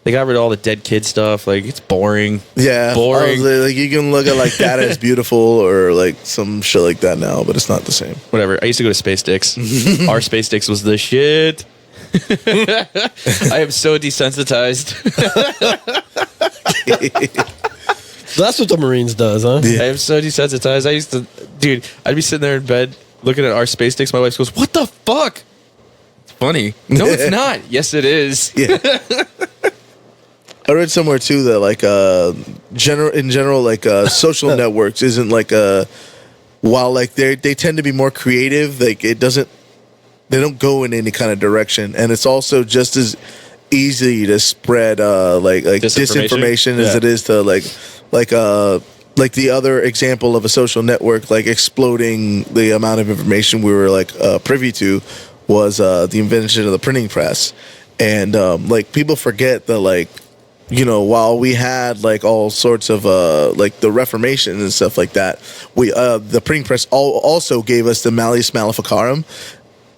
they got rid of all the dead kid stuff. Like, it's boring. Yeah, Boring. Like you can look at like that as beautiful or like some shit like that now, but it's not the same. Whatever. I used to go to Space Dicks. Our Space Dicks was the shit. I am so desensitized. So that's what the Marines does, huh? Yeah. I am so desensitized. I used to, dude, I'd be sitting there in bed looking at our Space Dicks. My wife goes, "What the fuck?" It's funny. No, it's not. Yes, it is. Yeah. I read somewhere too that like in general like social networks isn't like while like they tend to be more creative, like they don't go in any kind of direction, and it's also just as easy to spread like disinformation as Yeah. it is to like the other example of a social network like exploding the amount of information we were like privy to was the invention of the printing press. And like people forget that like while we had like all sorts of like the Reformation and stuff like that, we the printing press also gave us the Malleus Maleficarum,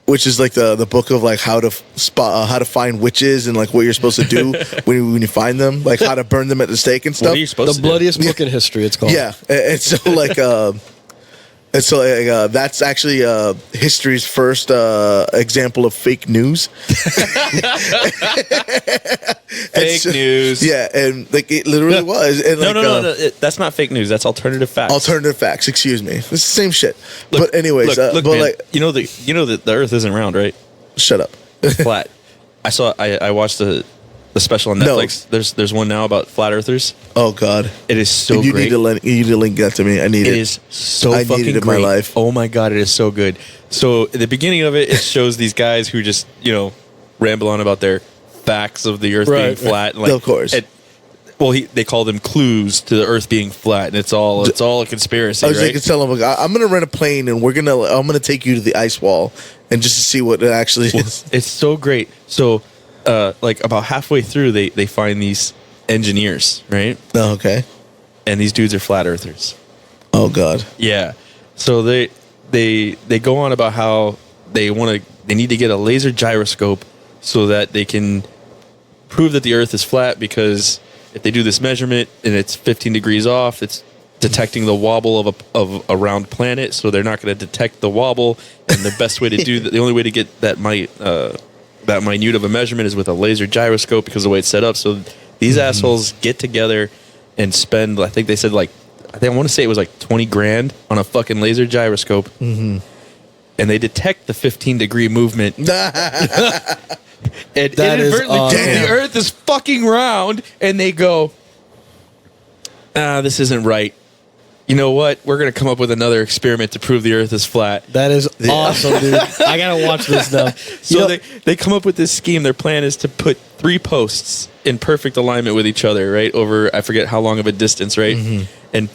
which is like the book of like how to how to find witches and like what you're supposed to do when you find them, like how to burn them at the stake and What stuff. are you supposed The to do? bloodiest book in history, it's called. Yeah, and so like And so that's actually history's first example of fake news. Fake news. Yeah, and like it literally was. And No. That's not fake news. That's alternative facts. Alternative facts. Excuse me. It's the same shit. But anyways, look, but man, like, you know that the Earth isn't round, right? shut up. Flat. I watched the special on No. Netflix. There's one now about flat earthers. Oh God, It is so you great. you need to link that to me. I need it. It is so I need fucking it in great. my life. Oh my god, it is so good. So at the beginning of it, it shows these guys who just ramble on about their facts of the Earth being Right. flat. And Of course. They call them clues to the Earth being flat, and it's all a conspiracy. I was right? like, tell them, I'm gonna rent a plane and I'm gonna take you to the ice wall and just to see what it actually is. It's so great. So, like about halfway through, they find these engineers, right? Oh, okay. And these dudes are flat earthers. Oh God. Yeah. So they go on about how they need to get a laser gyroscope so that they can prove that the Earth is flat, because if they do this measurement and it's 15 degrees off, it's detecting the wobble of a round planet, so they're not going to detect the wobble. And the best way to do that, the only way to get that minute of a measurement is with a laser gyroscope, because of the way it's set up. So these assholes get together and spend, I think they said I want to say it was like 20 grand on a fucking laser gyroscope. And they detect the 15-degree movement. And That is inadvertently, awesome. the Earth is fucking round, and they go, this isn't right. You know what? We're going to come up with another experiment to prove the Earth is flat. That is awesome, dude. I gotta watch this now. So they come up with this scheme. Their plan is to put 3 posts in perfect alignment with each other, right? Over, I forget how long of a distance, right? And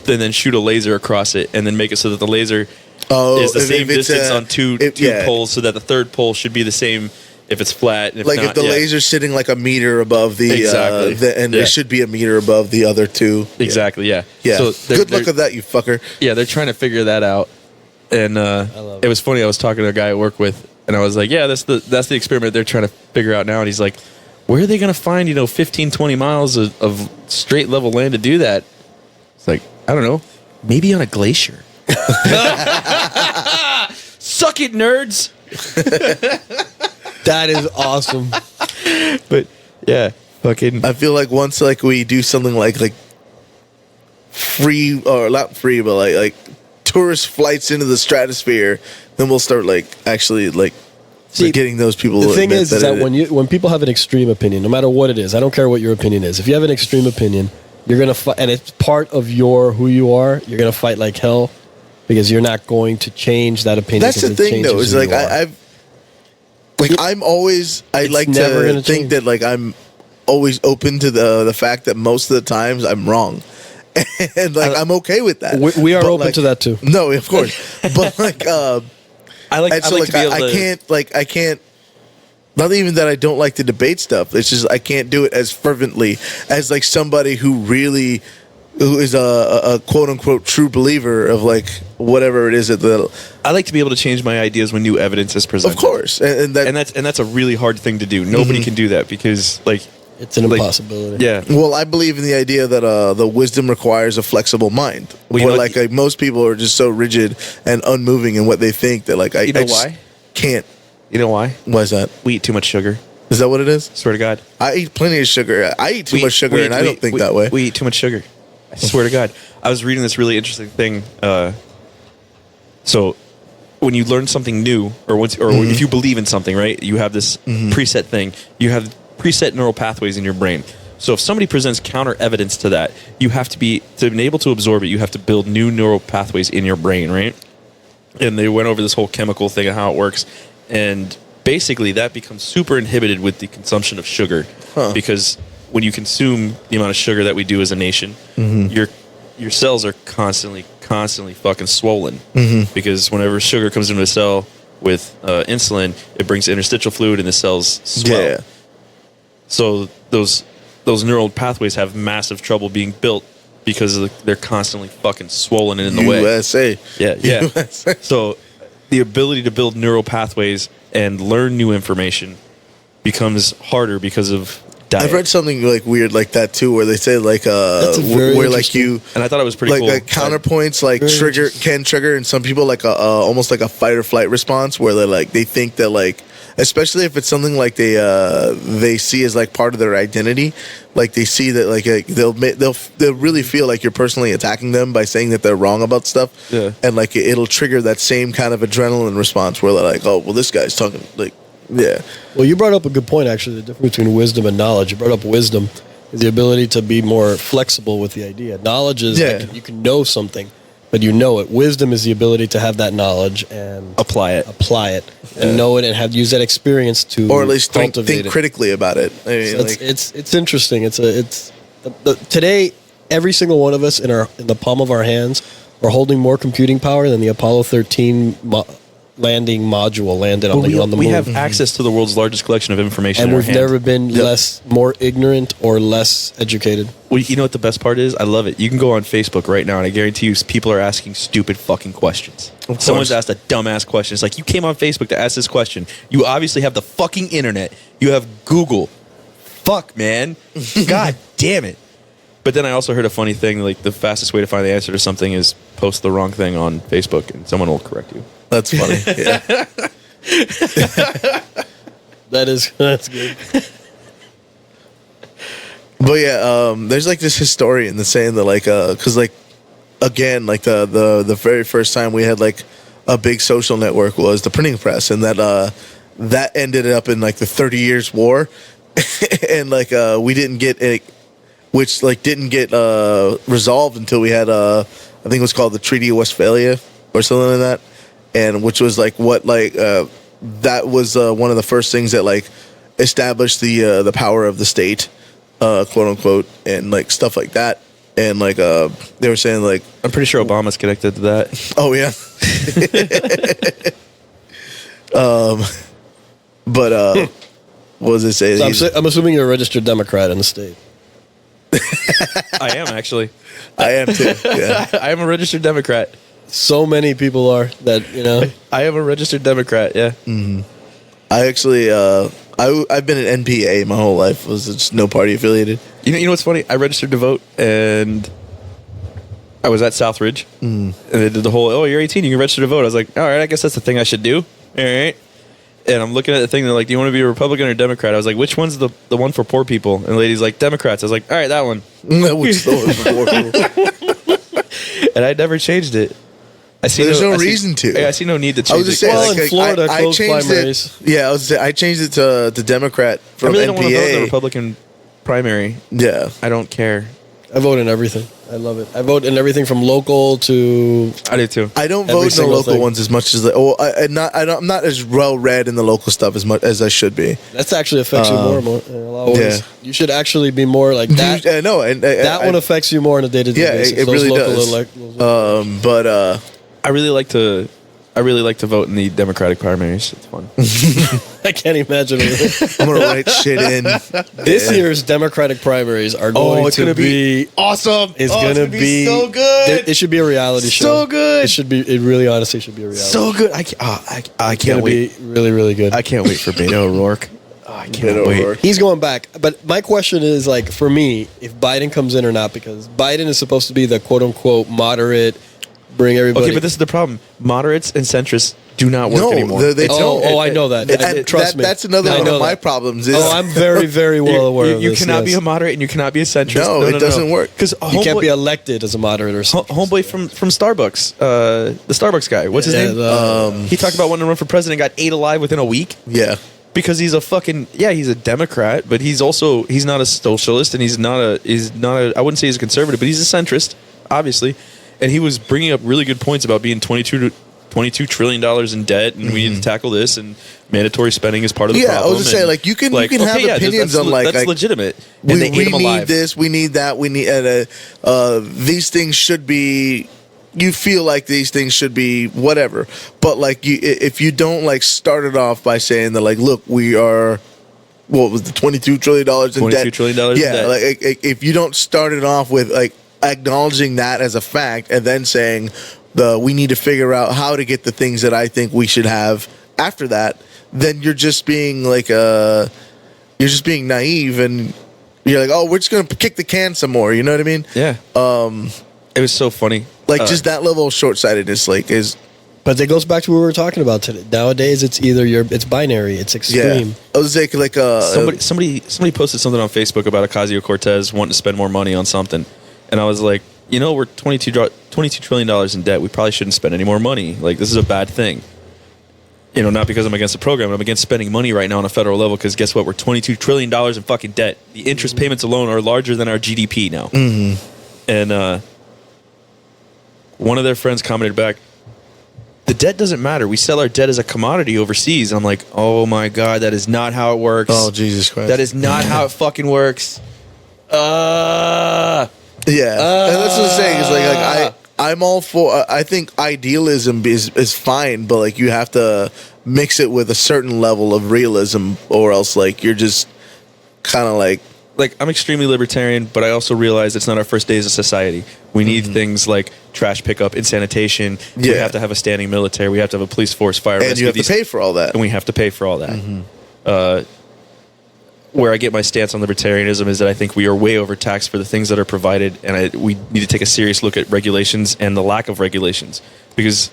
then shoot a laser across it, and then make it so that the laser is the same distance on two poles, so that the third pole should be the same if it's flat. And If the laser's sitting like a meter above the Exactly. it should be a meter above the other two. Exactly, yeah. Yeah. So Good luck with that, you fucker. Yeah, they're trying to figure that out. And love it was funny. I was talking to a guy I work with, and I was like, "Yeah, that's the experiment they're trying to figure out now." And he's like, "Where are they going to find 15, 20 miles of straight level land to do that?" It's like, I don't know, maybe on a glacier. Suck it, nerds. That is awesome. But yeah, fucking. I feel like once we do something like free, or not free, but like tourist flights into the stratosphere, then we'll start actually See, getting those people. The thing is that when people have an extreme opinion, no matter what it is, I don't care what your opinion is. If you have an extreme opinion, you're gonna fight, and it's part of who you are. You're gonna fight like hell, because you're not going to change that opinion. That's the thing, though. Is I'm always. I It's like never to gonna think change. that I'm always open to the fact that most of the times I'm wrong, and I'm okay with that. We are But, open to that too. No, of course, but I like and so to be able to. I can't. Not even that I don't like to debate stuff. It's just I can't do it as fervently as somebody who is a quote unquote true believer of whatever it is that I like to be able to change my ideas when new evidence is presented. of course, and that's a really hard thing to do. Nobody can do that, because It's an impossibility. yeah. well, I believe in the idea that the wisdom requires a flexible mind. Well, you But know- most people are just so rigid and unmoving in what they think that I You know I just why? can't. You know why? Why is that? We eat too much sugar. Is that what it is? Swear to God. I eat plenty of sugar. I eat too much sugar, and I don't think that way. We eat too much sugar. I swear to God. I was reading this really interesting thing. So, when you learn something new, or if you believe in something, right? You have this preset thing. You have preset neural pathways in your brain. So, if somebody presents counter evidence to that, you have to be able to absorb it. You have to build new neural pathways in your brain, right? And they went over this whole chemical thing and how it works. And basically, that becomes super inhibited with the consumption of sugar, because when you consume the amount of sugar that we do as a nation, your cells are constantly fucking swollen, because whenever sugar comes into a cell with insulin, it brings interstitial fluid and the cells swell. Yeah. So those neural pathways have massive trouble being built because they're constantly fucking swollen and in the way. USA. Yeah. USA. So the ability to build neural pathways and learn new information becomes harder because of diet. I've read something like weird like that too, where they say like That's a very where like you and I thought it was pretty like, cool. like counterpoints like Very can trigger in some people like a almost like a fight or flight response where they think that like, especially if it's something like they see as like part of their identity, like they see that like they'll really feel like you're personally attacking them by saying that they're wrong about stuff, Yeah. and like it'll trigger that same kind of adrenaline response where they're like, oh well, this guy's talking like, yeah. Well, you brought up a good point, actually, the difference between wisdom and knowledge. You brought up wisdom is the ability to be more flexible with the idea. Knowledge is like you can know something, but you know it. Wisdom is the ability to have that knowledge and apply it. and know it and use that experience to Or at least think cultivate it. critically about it. I mean, So like, it's interesting. Today, every single one of us in the palm of our hands are holding more computing power than the Apollo 13 landing module landed on the moon. We have access to the world's largest collection of information, and in our we've hand. never been more ignorant or less educated. Well, you know what the best part is? I love it. You can go on Facebook right now, and I guarantee you, people are asking stupid fucking questions. Of Someone's course. asked a dumbass question. It's like, you came on Facebook to ask this question. You obviously have the fucking internet. You have Google. Fuck, man. God damn it. But then I also heard a funny thing, like the fastest way to find the answer to something is post the wrong thing on Facebook, and someone will correct you. that's funny. Yeah. That's good. But yeah, there's like this historian that's saying that like, because like, again, like the very first time we had like a big social network was the printing press, and that ended up in like the 30 Years' War, and like we didn't get it, which like didn't get resolved until we had I think it was called the Treaty of Westphalia or something like that, and which was like what like that was one of the first things that like established the power of the state, quote unquote, and like stuff like that. And like they were saying like, I'm pretty sure Obama's connected to that. oh yeah. But what does it say? So I'm assuming you're a registered Democrat in the state. I am, actually. I am too. Yeah. I am a registered Democrat. So many people are that. I am a registered Democrat, yeah. I actually I've been an NPA my whole life. Was just no party affiliated. You know what's funny? I registered to vote, and I was at Southridge, and they did the whole, oh, you're 18, you can register to vote. I was like, all right, I guess that's the thing I should do. All right. And I'm looking at the thing, they're like, do you want to be a Republican or Democrat? I was like, which one's the one for poor people? And the lady's like, Democrats. I was like, all right, that one. And I never changed it. There's no reason to. Yeah, I see no need to change I was just it. saying, Well, like, in Florida, I closed changed primaries. it. Yeah, I changed it to Democrat I from really don't want to vote in the NPA. Republican primary. Yeah, I don't care. I vote in everything. I love it. I vote in everything from local to. I do too. I don't Every vote in the single local thing. ones as much as I'm not as well read in the local stuff as much as I should be. That's actually affects you more and more in a lot of ways. yeah. You should actually be more like that. No, and That one affects you more on a day-to-day Yeah, basis. it Those really local does. But I really like to vote in the Democratic primaries. It's fun. I can't imagine it. I'm gonna write shit in. This year's Democratic primaries are going to be awesome. It's gonna be so good. It should be a reality show. So good. It should be. It really, honestly, should be a reality. So good. I It's can't gonna wait. be really, really good. I can't wait for Beto O'Rourke. Oh, I can't Beto wait. O'Rourke. He's going back. But my question is, like, for me, if Biden comes in or not, because Biden is supposed to be the quote unquote moderate, bring everybody. Okay, but this is the problem. Moderates and centrists do not work No, anymore. they don't. I know that. Trust me. That's another I one know of my that. problems. Is I'm very, very well aware of You this. cannot be yes. a moderate and you cannot be a centrist. No, it doesn't work. Because You can't be elected as a moderate or something. homeboy from Starbucks, the Starbucks guy. What's his name? He talked about wanting to run for president. Got ate alive within a week yeah. because he's a fucking he's a Democrat, but he's not a socialist and he's not a I wouldn't say he's a conservative, but he's a centrist, obviously. And he was bringing up really good points about being $22 trillion in debt, and we need to tackle this, and mandatory spending is part of the Yeah, I problem. was just saying, and, like, you can have opinions on, like, that's like, legitimate. And We they ate him need alive. this. We need that. We need these things should be. You feel like these things should be whatever, but like if you don't like start it off by saying that, like, look, we are. What was the $22 trillion in debt? $22 trillion in Yeah, debt. like if you don't start it off with like acknowledging that as a fact, and then saying we need to figure out how to get the things that I think we should have after that, then you're just being like you're just being naive, and you're like, oh, we're just gonna kick the can some more. You know what I mean? Yeah. It was so funny. Like just that level of short sightedness, like is. But it goes back to what we were talking about today. Nowadays, it's either it's binary, it's extreme. Yeah. I was like Somebody posted something on Facebook about Ocasio-Cortez wanting to spend more money on something, and I was like, we're $22 trillion in debt. We probably shouldn't spend any more money. Like, this is a bad thing. Not because I'm against the program. I'm against spending money right now on a federal level because guess what? We're $22 trillion in fucking debt. The interest payments alone are larger than our GDP now. Mm-hmm. And one of their friends commented back, the debt doesn't matter. We sell our debt as a commodity overseas. I'm like, oh my God, that is not how it works. Oh, Jesus Christ. That is not how it fucking works. Yeah. And that's what I'm saying. Is like I'm all for. I think idealism is fine, but like you have to mix it with a certain level of realism, or else like you're just kind of like I'm extremely libertarian, but I also realize it's not our first day as a society. We need things like trash pickup and sanitation. Yeah. We have to have a standing military. We have to have a police force, fire, and rescue. you have to pay for all that. And we have to pay for all that. Where I get my stance on libertarianism is that I think we are way overtaxed for the things that are provided, and we need to take a serious look at regulations and the lack of regulations, because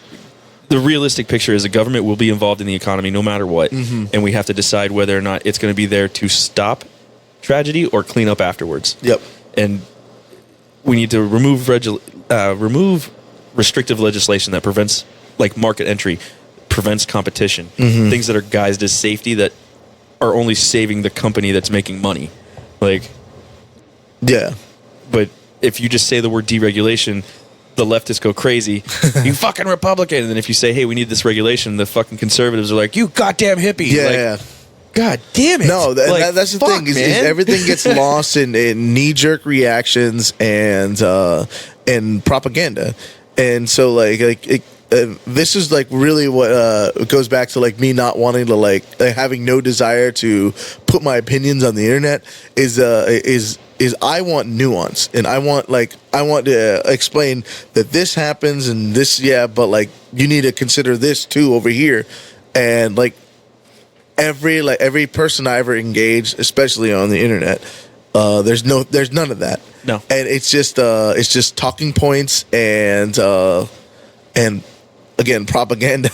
the realistic picture is the government will be involved in the economy no matter what, and we have to decide whether or not it's going to be there to stop tragedy or clean up afterwards. Yep. And we need to remove restrictive legislation that prevents market entry, prevents competition, things that are guised as safety that are only saving the company that's making money. Yeah. But if you just say the word deregulation, the leftists go crazy. You fucking Republican. And then if you say, hey, we need this regulation, the fucking conservatives are like, you goddamn hippie. Yeah. God damn it. No, that's the thing is everything gets lost in knee-jerk reactions and propaganda. And so this is really what goes back to me not wanting to having no desire to put my opinions on the internet is I want nuance, and I want to explain that this happens and this, but you need to consider this too over here. And every person I ever engaged, especially on the internet, there's none of that. No. And it's just talking points and again, propaganda.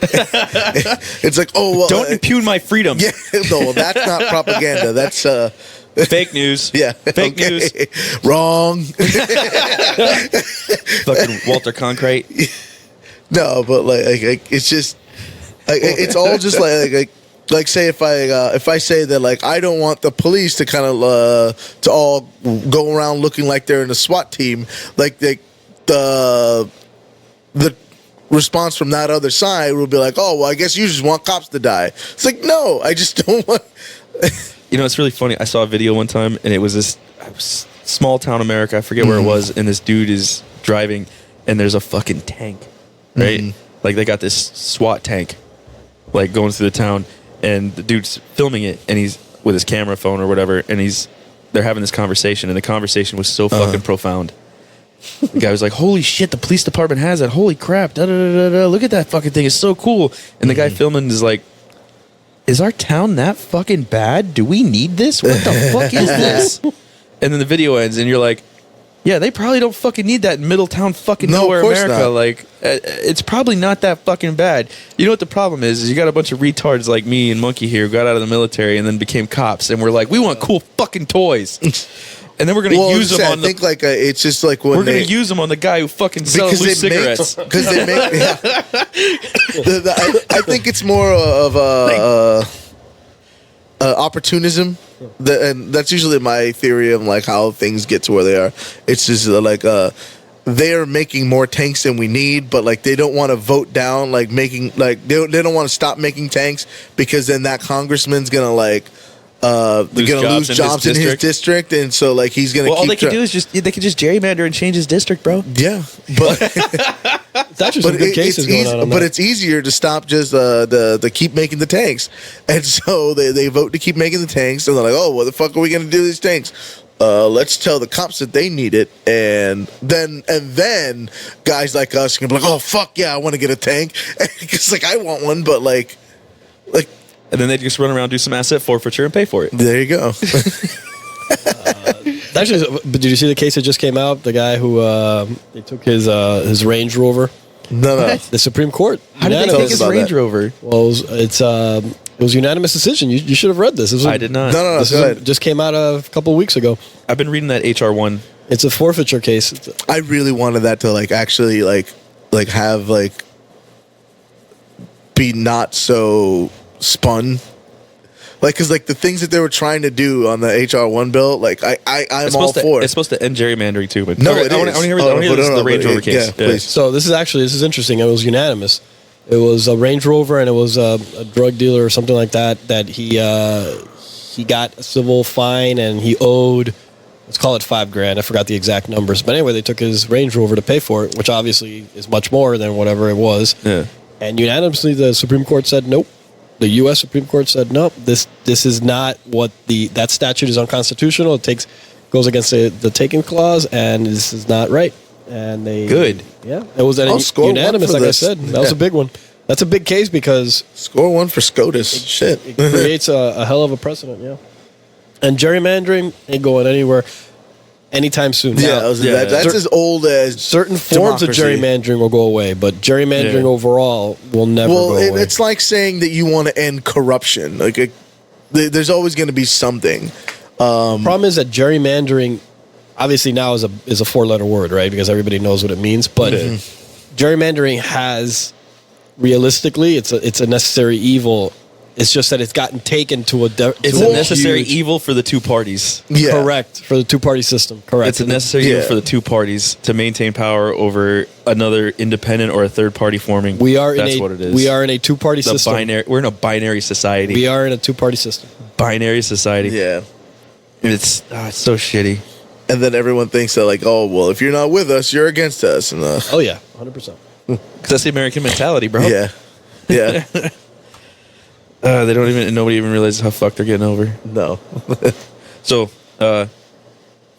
It's like, oh, well, don't impugn my freedom. Yeah, no, that's not propaganda. That's fake news. Yeah, fake news. Wrong. Fucking Walter Concrete. No, but it's just it's all just say if I say that I don't want the police to kind of to all go around looking like they're in a SWAT team, the response from that other side will be like, oh, well, I guess you just want cops to die. It's like, no, I just don't want. It's really funny. I saw a video one time, and it was this small town America. I forget where it was, and this dude is driving, and there's a fucking tank, right? They got this SWAT tank, going through the town, and the dude's filming it, and he's with his camera phone or whatever, and they're having this conversation, and the conversation was so fucking profound. The guy was like, holy shit, the police department has that. Holy crap. Da, da, da, da, look at that fucking thing. It's so cool. And the guy filming is like, is our town that fucking bad? Do we need this? What the fuck is this? And then the video ends and you're like, yeah, they probably don't fucking need that in Middletown fucking nowhere America. Not. It's probably not that fucking bad. You know what the problem is you got a bunch of retards like me and Monkey here who got out of the military and then became cops. And we're like, we want cool fucking toys. And then we're going to use them on I think it's just when we're going to use them on the guy who fucking sells loose cigarettes. Because they make, yeah. I think it's more of opportunism, and that's usually my theory of how things get to where they are. It's just they are making more tanks than we need, but they don't want to vote down making they don't want to stop making tanks because then that congressman's gonna they're gonna lose jobs in his district, and so he's gonna. Well, all they can do is they can just gerrymander and change his district, bro. Yeah, but that's just some good cases going on. But it's easier to stop just the keep making the tanks, and so they vote to keep making the tanks, and they're like, oh, what the fuck are we gonna do with these tanks? Let's tell the cops that they need it, and then guys like us can be like, oh fuck yeah, I want to get a tank because I want one, but and then they just run around, do some asset forfeiture, and pay for it. There you go. Actually, but did you see the case that just came out? The guy who they took his Range Rover. No. The Supreme Court. How did they Tell take us his about Range that. Rover? Well, it was a unanimous decision. You should have read this. I did not. No. This Go ahead. just came out a couple of weeks ago. I've been reading that HR one. It's a forfeiture case. I really wanted that to like actually like have like be not so spun. Like, cause like the things that they were trying to do on the HR1 bill, like I'm all for. It's supposed to end gerrymandering too, but No, okay, it I want is. to hear Oh, this, no, the Range but Rover it- case. yeah, please. So this is interesting. It was unanimous. It was a Range Rover, and it was a drug dealer or something like that. That he got a civil fine, and he owed, let's call it $5,000. I forgot the exact numbers, but anyway, they took his Range Rover to pay for it, which obviously is much more than whatever it was. Yeah. And unanimously, the Supreme Court said nope. The U.S. Supreme Court said nope. This is not what that statute is unconstitutional. It goes against the taking clause, and this is not right. And they Good. Yeah, it was I'll score one unanimous. for Like this. I said, that was a big one. That's a big case because Score one for SCOTUS. Shit. it creates a hell of a precedent. Yeah, and gerrymandering ain't going anywhere anytime soon. Yeah, Now, that's as old as certain forms of democracy. gerrymandering will go away, but gerrymandering overall will never go Well, away. it's like saying that you want to end corruption. Like, there's always going to be something. The problem is that gerrymandering, obviously now is a 4-letter word, right? Because everybody knows what it means. But gerrymandering has, realistically, it's a necessary evil. It's just that it's gotten taken to a. It's a necessary evil for the two parties. Yeah. Correct, for the two-party system. Correct. It's a necessary evil for the two parties to maintain power over another independent or a third party forming. That's what it is. We are in a two-party The system. We're in a binary society. We are in a two-party system. Binary society. Yeah. It's so shitty. And then everyone thinks that, like, oh, well, if you're not with us, you're against us. And Oh yeah, 100%. Because that's the American mentality, bro. yeah. Yeah. Nobody even realizes how fucked they're getting over. No. So,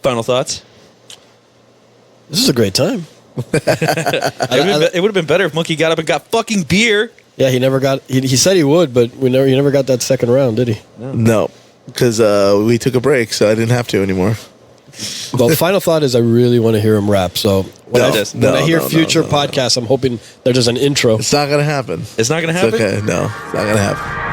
final thoughts? This is a great time. It would have been better if Monkey got up and got fucking beer. Yeah, he never got. He said he would, but he never got that second round, did he? No. Because we took a break, so I didn't have to anymore. Well, the final thought is I really want to hear him rap. So when I hear future podcasts, I'm hoping there's just an intro. It's not going to happen. It's not going to It's happen? okay. No, it's not going to happen.